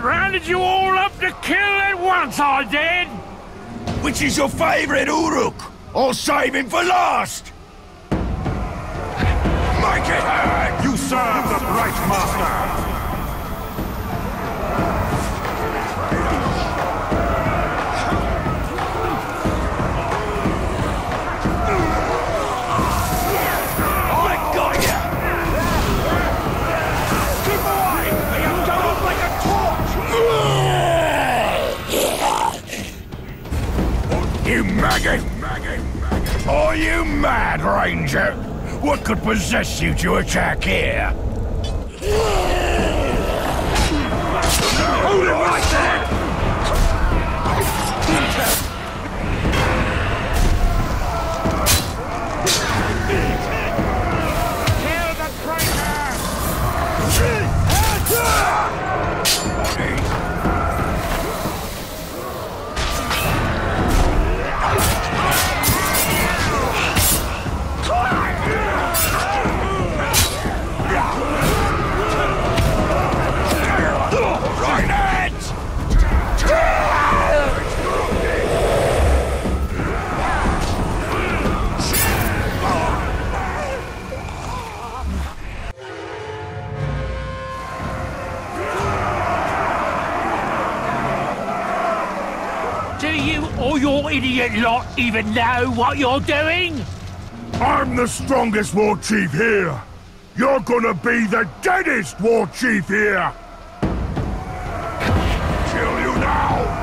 Rounded you all up to kill at once, I did! Which is your favourite, Uruk? Or save him for last? Make it hurt! You serve the Bright Master! You maggot! Are you mad, Ranger? What could possess you to attack here? Hold it right there! Kill the traitor! Or your idiot lot even know what you're doing? I'm the strongest war chief here. You're gonna be the deadest war chief here! Kill you now!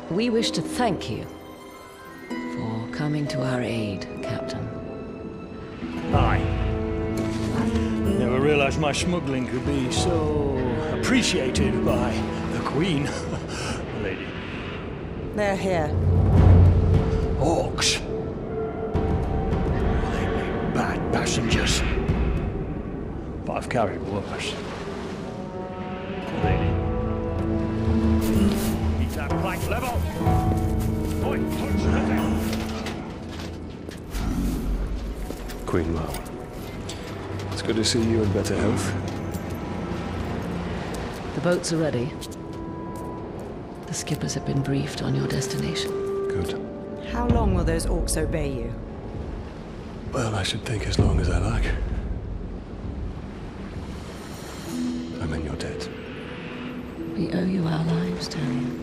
We wish to thank you for coming to our aid, Captain. Aye. Never realized my smuggling could be so appreciated by the Queen. Lady. They're here. Orcs. They make bad passengers. But I've carried worse. Lady. Keep that plank level. Oi, punch the down. Queen Mao. It's good to see you in better health. The boats are ready. The skippers have been briefed on your destination. Good. How long will those orcs obey you? Well, I should think as long as I like. I'm in your debt. We owe you our lives, Talion.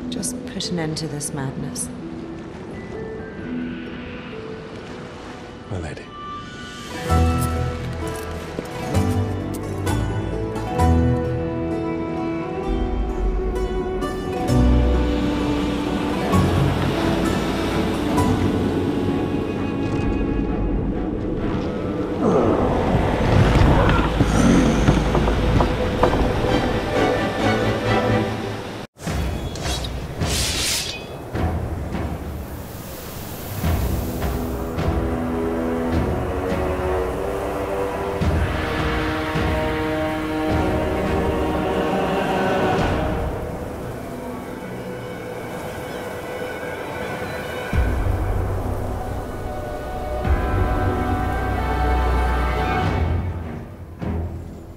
Just put an end to this madness. My lady.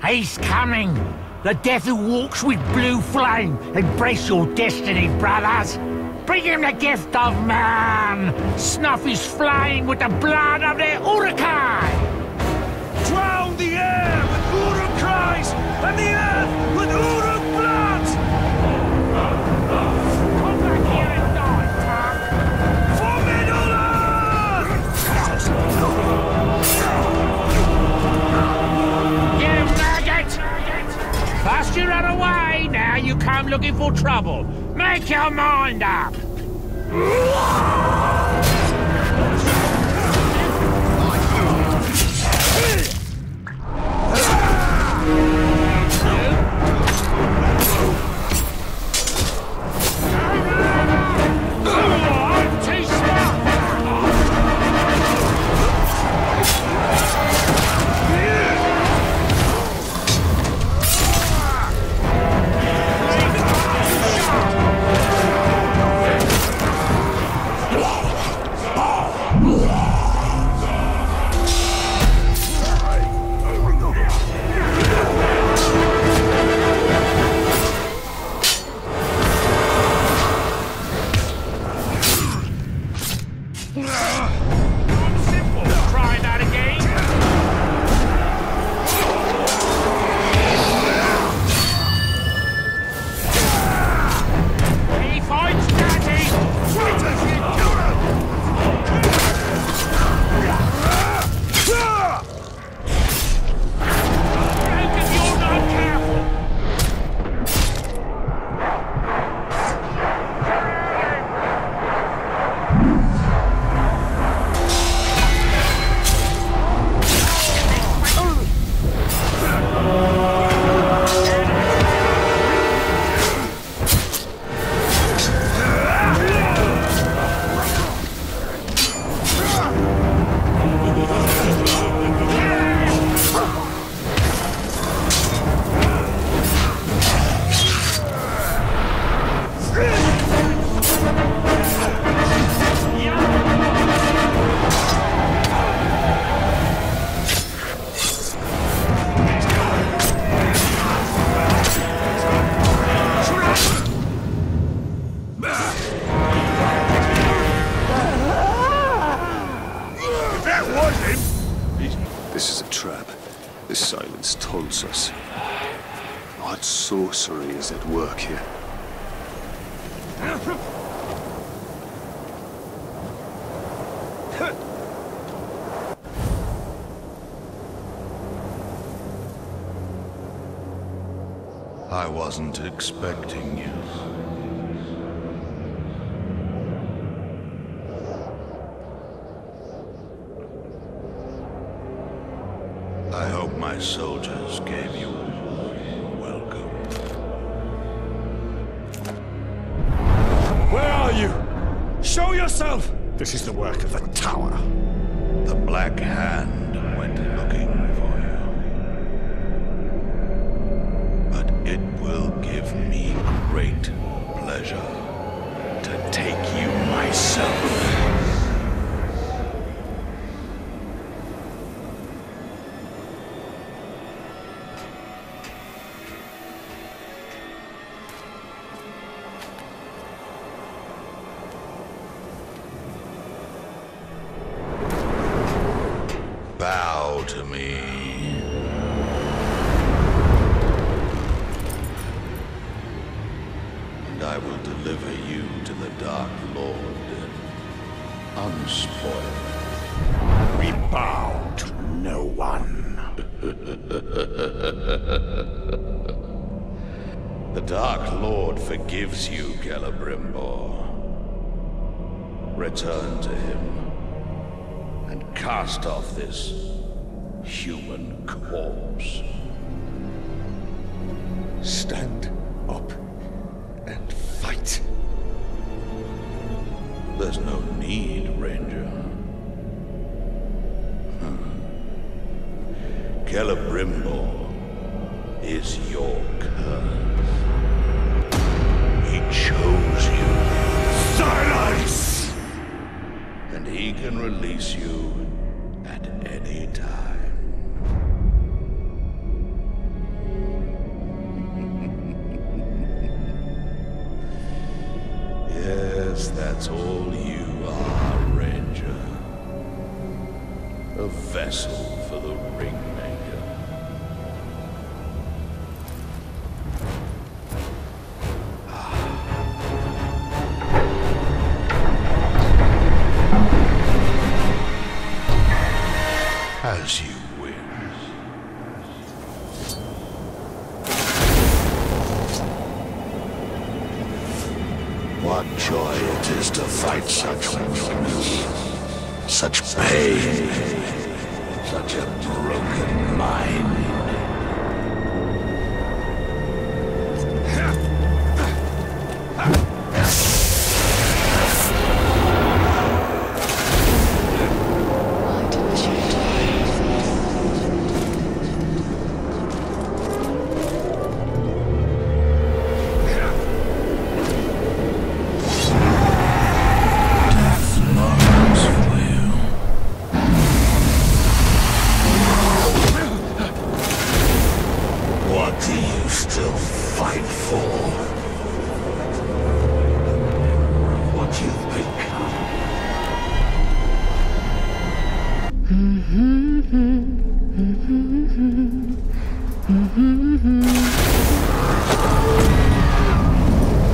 He's coming! The death who walks with blue flame! Embrace your destiny, brothers! Bring him the gift of man! Snuff his flame with the blood of the Urukai! Drown the air with Uruk cries and the earth with Uruk blood! Come back here and die, punk! For Middle You maggot! First you run away, now you come looking for trouble. Make your mind up! This is a trap. This silence taunts us. What sorcery is at work here? I wasn't expecting you. I hope my soldiers gave you a welcome. Where are you? Show yourself! This is the work of the Tower. The Black Hand went looking for you. But it will give me great pleasure to take you myself. Bow to me. And I will deliver you to the Dark Lord, unspoiled. We bow to no one. The Dark Lord forgives you, Celebrimbor. Return to him and cast off this human corpse. Stand up and fight. There's no need, Ranger. Celebrimbor is your curse. He chose you. Silence! And he can release you at any time. Yes, that's all you are, Ranger. A vessel for the Ringmaker. As you wish. What joy it is to fight such weakness, such pain, such a broken mind.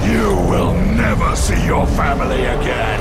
You will never see your family again.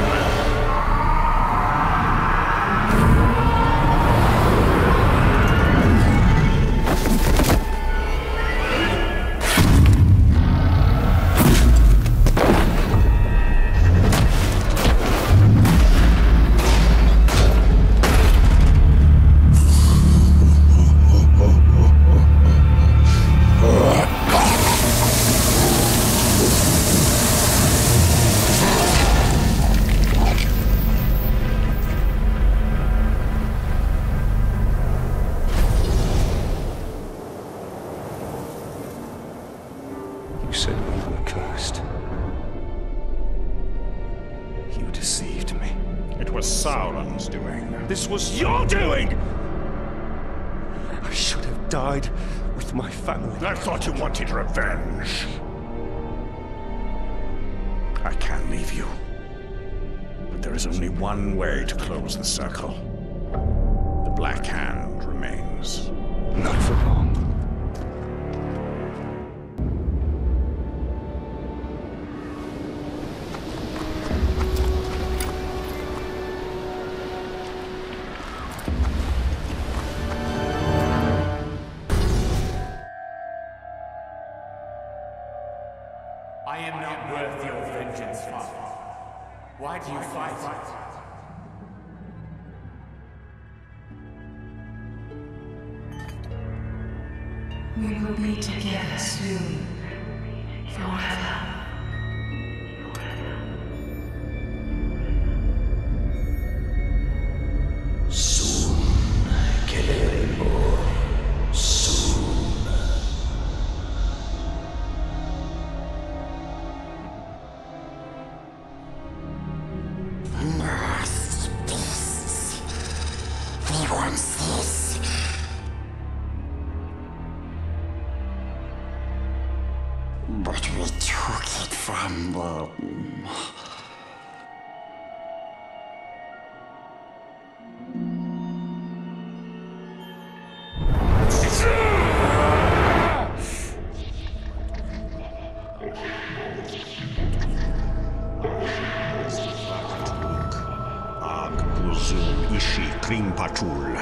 You said we were cursed. You deceived me. It was Sauron's doing. This was your doing! I should have died with my family. I thought you wanted revenge. I can't leave you. But there is only one way to close the circle. The Black Hand remains. Not for long. I am not worth your vengeance, Father. Why do you fight it? We will be together soon, forever. Soon, quereremo. Soon. Nasty beasts. We want this. But we took it from them. Ag buzun ishi krimpatul.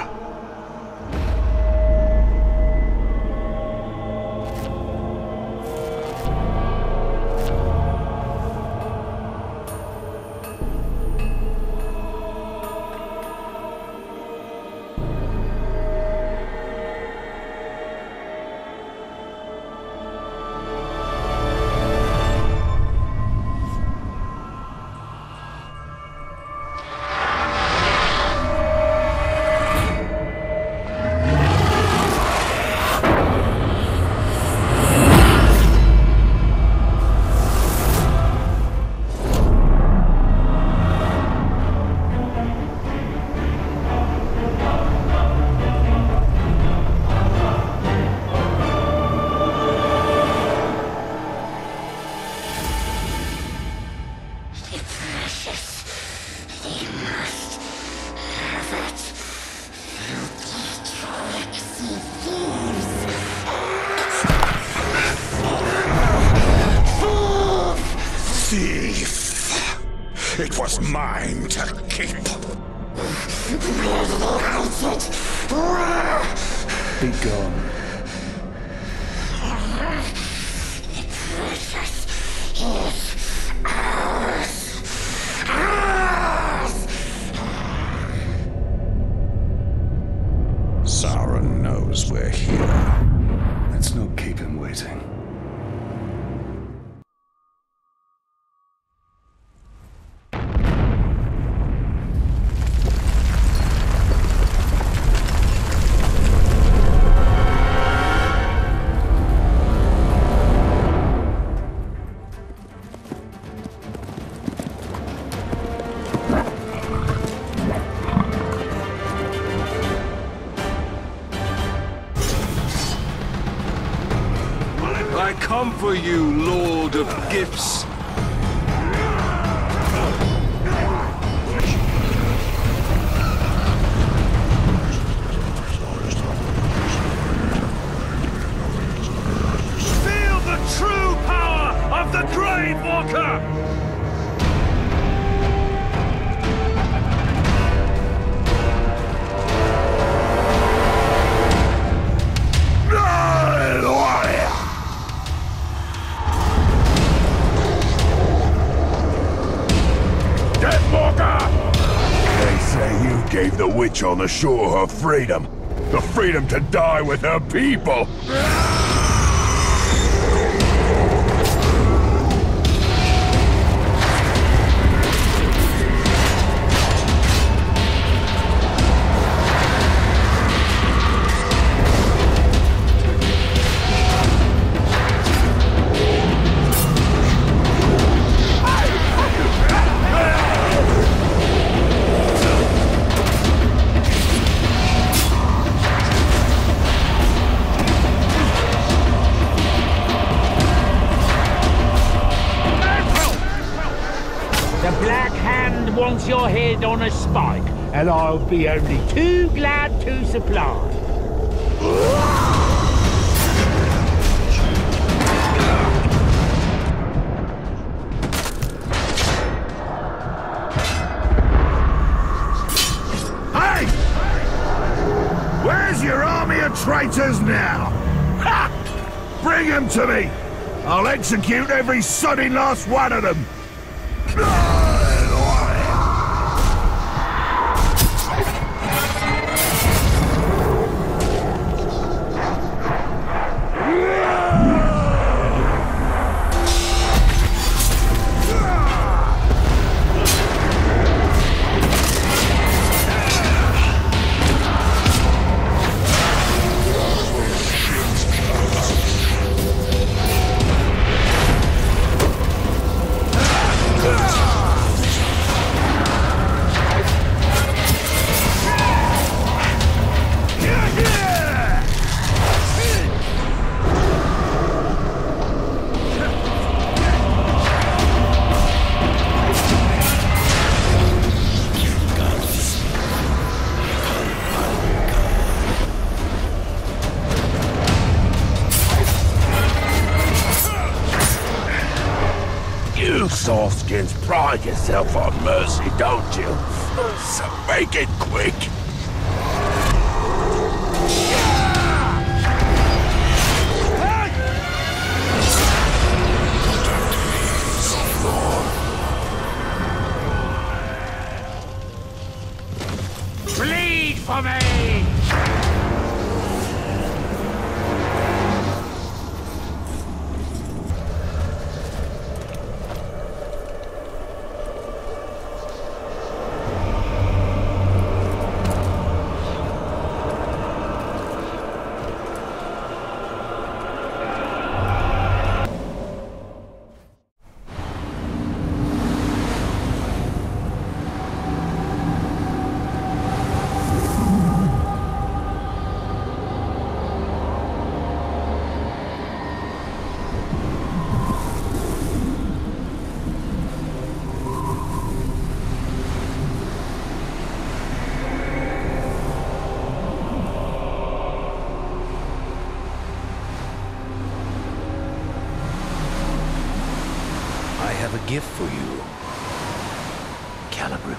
It was mine to keep. Be gone. The precious is ours. Ours! Sauron knows we're here. Let's not keep him waiting. I come for you, Lord of Gifts. Feel the true power of the Grave Walker! They say you gave the witch on the shore her freedom. The freedom to die with her people. Wants your head on a spike, and I'll be only too glad to supply. Traitors now! Ha! Bring them to me! I'll execute every sodding last one of them! Softskins pride yourself on mercy, don't you? So make it quick. Bleed for me! Gift for you, Calibre.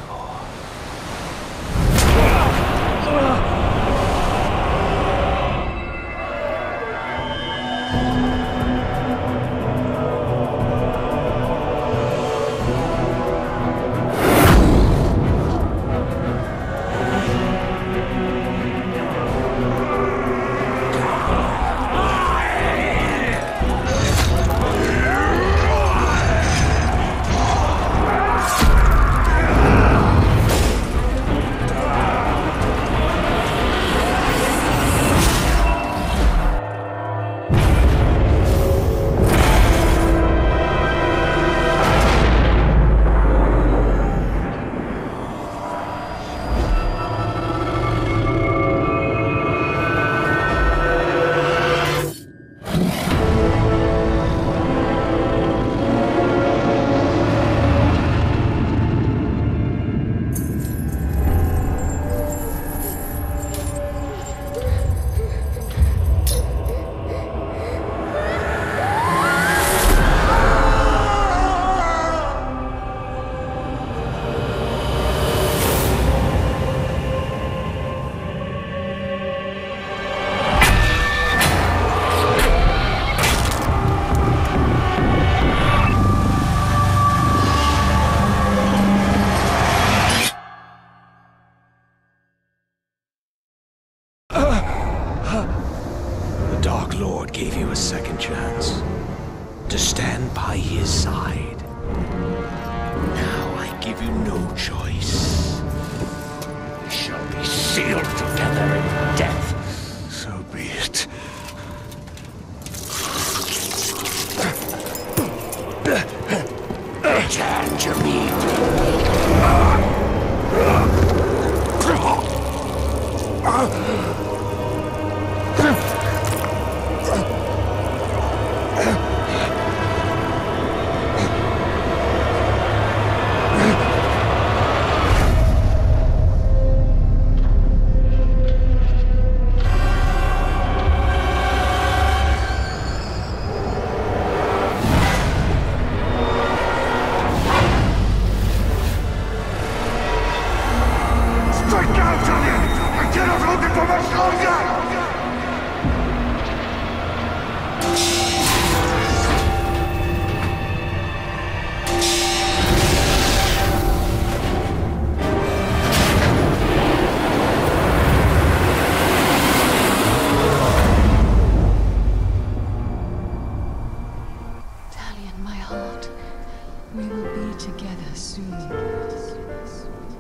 together soon.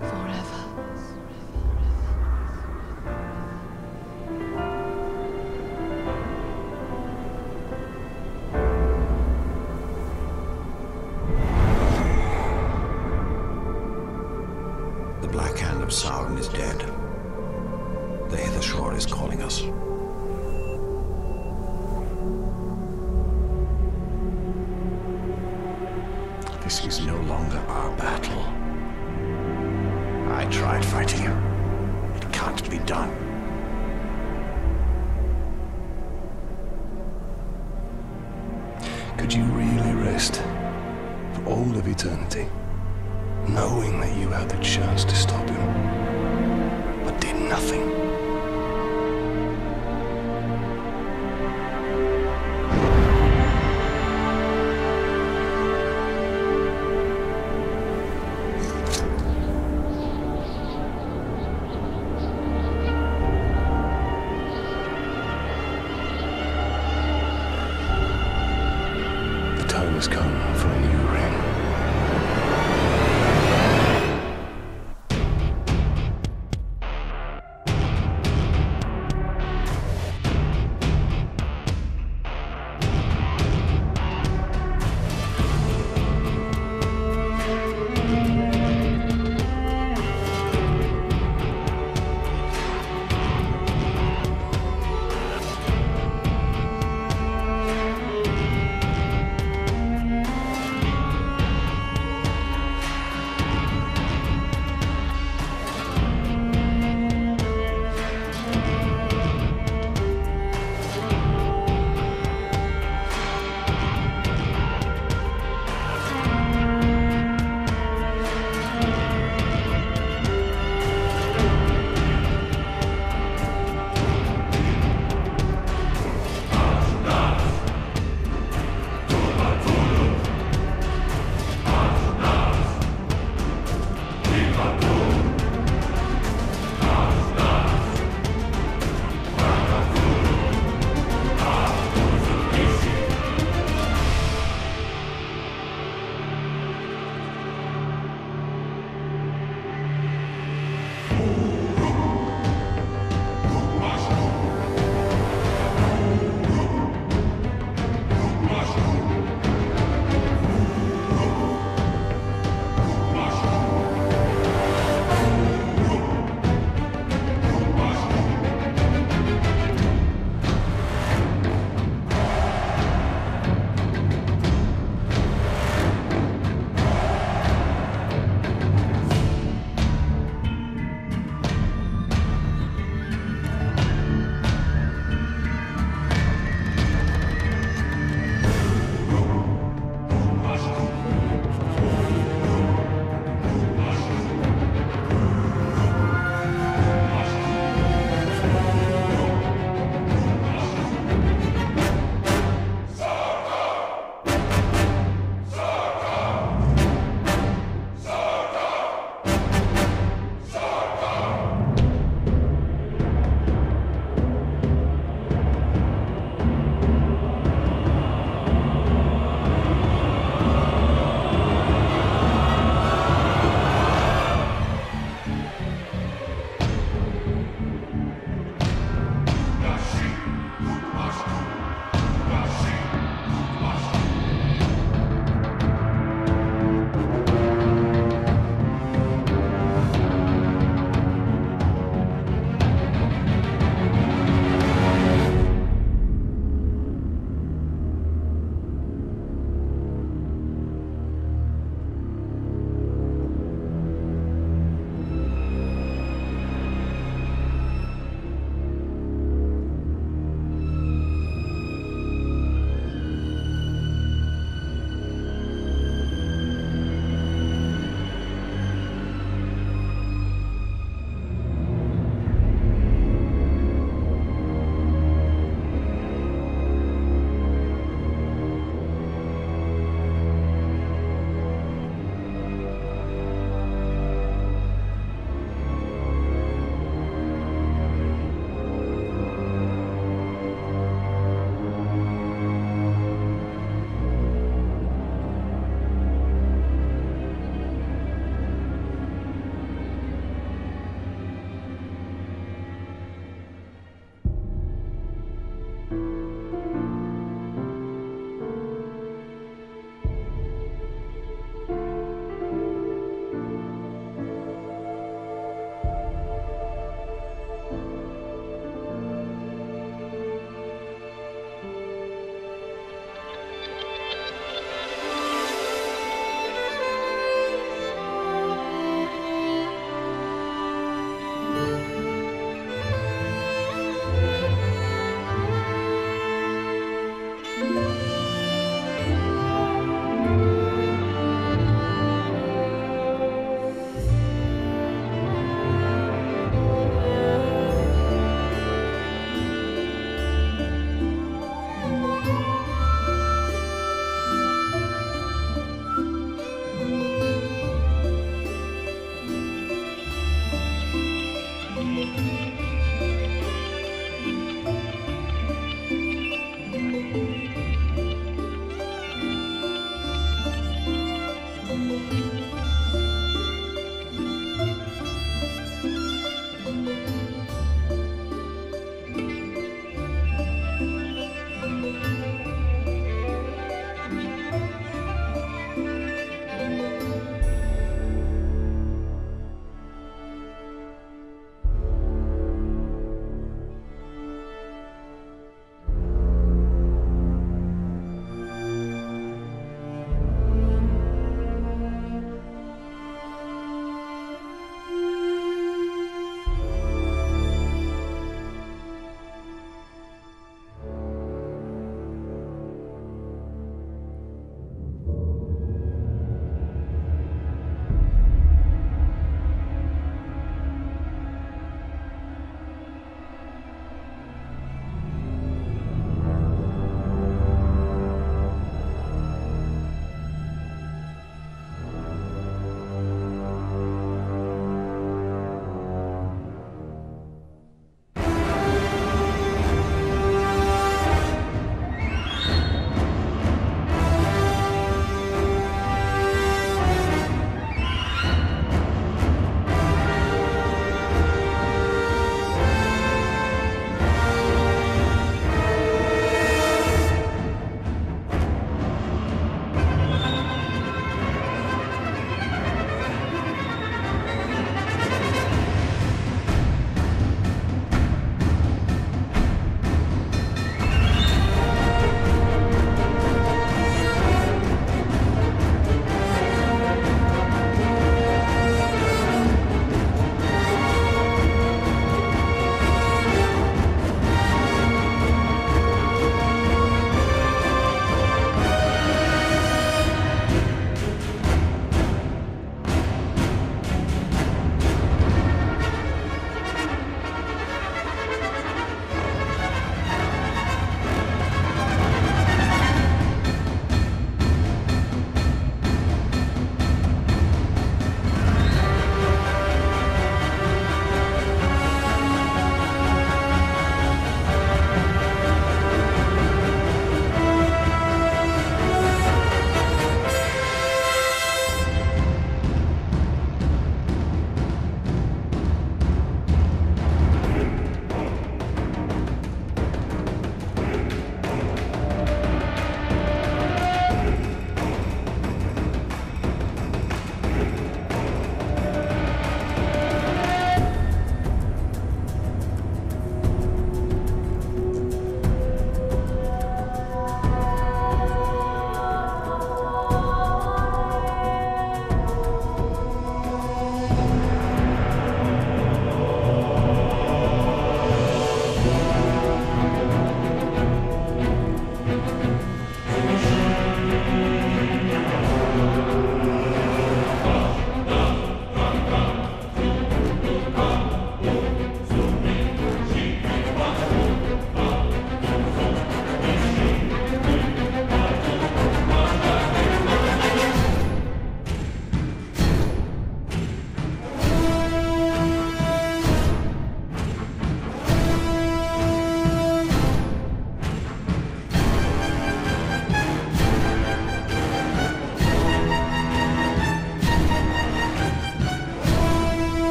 Forever. The Black Hand of Sauron is dead. The Hither Shore is calling us. This is no longer our battle. I tried fighting you. It can't be done. Could you really rest for all of eternity, knowing that you had the chance to stop him, but did nothing?